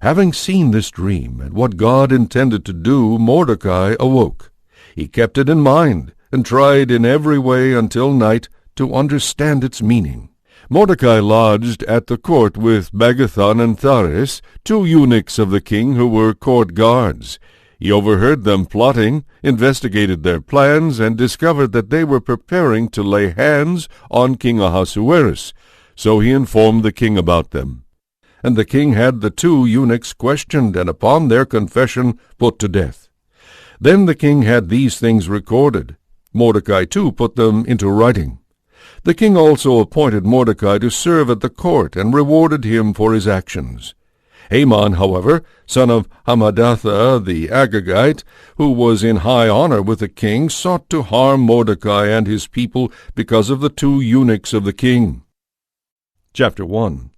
Having seen this dream, and what God intended to do, Mordecai awoke. He kept it in mind, and tried in every way until night to understand its meaning. Mordecai lodged at the court with Bagathan and Thares, 2 eunuchs of the king who were court guards. He overheard them plotting, investigated their plans, and discovered that they were preparing to lay hands on King Ahasuerus. So he informed the king about them. And the king had the 2 eunuchs questioned, and upon their confession put to death. Then the king had these things recorded. Mordecai too put them into writing. The king also appointed Mordecai to serve at the court, and rewarded him for his actions. Haman, however, son of Hammedatha the Agagite, who was in high honor with the king, sought to harm Mordecai and his people because of the 2 eunuchs of the king. Chapter 1.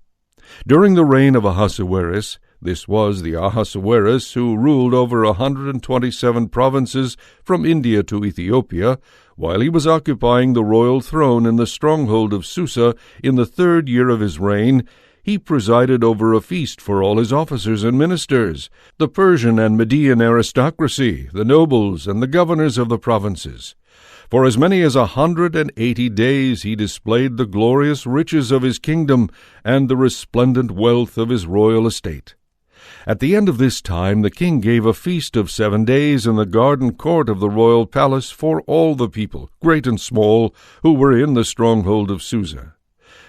During the reign of Ahasuerus, this was the Ahasuerus who ruled over 127 provinces from India to Ethiopia, while he was occupying the royal throne in the stronghold of Susa in the 3rd year of his reign, he presided over a feast for all his officers and ministers, the Persian and Median aristocracy, the nobles, and the governors of the provinces. For as many as 180 days he displayed the glorious riches of his kingdom and the resplendent wealth of his royal estate. At the end of this time the king gave a feast of 7 days in the garden court of the royal palace for all the people, great and small, who were in the stronghold of Susa.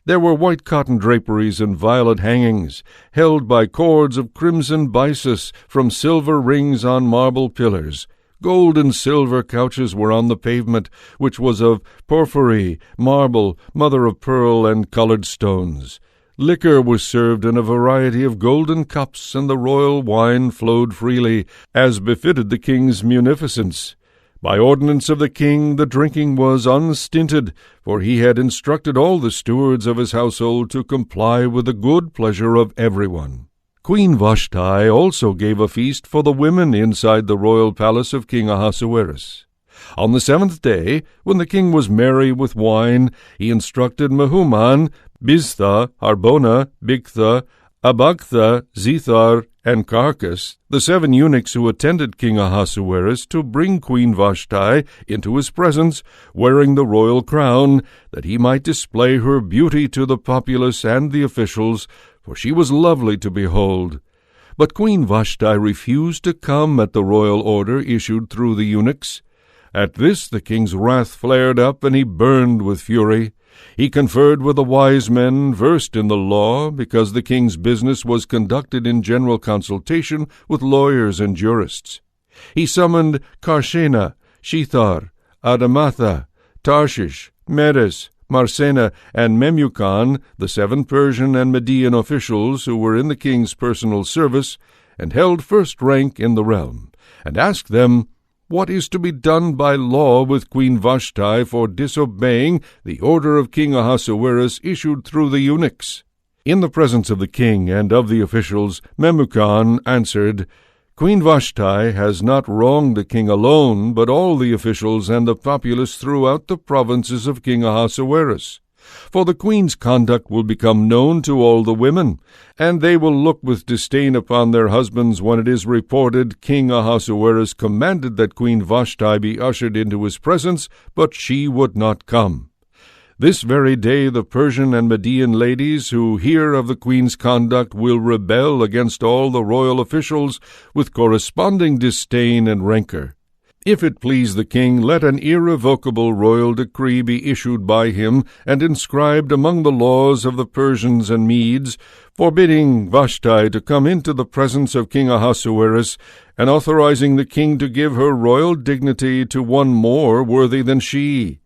There were white cotton draperies and violet hangings, held by cords of crimson byssus from silver rings on marble pillars. Gold and silver couches were on the pavement, which was of porphyry, marble, mother-of-pearl, and colored stones. Liquor was served in a variety of golden cups, and the royal wine flowed freely, as befitted the king's munificence. By ordinance of the king, the drinking was unstinted, for he had instructed all the stewards of his household to comply with the good pleasure of everyone. Queen Vashti also gave a feast for the women inside the royal palace of King Ahasuerus. On the 7th day, when the king was merry with wine, he instructed Mehuman, Biztha, Harbona, Bigtha, Abagtha, Zethar, and Carcas, the 7 eunuchs who attended King Ahasuerus, to bring Queen Vashti into his presence, wearing the royal crown, that he might display her beauty to the populace and the officials, for she was lovely to behold. But Queen Vashti refused to come at the royal order issued through the eunuchs. At this the king's wrath flared up, and he burned with fury. He conferred with the wise men versed in the law, because the king's business was conducted in general consultation with lawyers and jurists. He summoned Karshena, Shethar, Adamatha, Tarshish, Meres, Marsena, and Memucan, the 7 Persian and Median officials who were in the king's personal service, and held first rank in the realm, and asked them, "What is to be done by law with Queen Vashti for disobeying the order of King Ahasuerus issued through the eunuchs?" In the presence of the king and of the officials, Memucan answered, "Queen Vashti has not wronged the king alone, but all the officials and the populace throughout the provinces of King Ahasuerus. For the queen's conduct will become known to all the women, and they will look with disdain upon their husbands when it is reported, King Ahasuerus commanded that Queen Vashti be ushered into his presence, but she would not come. This very day the Persian and Median ladies who hear of the queen's conduct will rebel against all the royal officials with corresponding disdain and rancor. If it please the king, let an irrevocable royal decree be issued by him and inscribed among the laws of the Persians and Medes, forbidding Vashti to come into the presence of King Ahasuerus, and authorizing the king to give her royal dignity to one more worthy than she.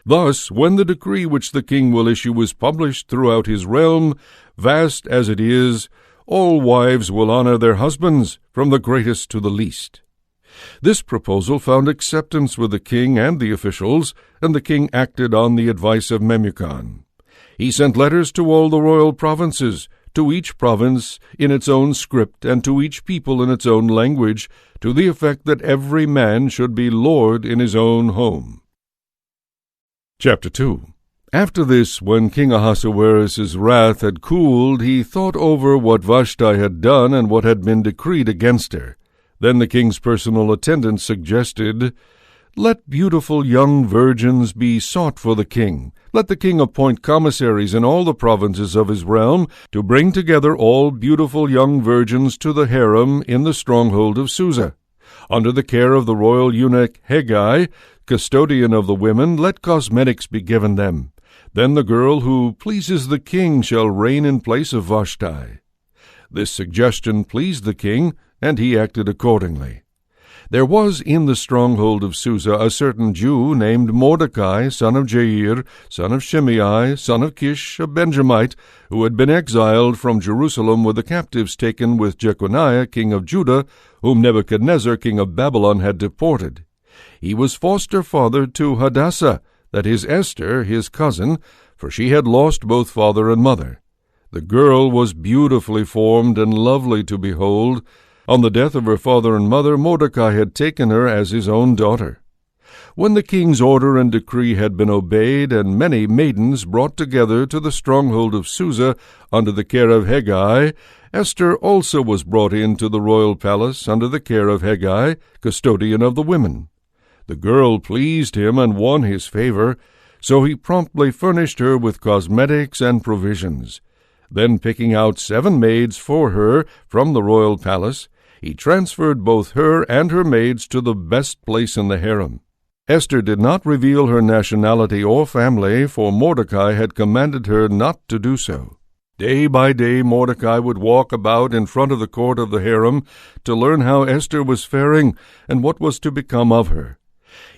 Thus, when the decree which the king will issue is published throughout his realm, vast as it is, all wives will honor their husbands, from the greatest to the least. This proposal found acceptance with the king and the officials, and the king acted on the advice of Memucan. He sent letters to all the royal provinces, to each province in its own script, and to each people in its own language, to the effect that every man should be lord in his own home. Chapter 2. After this, when King Ahasuerus' wrath had cooled, he thought over what Vashti had done and what had been decreed against her. Then the king's personal attendant suggested, "Let beautiful young virgins be sought for the king. Let the king appoint commissaries in all the provinces of his realm to bring together all beautiful young virgins to the harem in the stronghold of Susa. Under the care of the royal eunuch Hegai, custodian of the women, let cosmetics be given them. Then the girl who pleases the king shall reign in place of Vashti." This suggestion pleased the king, and he acted accordingly. There was in the stronghold of Susa a certain Jew named Mordecai, son of Jair, son of Shimei, son of Kish, a Benjamite, who had been exiled from Jerusalem with the captives taken with Jeconiah, king of Judah, whom Nebuchadnezzar, king of Babylon, had deported. He was foster father to Hadassah, that is Esther, his cousin, for she had lost both father and mother. The girl was beautifully formed and lovely to behold. On the death of her father and mother, Mordecai had taken her as his own daughter. When the king's order and decree had been obeyed, and many maidens brought together to the stronghold of Susa under the care of Hegai, Esther also was brought into the royal palace under the care of Hegai, custodian of the women. The girl pleased him and won his favor, so he promptly furnished her with cosmetics and provisions. Then, picking out 7 maids for her from the royal palace, he transferred both her and her maids to the best place in the harem. Esther did not reveal her nationality or family, for Mordecai had commanded her not to do so. Day by day Mordecai would walk about in front of the court of the harem to learn how Esther was faring and what was to become of her.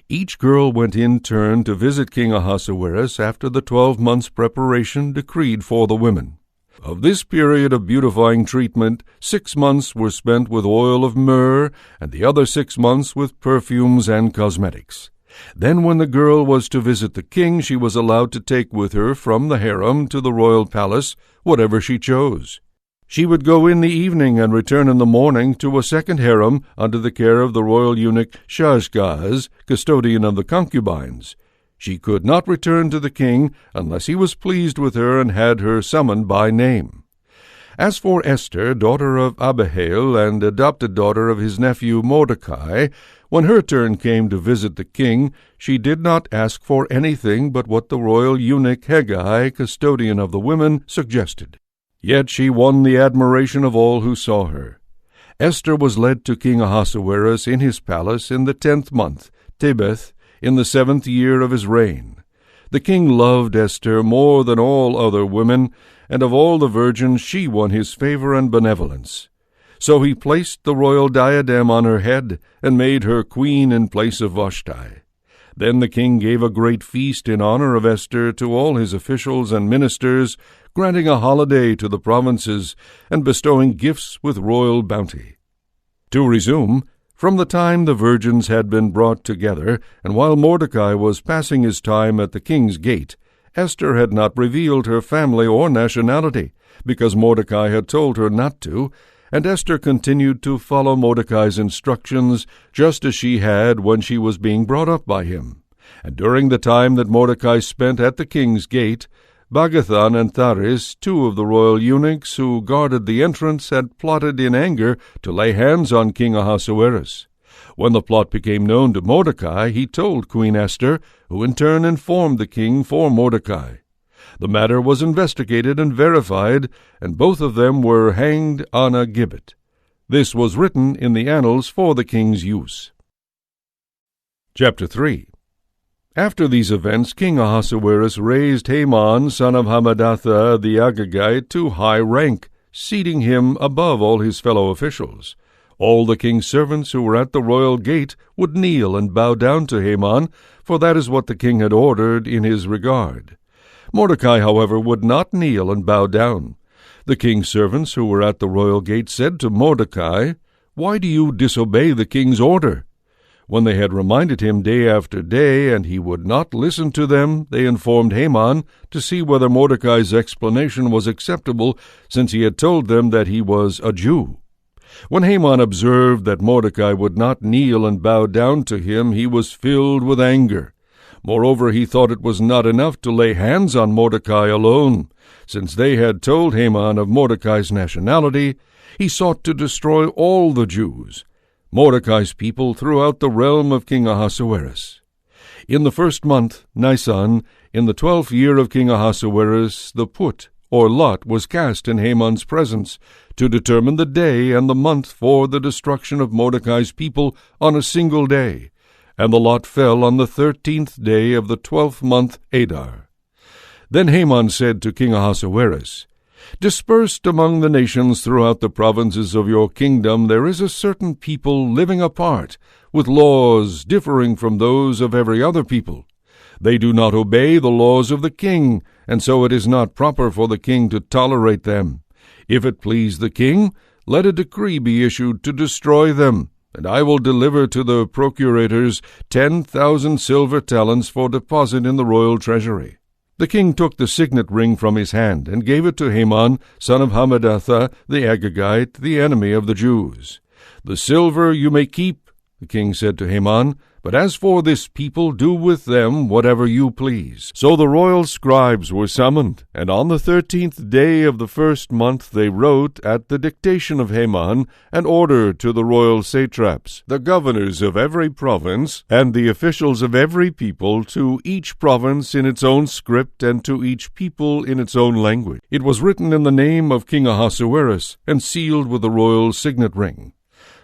Each girl went in turn to visit King Ahasuerus after the 12 months' preparation decreed for the women. Of this period of beautifying treatment, 6 months were spent with oil of myrrh, and the other 6 months with perfumes and cosmetics. Then when the girl was to visit the king, she was allowed to take with her from the harem to the royal palace whatever she chose. She would go in the evening and return in the morning to a second harem under the care of the royal eunuch Shashgaz, custodian of the concubines. She could not return to the king unless he was pleased with her and had her summoned by name. As for Esther, daughter of Abihail and adopted daughter of his nephew Mordecai, when her turn came to visit the king, she did not ask for anything but what the royal eunuch Hegai, custodian of the women, suggested. Yet she won the admiration of all who saw her. Esther was led to King Ahasuerus in his palace in the 10th month, Tebeth, in the 7th year of his reign. The king loved Esther more than all other women, and of all the virgins she won his favor and benevolence. So he placed the royal diadem on her head, and made her queen in place of Vashti. Then the king gave a great feast in honor of Esther to all his officials and ministers, granting a holiday to the provinces, and bestowing gifts with royal bounty. To resume, from the time the virgins had been brought together, and while Mordecai was passing his time at the king's gate, Esther had not revealed her family or nationality, because Mordecai had told her not to, and Esther continued to follow Mordecai's instructions, just as she had when she was being brought up by him. And during the time that Mordecai spent at the king's gate, Bagathan and Tharis, 2 of the royal eunuchs who guarded the entrance, had plotted in anger to lay hands on King Ahasuerus. When the plot became known to Mordecai, he told Queen Esther, who in turn informed the king for Mordecai. The matter was investigated and verified, and both of them were hanged on a gibbet. This was written in the annals for the king's use. Chapter 3. After these events, King Ahasuerus raised Haman, son of Hammedatha the Agagite, to high rank, seating him above all his fellow officials. All the king's servants who were at the royal gate would kneel and bow down to Haman, for that is what the king had ordered in his regard. Mordecai, however, would not kneel and bow down. The king's servants who were at the royal gate said to Mordecai, "Why do you disobey the king's order?" When they had reminded him day after day, and he would not listen to them, they informed Haman to see whether Mordecai's explanation was acceptable, since he had told them that he was a Jew. When Haman observed that Mordecai would not kneel and bow down to him, he was filled with anger. Moreover, he thought it was not enough to lay hands on Mordecai alone. Since they had told Haman of Mordecai's nationality, he sought to destroy all the Jews, Mordecai's people, throughout the realm of King Ahasuerus. In the first month, Nisan, in the 12th year of King Ahasuerus, the put, or lot, was cast in Haman's presence, to determine the day and the month for the destruction of Mordecai's people on a single day. And the lot fell on the 13th day of the 12th month Adar. Then Haman said to King Ahasuerus, "Dispersed among the nations throughout the provinces of your kingdom there is a certain people living apart, with laws differing from those of every other people. They do not obey the laws of the king, and so it is not proper for the king to tolerate them. If it please the king, let a decree be issued to destroy them, and I will deliver to the procurators 10,000 silver talents for deposit in the royal treasury." The king took the signet ring from his hand, and gave it to Haman, son of Hammedatha, the Agagite, the enemy of the Jews. "The silver you may keep," the king said to Haman, "but as for this people, do with them whatever you please." So the royal scribes were summoned, and on the 13th day of the first month they wrote, at the dictation of Haman, an order to the royal satraps, the governors of every province, and the officials of every people, to each province in its own script, and to each people in its own language. It was written in the name of King Ahasuerus, and sealed with the royal signet ring.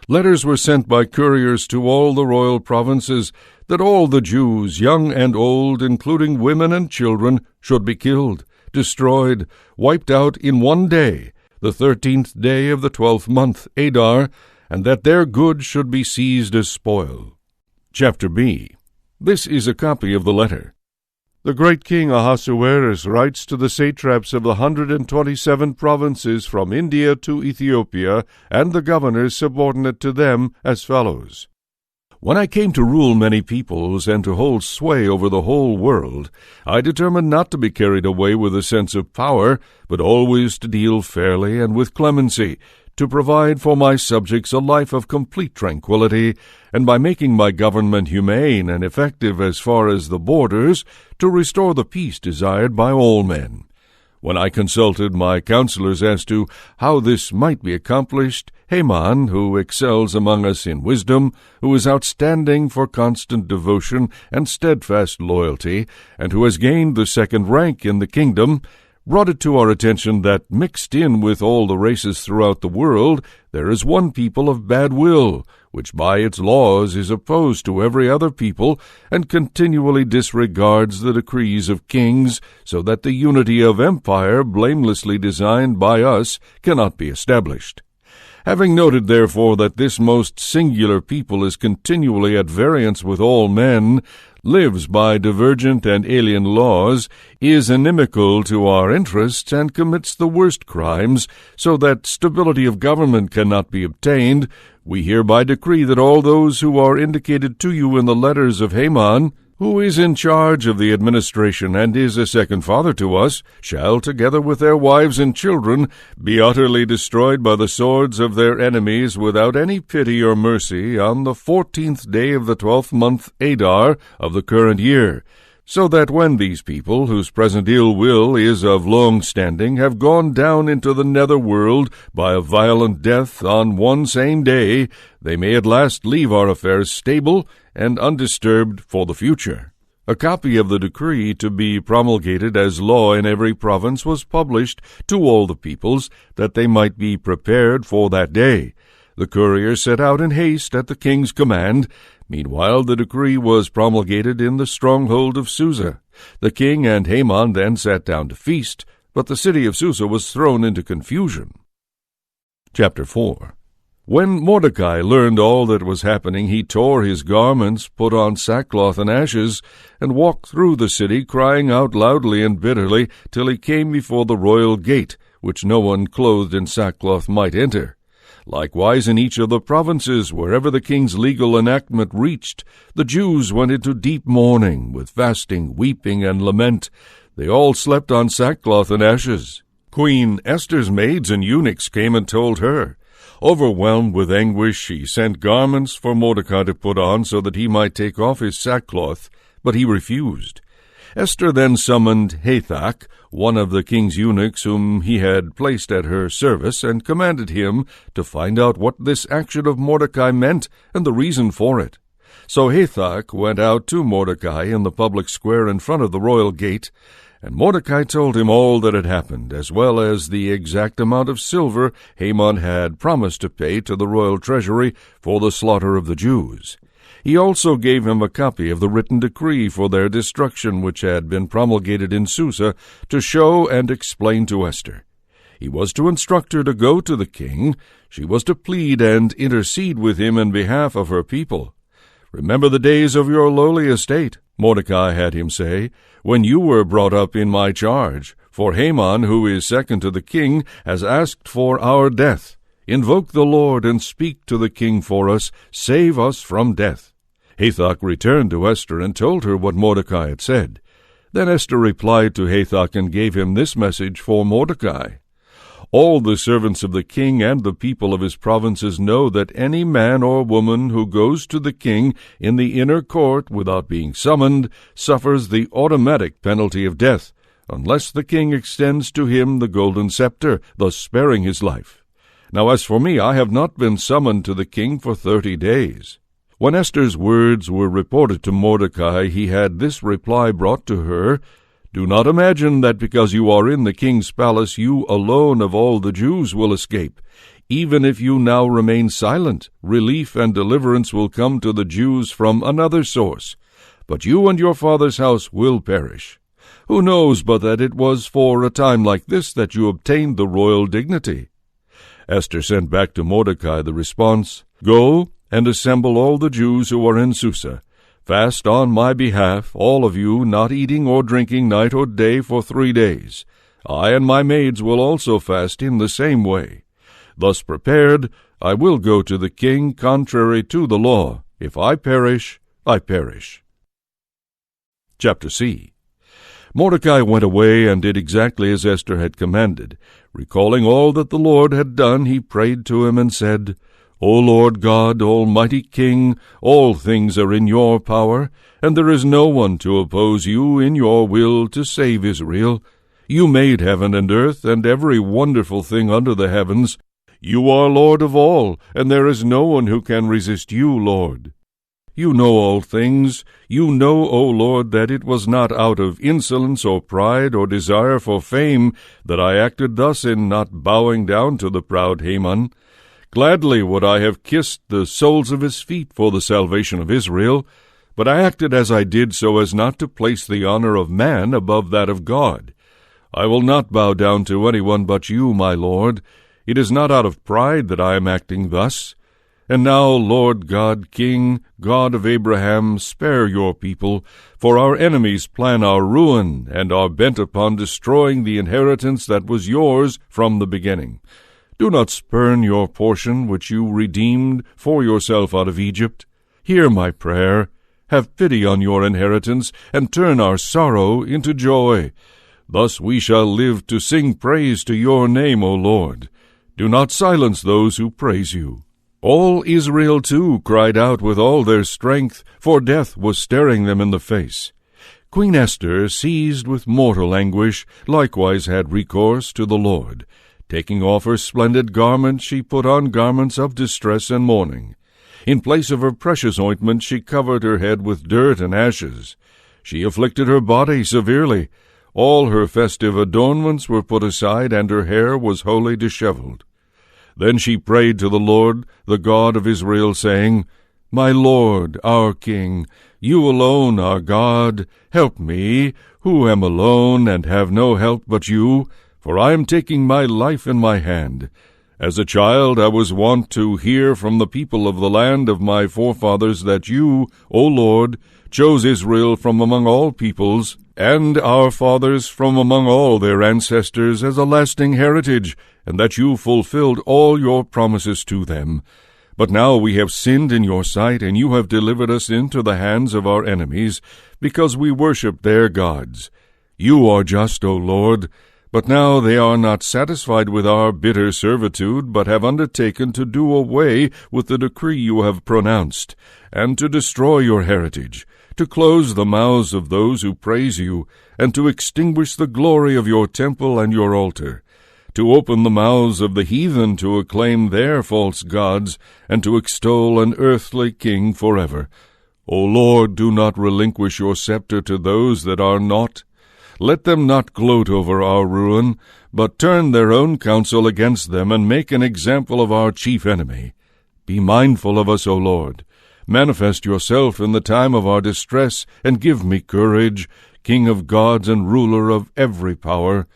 Letters were sent by couriers to all the royal provinces that all the Jews, young and old, including women and children, should be killed, destroyed, wiped out in one day, the 13th day of the 12th month, Adar, and that their goods should be seized as spoil. Chapter B. This is a copy of the letter. The great king Ahasuerus writes to the satraps of the 127 provinces from India to Ethiopia, and the governors subordinate to them, as follows. When I came to rule many peoples and to hold sway over the whole world, I determined not to be carried away with a sense of power, but always to deal fairly and with clemency, to provide for my subjects a life of complete tranquility, and by making my government humane and effective as far as the borders, to restore the peace desired by all men. When I consulted my counselors as to how this might be accomplished, Haman, who excels among us in wisdom, who is outstanding for constant devotion and steadfast loyalty, and who has gained the second rank in the kingdom, brought it to our attention that, mixed in with all the races throughout the world, there is one people of bad will, which by its laws is opposed to every other people, and continually disregards the decrees of kings, so that the unity of empire, blamelessly designed by us, cannot be established. Having noted, therefore, that this most singular people is continually at variance with all men, lives by divergent and alien laws, is inimical to our interests, and commits the worst crimes, so that stability of government cannot be obtained, we hereby decree that all those who are indicated to you in the letters of Haman, who is in charge of the administration and is a second father to us, shall, together with their wives and children, be utterly destroyed by the swords of their enemies without any pity or mercy on the 14th day of the 12th month Adar of the current year, so that when these people, whose present ill will is of long standing, have gone down into the nether world by a violent death on one same day, they may at last leave our affairs stable and undisturbed for the future. A copy of the decree to be promulgated as law in every province was published to all the peoples, that they might be prepared for that day. The courier set out in haste at the king's command. Meanwhile the decree was promulgated in the stronghold of Susa. The king and Haman then sat down to feast, but the city of Susa was thrown into confusion. Chapter 4. When Mordecai learned all that was happening, he tore his garments, put on sackcloth and ashes, and walked through the city, crying out loudly and bitterly, till he came before the royal gate, which no one clothed in sackcloth might enter. Likewise, in each of the provinces, wherever the king's legal enactment reached, the Jews went into deep mourning, with fasting, weeping, and lament. They all slept on sackcloth and ashes. Queen Esther's maids and eunuchs came and told her. Overwhelmed with anguish, she sent garments for Mordecai to put on so that he might take off his sackcloth, but he refused. Esther then summoned Hathach, one of the king's eunuchs whom he had placed at her service, and commanded him to find out what this action of Mordecai meant and the reason for it. So Hathach went out to Mordecai in the public square in front of the royal gate, and Mordecai told him all that had happened, as well as the exact amount of silver Haman had promised to pay to the royal treasury for the slaughter of the Jews. He also gave him a copy of the written decree for their destruction which had been promulgated in Susa, to show and explain to Esther. He was to instruct her to go to the king. She was to plead and intercede with him in behalf of her people. "Remember the days of your lowly estate," Mordecai had him say, "when you were brought up in my charge. For Haman, who is second to the king, has asked for our death. Invoke the Lord and speak to the king for us. Save us from death." Hathach returned to Esther and told her what Mordecai had said. Then Esther replied to Hathach and gave him this message for Mordecai. "All the servants of the king and the people of his provinces know that any man or woman who goes to the king in the inner court without being summoned suffers the automatic penalty of death, unless the king extends to him the golden scepter, thus sparing his life. Now as for me, I have not been summoned to the king for 30 days. When Esther's words were reported to Mordecai, he had this reply brought to her, "Do not imagine that because you are in the king's palace, you alone of all the Jews will escape. Even if you now remain silent, relief and deliverance will come to the Jews from another source. But you and your father's house will perish. Who knows but that it was for a time like this that you obtained the royal dignity?" Esther sent back to Mordecai the response, "Go and assemble all the Jews who are in Susa. Fast on my behalf, all of you, not eating or drinking night or day for 3 days. I and my maids will also fast in the same way. Thus prepared, I will go to the king contrary to the law. If I perish, I perish." Chapter C. Mordecai went away and did exactly as Esther had commanded. Recalling all that the Lord had done, he prayed to him and said, "O Lord God, Almighty King, all things are in your power, and there is no one to oppose you in your will to save Israel. You made heaven and earth, and every wonderful thing under the heavens. You are Lord of all, and there is no one who can resist you, Lord. You know all things. You know, O Lord, that it was not out of insolence or pride or desire for fame that I acted thus in not bowing down to the proud Haman. Gladly would I have kissed the soles of his feet for the salvation of Israel, but I acted as I did so as not to place the honor of man above that of God. I will not bow down to anyone but you, my Lord. It is not out of pride that I am acting thus. And now, Lord God, King, God of Abraham, spare your people, for our enemies plan our ruin and are bent upon destroying the inheritance that was yours from the beginning. Do not spurn your portion which you redeemed for yourself out of Egypt. Hear my prayer. Have pity on your inheritance, and turn our sorrow into joy. Thus we shall live to sing praise to your name, O Lord. Do not silence those who praise you." All Israel too cried out with all their strength, for death was staring them in the face. Queen Esther, seized with mortal anguish, likewise had recourse to the Lord. Taking off her splendid garments, she put on garments of distress and mourning. In place of her precious ointment, she covered her head with dirt and ashes. She afflicted her body severely. All her festive adornments were put aside, and her hair was wholly disheveled. Then she prayed to the Lord, the God of Israel, saying, "My Lord, our King, you alone are God. Help me, who am alone and have no help but you, for I am taking my life in my hand. As a child I was wont to hear from the people of the land of my forefathers that you, O Lord, chose Israel from among all peoples, and our fathers from among all their ancestors as a lasting heritage, and that you fulfilled all your promises to them. But now we have sinned in your sight, and you have delivered us into the hands of our enemies, because we worship their gods. You are just, O Lord, but now they are not satisfied with our bitter servitude, but have undertaken to do away with the decree you have pronounced, and to destroy your heritage, to close the mouths of those who praise you, and to extinguish the glory of your temple and your altar, to open the mouths of the heathen to acclaim their false gods, and to extol an earthly king forever. O Lord, do not relinquish your scepter to those that are not. Let them not gloat over our ruin, but turn their own counsel against them, and make an example of our chief enemy. Be mindful of us, O Lord. Manifest yourself in the time of our distress, and give me courage, King of gods and ruler of every power.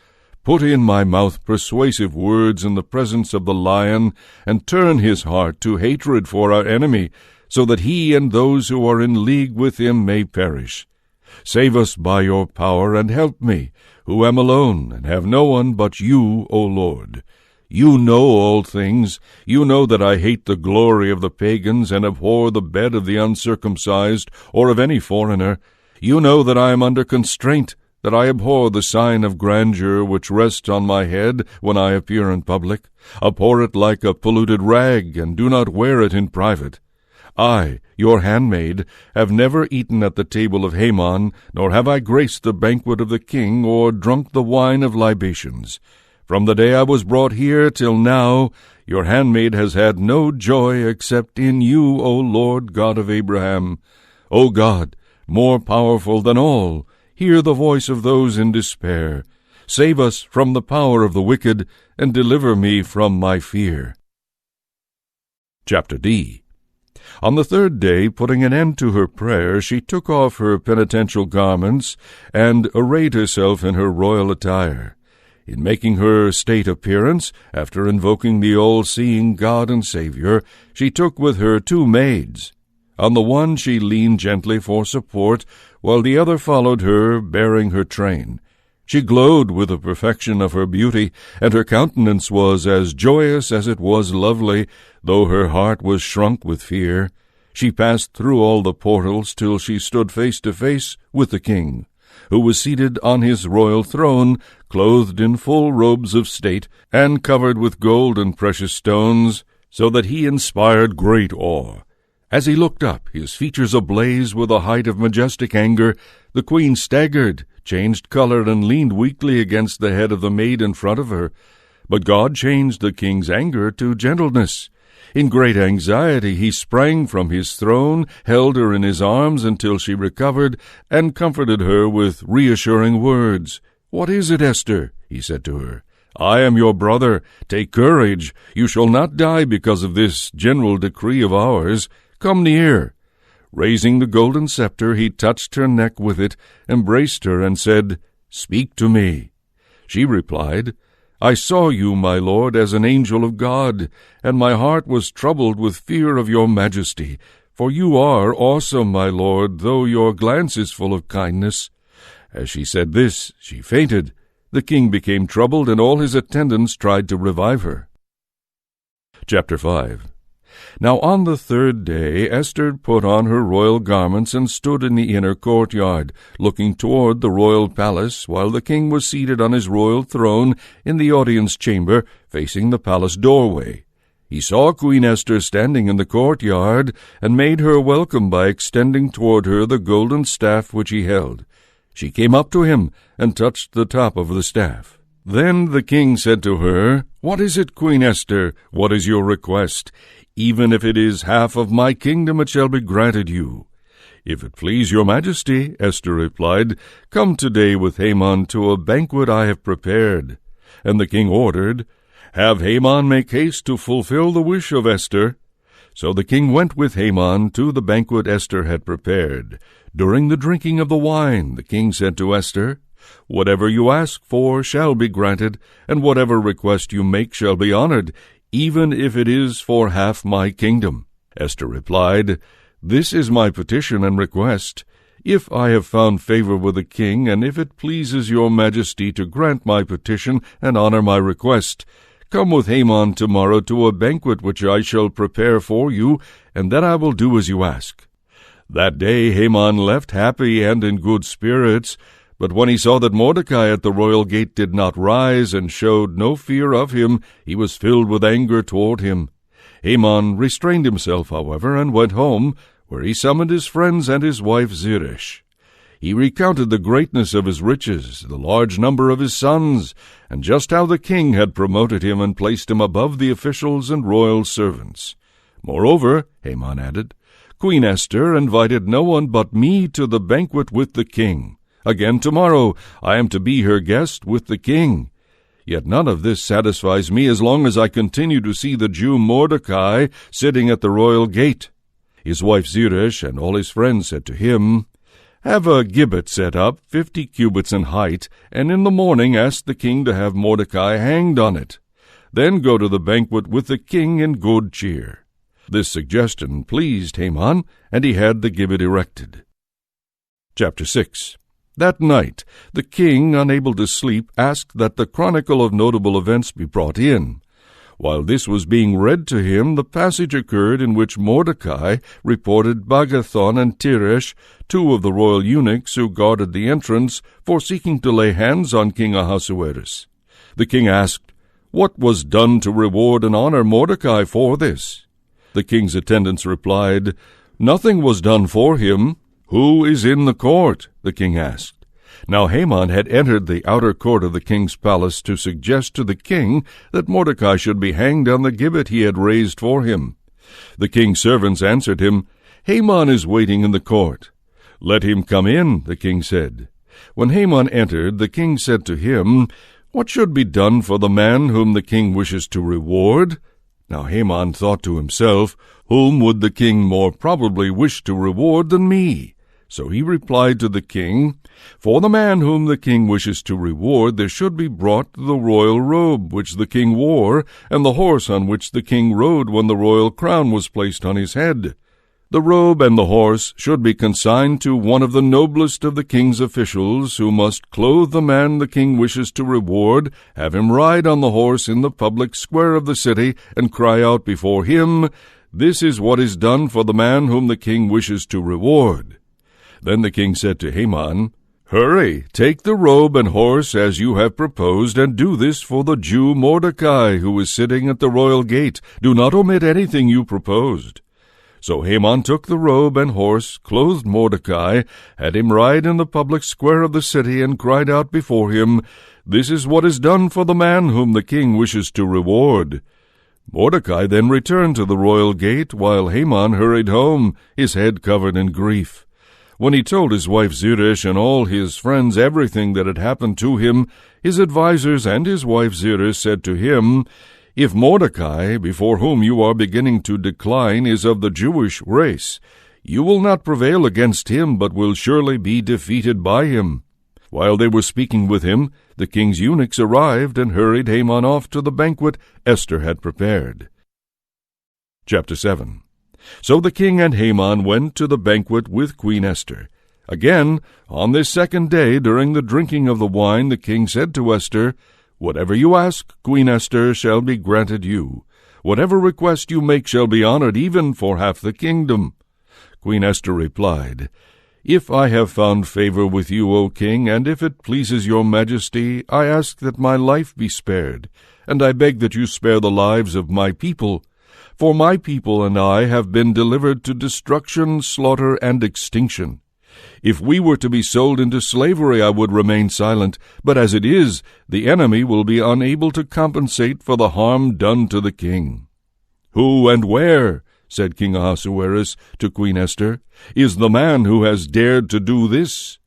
Put in my mouth persuasive words in the presence of the lion, and turn his heart to hatred for our enemy, so that he and those who are in league with him may perish. Save us by your power, and help me, who am alone, and have no one but you, O Lord. You know all things. You know that I hate the glory of the pagans, and abhor the bed of the uncircumcised, or of any foreigner. You know that I am under constraint, that I abhor the sign of grandeur which rests on my head when I appear in public, abhor it like a polluted rag, and do not wear it in private. I, your handmaid, have never eaten at the table of Haman, nor have I graced the banquet of the king, or drunk the wine of libations. From the day I was brought here till now, your handmaid has had no joy except in you, O Lord God of Abraham. O God, more powerful than all, hear the voice of those in despair. Save us from the power of the wicked, and deliver me from my fear. Chapter D. On the third day, putting an end to her prayer, she took off her penitential garments, and arrayed herself in her royal attire. In making her state appearance, after invoking the all-seeing God and Savior, she took with her 2 maids. On the one she leaned gently for support, while the other followed her, bearing her train. She glowed with the perfection of her beauty, and her countenance was as joyous as it was lovely, though her heart was shrunk with fear. She passed through all the portals till she stood face to face with the king, who was seated on his royal throne, clothed in full robes of state, and covered with gold and precious stones, so that he inspired great awe. As he looked up, his features ablaze with a height of majestic anger, the queen staggered, changed color, and leaned weakly against the head of the maid in front of her. But God changed the king's anger to gentleness. In great anxiety he sprang from his throne, held her in his arms until she recovered, and comforted her with reassuring words. "What is it, Esther?" he said to her. "I am your brother. Take courage. You shall not die because of this general decree of ours. Come near." Raising the golden scepter, he touched her neck with it, embraced her, and said, "Speak to me." She replied, "I saw you, my lord, as an angel of God, and my heart was troubled with fear of your majesty. For you are awesome, my lord, though your glance is full of kindness." As she said this, she fainted. The king became troubled, and all his attendants tried to revive her. Chapter 5. Now on the third day Esther put on her royal garments and stood in the inner courtyard, looking toward the royal palace, while the king was seated on his royal throne in the audience chamber, facing the palace doorway. He saw Queen Esther standing in the courtyard, and made her welcome by extending toward her the golden staff which he held. She came up to him and touched the top of the staff. Then the king said to her, "What is it, Queen Esther? What is your request? Even if it is half of my kingdom, it shall be granted you." "If it please your majesty," Esther replied, "come today with Haman to a banquet I have prepared." And the king ordered, "Have Haman make haste to fulfill the wish of Esther." So the king went with Haman to the banquet Esther had prepared. During the drinking of the wine, the king said to Esther, "Whatever you ask for shall be granted, and whatever request you make shall be honored, even if it is for half my kingdom." Esther replied, "This is my petition and request. If I have found favor with the king, and if it pleases your majesty to grant my petition and honor my request, come with Haman tomorrow to a banquet which I shall prepare for you, and then I will do as you ask." That day Haman left happy and in good spirits, but when he saw that Mordecai at the royal gate did not rise and showed no fear of him, he was filled with anger toward him. Haman restrained himself, however, and went home, where he summoned his friends and his wife Zeresh. He recounted the greatness of his riches, the large number of his sons, and just how the king had promoted him and placed him above the officials and royal servants. Moreover, Haman added, Queen Esther invited no one but me to the banquet with the king. Again tomorrow I am to be her guest with the king. Yet none of this satisfies me as long as I continue to see the Jew Mordecai sitting at the royal gate. His wife Zeresh and all his friends said to him, "Have a gibbet set up 50 cubits in height, and in the morning ask the king to have Mordecai hanged on it. Then go to the banquet with the king in good cheer." This suggestion pleased Haman, and he had the gibbet erected. Chapter 6. That night the king, unable to sleep, asked that the chronicle of notable events be brought in. While this was being read to him, the passage occurred in which Mordecai reported Bagathon and Teresh, two of the royal eunuchs who guarded the entrance, for seeking to lay hands on King Ahasuerus. The king asked, "What was done to reward and honor Mordecai for this?" The king's attendants replied, "Nothing was done for him." "Who is in the court?" the king asked. Now Haman had entered the outer court of the king's palace to suggest to the king that Mordecai should be hanged on the gibbet he had raised for him. The king's servants answered him, "Haman is waiting in the court." "Let him come in," the king said. When Haman entered, the king said to him, "What should be done for the man whom the king wishes to reward?" Now Haman thought to himself, "Whom would the king more probably wish to reward than me?" So he replied to the king, "For the man whom the king wishes to reward there should be brought the royal robe which the king wore, and the horse on which the king rode when the royal crown was placed on his head. The robe and the horse should be consigned to one of the noblest of the king's officials, who must clothe the man the king wishes to reward, have him ride on the horse in the public square of the city, and cry out before him, 'This is what is done for the man whom the king wishes to reward.'" Then the king said to Haman, "Hurry, take the robe and horse as you have proposed, and do this for the Jew Mordecai, who is sitting at the royal gate. Do not omit anything you proposed." So Haman took the robe and horse, clothed Mordecai, had him ride in the public square of the city, and cried out before him, "This is what is done for the man whom the king wishes to reward." Mordecai then returned to the royal gate, while Haman hurried home, his head covered in grief. When he told his wife Zeresh and all his friends everything that had happened to him, his advisers and his wife Zeresh said to him, "If Mordecai, before whom you are beginning to decline, is of the Jewish race, you will not prevail against him, but will surely be defeated by him." While they were speaking with him, the king's eunuchs arrived and hurried Haman off to the banquet Esther had prepared. Chapter 7. So the king and Haman went to the banquet with Queen Esther. Again, on this second day, during the drinking of the wine, the king said to Esther, "Whatever you ask, Queen Esther, shall be granted you. Whatever request you make shall be honored, even for half the kingdom." Queen Esther replied, "If I have found favor with you, O king, and if it pleases your majesty, I ask that my life be spared, and I beg that you spare the lives of my people. For my people and I have been delivered to destruction, slaughter, and extinction. If we were to be sold into slavery, I would remain silent, but as it is, the enemy will be unable to compensate for the harm done to the king." "Who and where," said King Ahasuerus to Queen Esther, "is the man who has dared to do this?"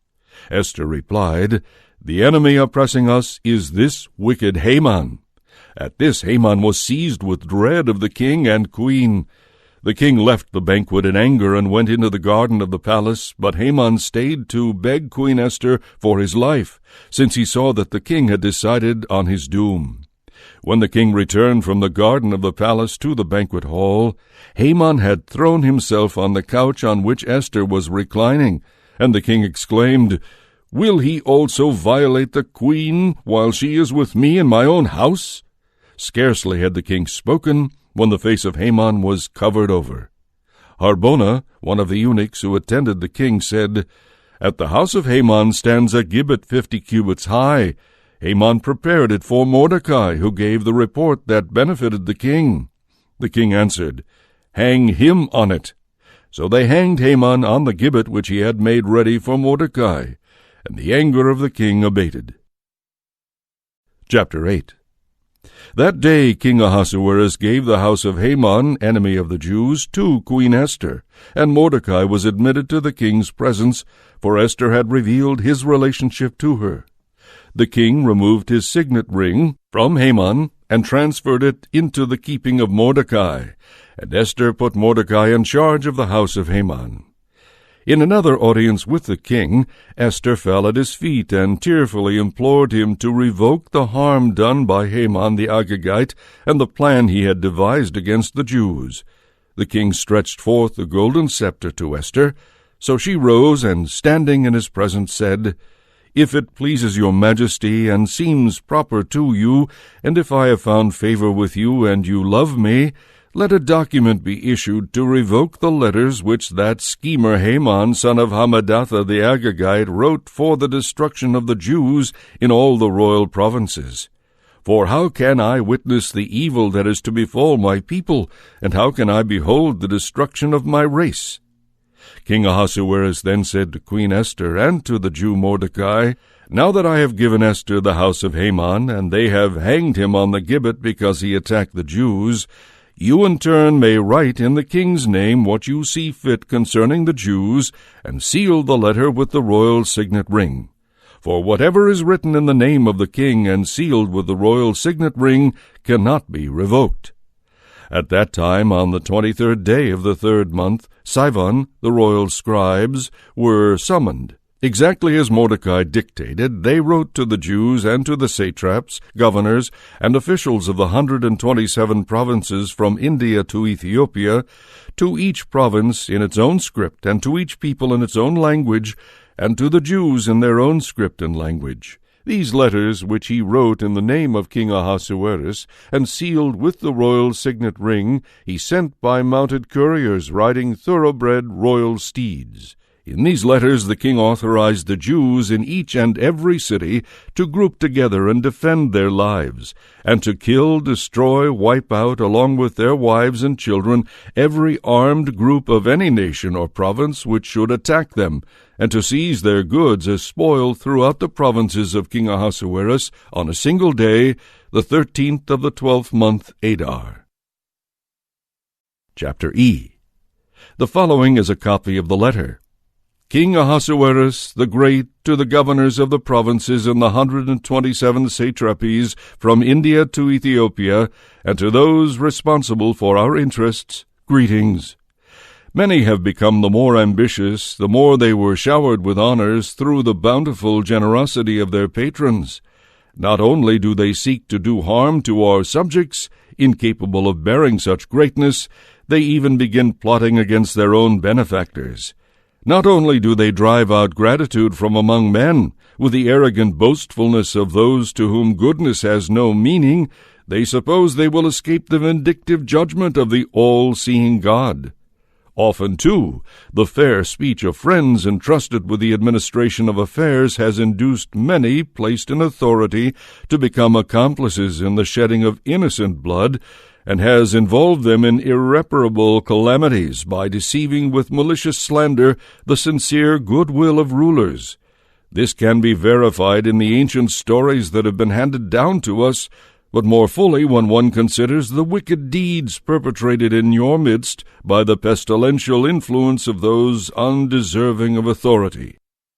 Esther replied, "The enemy oppressing us is this wicked Haman." At this Haman was seized with dread of the king and queen. The king left the banquet in anger and went into the garden of the palace, but Haman stayed to beg Queen Esther for his life, since he saw that the king had decided on his doom. When the king returned from the garden of the palace to the banquet hall, Haman had thrown himself on the couch on which Esther was reclining, and the king exclaimed, "Will he also violate the queen while she is with me in my own house?" Scarcely had the king spoken when the face of Haman was covered over. Harbona, one of the eunuchs who attended the king, said, "At the house of Haman stands a gibbet 50 cubits high. Haman prepared it for Mordecai, who gave the report that benefited the king." The king answered, "Hang him on it." So they hanged Haman on the gibbet which he had made ready for Mordecai, and the anger of the king abated. Chapter 8. That day King Ahasuerus gave the house of Haman, enemy of the Jews, to Queen Esther, and Mordecai was admitted to the king's presence, for Esther had revealed his relationship to her. The king removed his signet ring from Haman and transferred it into the keeping of Mordecai, and Esther put Mordecai in charge of the house of Haman. In another audience with the king, Esther fell at his feet and tearfully implored him to revoke the harm done by Haman the Agagite and the plan he had devised against the Jews. The king stretched forth the golden scepter to Esther, so she rose and, standing in his presence, said, "If it pleases your majesty and seems proper to you, and if I have found favor with you and you love me, let a document be issued to revoke the letters which that schemer Haman, son of Hammedatha the Agagite, wrote for the destruction of the Jews in all the royal provinces. For how can I witness the evil that is to befall my people, and how can I behold the destruction of my race?" King Ahasuerus then said to Queen Esther and to the Jew Mordecai, "Now that I have given Esther the house of Haman, and they have hanged him on the gibbet because he attacked the Jews, you in turn may write in the king's name what you see fit concerning the Jews, and seal the letter with the royal signet ring. For whatever is written in the name of the king and sealed with the royal signet ring cannot be revoked." At that time, on the 23rd day of the 3rd month, Sivan, the royal scribes, were summoned. Exactly as Mordecai dictated, they wrote to the Jews and to the satraps, governors, and officials of the 127 provinces from India to Ethiopia, to each province in its own script, and to each people in its own language, and to the Jews in their own script and language. These letters, which he wrote in the name of King Ahasuerus, and sealed with the royal signet ring, he sent by mounted couriers riding thoroughbred royal steeds. In these letters the king authorized the Jews in each and every city to group together and defend their lives, and to kill, destroy, wipe out, along with their wives and children, every armed group of any nation or province which should attack them, and to seize their goods as spoil throughout the provinces of King Ahasuerus on a single day, the 13th of the 12th month Adar. Chapter E. The following is a copy of the letter. King Ahasuerus the Great, to the governors of the provinces in the 127 satrapies from India to Ethiopia, and to those responsible for our interests, greetings. Many have become the more ambitious, the more they were showered with honors through the bountiful generosity of their patrons. Not only do they seek to do harm to our subjects, incapable of bearing such greatness, they even begin plotting against their own benefactors. Not only do they drive out gratitude from among men, with the arrogant boastfulness of those to whom goodness has no meaning, they suppose they will escape the vindictive judgment of the all-seeing God. Often, too, the fair speech of friends entrusted with the administration of affairs has induced many placed in authority to become accomplices in the shedding of innocent blood, and has involved them in irreparable calamities by deceiving with malicious slander the sincere goodwill of rulers. This can be verified in the ancient stories that have been handed down to us, but more fully when one considers the wicked deeds perpetrated in your midst by the pestilential influence of those undeserving of authority.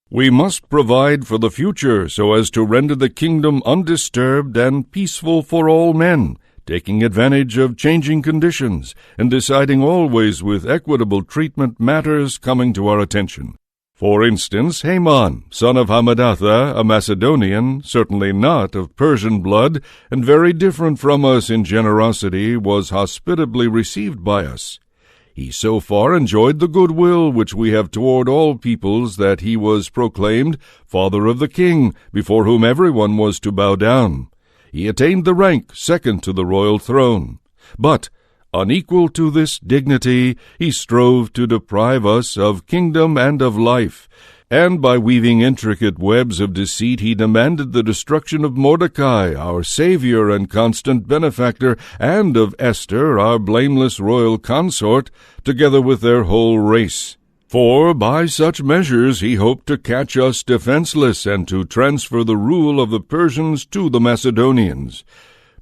We must provide for the future so as to render the kingdom undisturbed and peaceful for all men, taking advantage of changing conditions, and deciding always with equitable treatment matters coming to our attention. For instance, Haman, son of Hammedatha, a Macedonian, certainly not of Persian blood, and very different from us in generosity, was hospitably received by us. He so far enjoyed the goodwill which we have toward all peoples that he was proclaimed father of the king, before whom everyone was to bow down. He attained the rank second to the royal throne. But, unequal to this dignity, he strove to deprive us of kingdom and of life, and by weaving intricate webs of deceit he demanded the destruction of Mordecai, our savior and constant benefactor, and of Esther, our blameless royal consort, together with their whole race. For by such measures he hoped to catch us defenseless and to transfer the rule of the Persians to the Macedonians.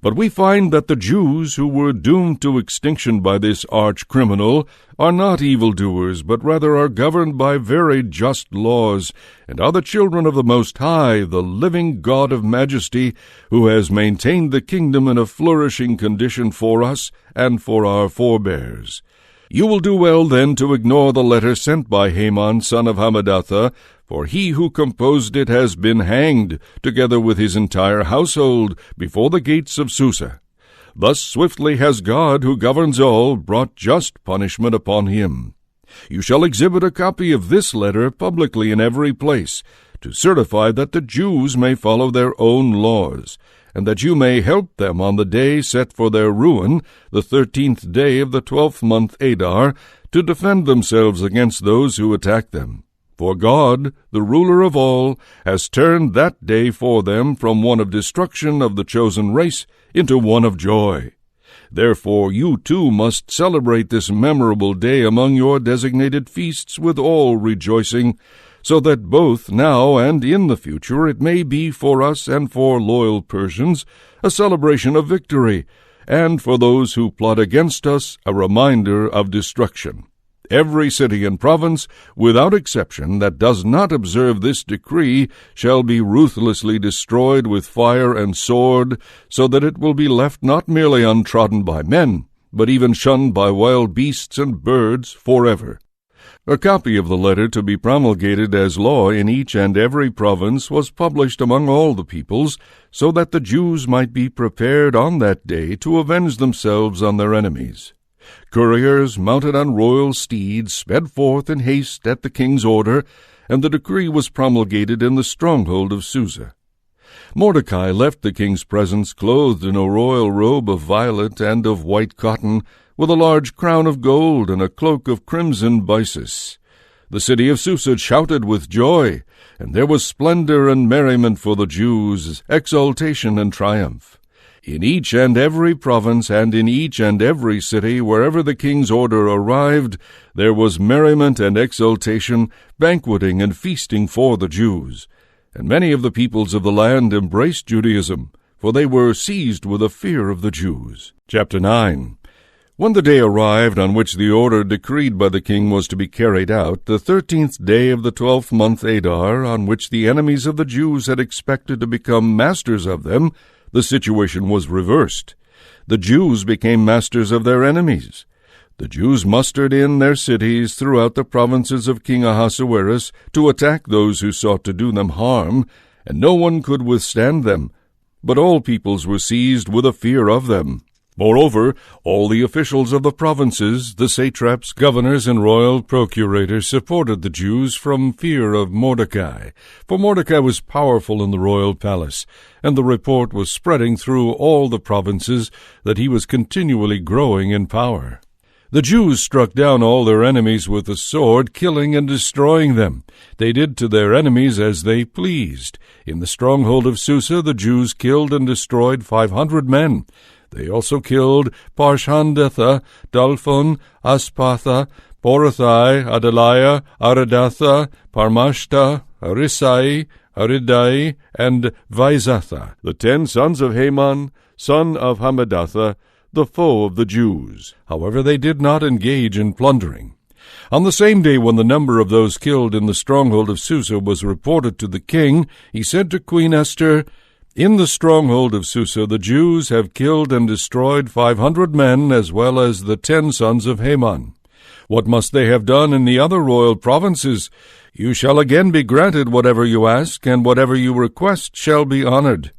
But we find that the Jews, who were doomed to extinction by this arch-criminal, are not evildoers, but rather are governed by very just laws, and are the children of the Most High, the living God of majesty, who has maintained the kingdom in a flourishing condition for us and for our forebears. You will do well, then, to ignore the letter sent by Haman, son of Hammedatha, for he who composed it has been hanged, together with his entire household, before the gates of Susa. Thus swiftly has God, who governs all, brought just punishment upon him. You shall exhibit a copy of this letter publicly in every place, to certify that the Jews may follow their own laws, and that you may help them on the day set for their ruin, the 13th day of the 12th month Adar, to defend themselves against those who attack them. For God, the ruler of all, has turned that day for them from one of destruction of the chosen race into one of joy. Therefore you too must celebrate this memorable day among your designated feasts with all rejoicing, so that both now and in the future it may be for us and for loyal Persians a celebration of victory, and for those who plot against us a reminder of destruction. Every city and province, without exception, that does not observe this decree shall be ruthlessly destroyed with fire and sword, so that it will be left not merely untrodden by men, but even shunned by wild beasts and birds forever. A copy of the letter to be promulgated as law in each and every province was published among all the peoples, so that the Jews might be prepared on that day to avenge themselves on their enemies. Couriers mounted on royal steeds sped forth in haste at the king's order, and the decree was promulgated in the stronghold of Susa. Mordecai left the king's presence clothed in a royal robe of violet and of white cotton, with a large crown of gold and a cloak of crimson byssus. The city of Susa shouted with joy, and there was splendor and merriment for the Jews, exultation and triumph. In each and every province and in each and every city, wherever the king's order arrived, there was merriment and exultation, banqueting and feasting for the Jews. And many of the peoples of the land embraced Judaism, for they were seized with a fear of the Jews. Chapter 9. When the day arrived on which the order decreed by the king was to be carried out, the 13th day of the 12th month Adar, on which the enemies of the Jews had expected to become masters of them, the situation was reversed. The Jews became masters of their enemies. The Jews mustered in their cities throughout the provinces of King Ahasuerus to attack those who sought to do them harm, and no one could withstand them, but all peoples were seized with a fear of them. Moreover, all the officials of the provinces, the satraps, governors, and royal procurators supported the Jews from fear of Mordecai, for Mordecai was powerful in the royal palace, and the report was spreading through all the provinces that he was continually growing in power. The Jews struck down all their enemies with the sword, killing and destroying them. They did to their enemies as they pleased. In the stronghold of Susa the Jews killed and destroyed 500 men. They also killed Parshandetha, Dalphon, Aspatha, Porathai, Adaliah, Aradatha, Parmashta, Arisai, Aridai, and Vaizatha, the 10 sons of Haman, son of Hammedatha, the foe of the Jews. However, they did not engage in plundering. On the same day when the number of those killed in the stronghold of Susa was reported to the king, he said to Queen Esther, "In the stronghold of Susa the Jews have killed and destroyed 500 men, as well as the 10 sons of Haman. What must they have done in the other royal provinces? You shall again be granted whatever you ask, and whatever you request shall be honored.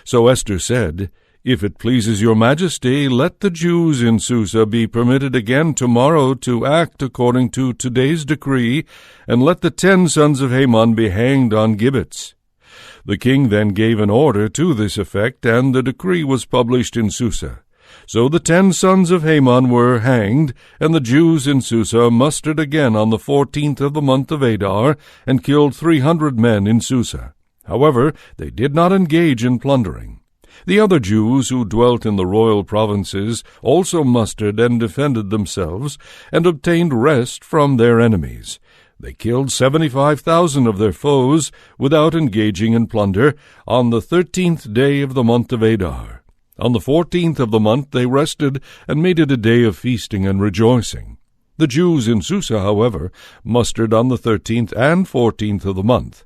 So Esther said, If it pleases your majesty, let the Jews in Susa be permitted again tomorrow to act according to today's decree, and let the 10 sons of Haman be hanged on gibbets. The king then gave an order to this effect, and the decree was published in Susa. So the 10 sons of Haman were hanged, and the Jews in Susa mustered again on the 14th of the month of Adar, and killed 300 men in Susa. However, they did not engage in plundering. The other Jews who dwelt in the royal provinces also mustered and defended themselves, and obtained rest from their enemies. They killed 75,000 of their foes, without engaging in plunder, on the 13th day of the month of Adar. On the 14th of the month they rested, and made it a day of feasting and rejoicing. The Jews in Susa, however, mustered on the 13th and 14th of the month.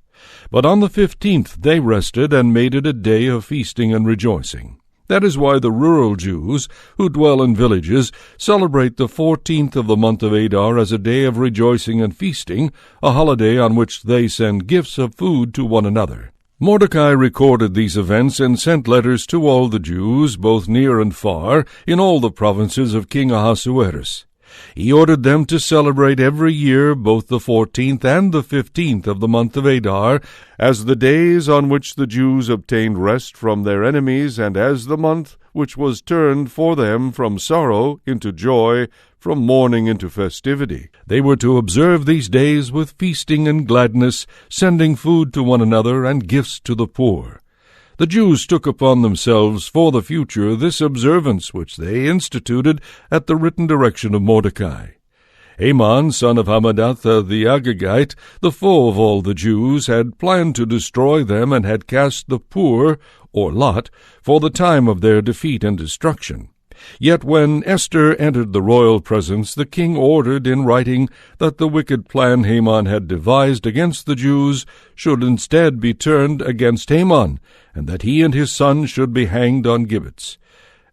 But on the 15th they rested, and made it a day of feasting and rejoicing. That is why the rural Jews, who dwell in villages, celebrate the 14th of the month of Adar as a day of rejoicing and feasting, a holiday on which they send gifts of food to one another. Mordecai recorded these events and sent letters to all the Jews, both near and far, in all the provinces of King Ahasuerus. He ordered them to celebrate every year both the 14th and the 15th of the month of Adar as the days on which the Jews obtained rest from their enemies, and as the month which was turned for them from sorrow into joy, from mourning into festivity. They were to observe these days with feasting and gladness, sending food to one another and gifts to the poor. The Jews took upon themselves for the future this observance which they instituted at the written direction of Mordecai. Haman, son of Hammedatha the Agagite, the foe of all the Jews, had planned to destroy them, and had cast the poor, or lot, for the time of their defeat and destruction. Yet when Esther entered the royal presence, the king ordered in writing that the wicked plan Haman had devised against the Jews should instead be turned against Haman, and that he and his son should be hanged on gibbets.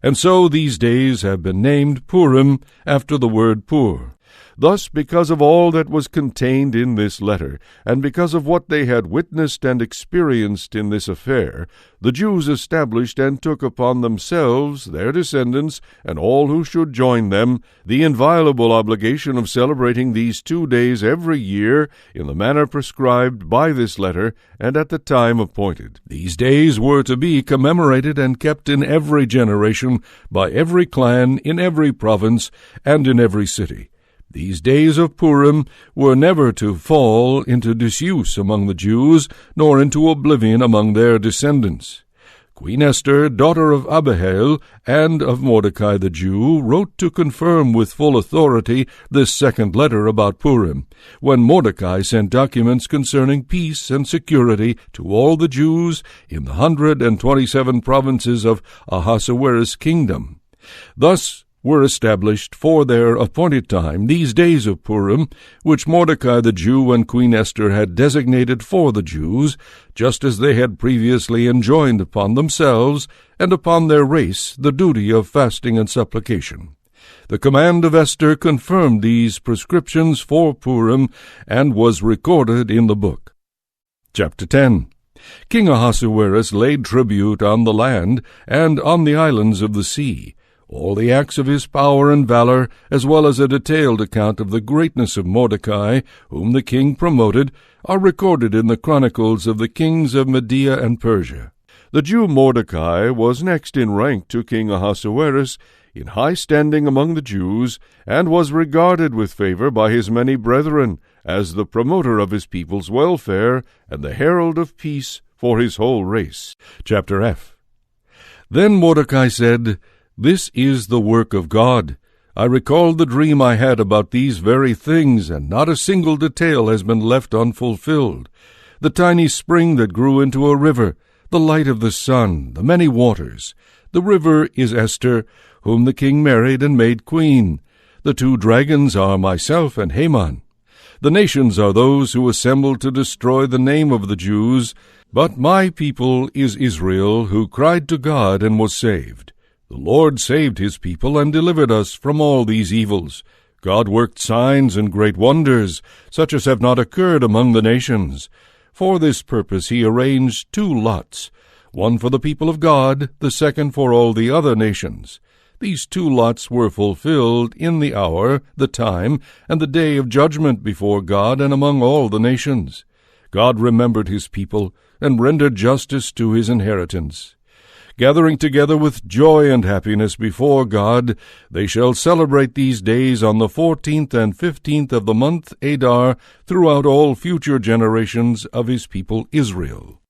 And so these days have been named Purim, after the word Pur. Thus, because of all that was contained in this letter, and because of what they had witnessed and experienced in this affair, the Jews established and took upon themselves, their descendants, and all who should join them, the inviolable obligation of celebrating these 2 days every year in the manner prescribed by this letter and at the time appointed. These days were to be commemorated and kept in every generation, by every clan, in every province, and in every city. These days of Purim were never to fall into disuse among the Jews, nor into oblivion among their descendants. Queen Esther, daughter of Abihail and of Mordecai the Jew, wrote to confirm with full authority this second letter about Purim, when Mordecai sent documents concerning peace and security to all the Jews in the 127 provinces of Ahasuerus' kingdom. Thus were established for their appointed time these days of Purim, which Mordecai the Jew and Queen Esther had designated for the Jews, just as they had previously enjoined upon themselves and upon their race the duty of fasting and supplication. The command of Esther confirmed these prescriptions for Purim, and was recorded in the book. Chapter 10. King Ahasuerus laid tribute on the land and on the islands of the sea. All the acts of his power and valor, as well as a detailed account of the greatness of Mordecai, whom the king promoted, are recorded in the chronicles of the kings of Media and Persia. The Jew Mordecai was next in rank to King Ahasuerus, in high standing among the Jews, and was regarded with favor by his many brethren, as the promoter of his people's welfare, and the herald of peace for his whole race. Chapter F. Then Mordecai said, "This is the work of God. I recalled the dream I had about these very things, and not a single detail has been left unfulfilled. The tiny spring that grew into a river, the light of the sun, the many waters. The river is Esther, whom the king married and made queen. The 2 dragons are myself and Haman. The nations are those who assembled to destroy the name of the Jews, but my people is Israel, who cried to God and was saved. The Lord saved his people and delivered us from all these evils. God worked signs and great wonders, such as have not occurred among the nations. For this purpose he arranged 2 lots, one for the people of God, the second for all the other nations. These 2 lots were fulfilled in the hour, the time, and the day of judgment before God and among all the nations. God remembered his people, and rendered justice to his inheritance. Gathering together with joy and happiness before God, they shall celebrate these days on the 14th and 15th of the month Adar throughout all future generations of his people Israel.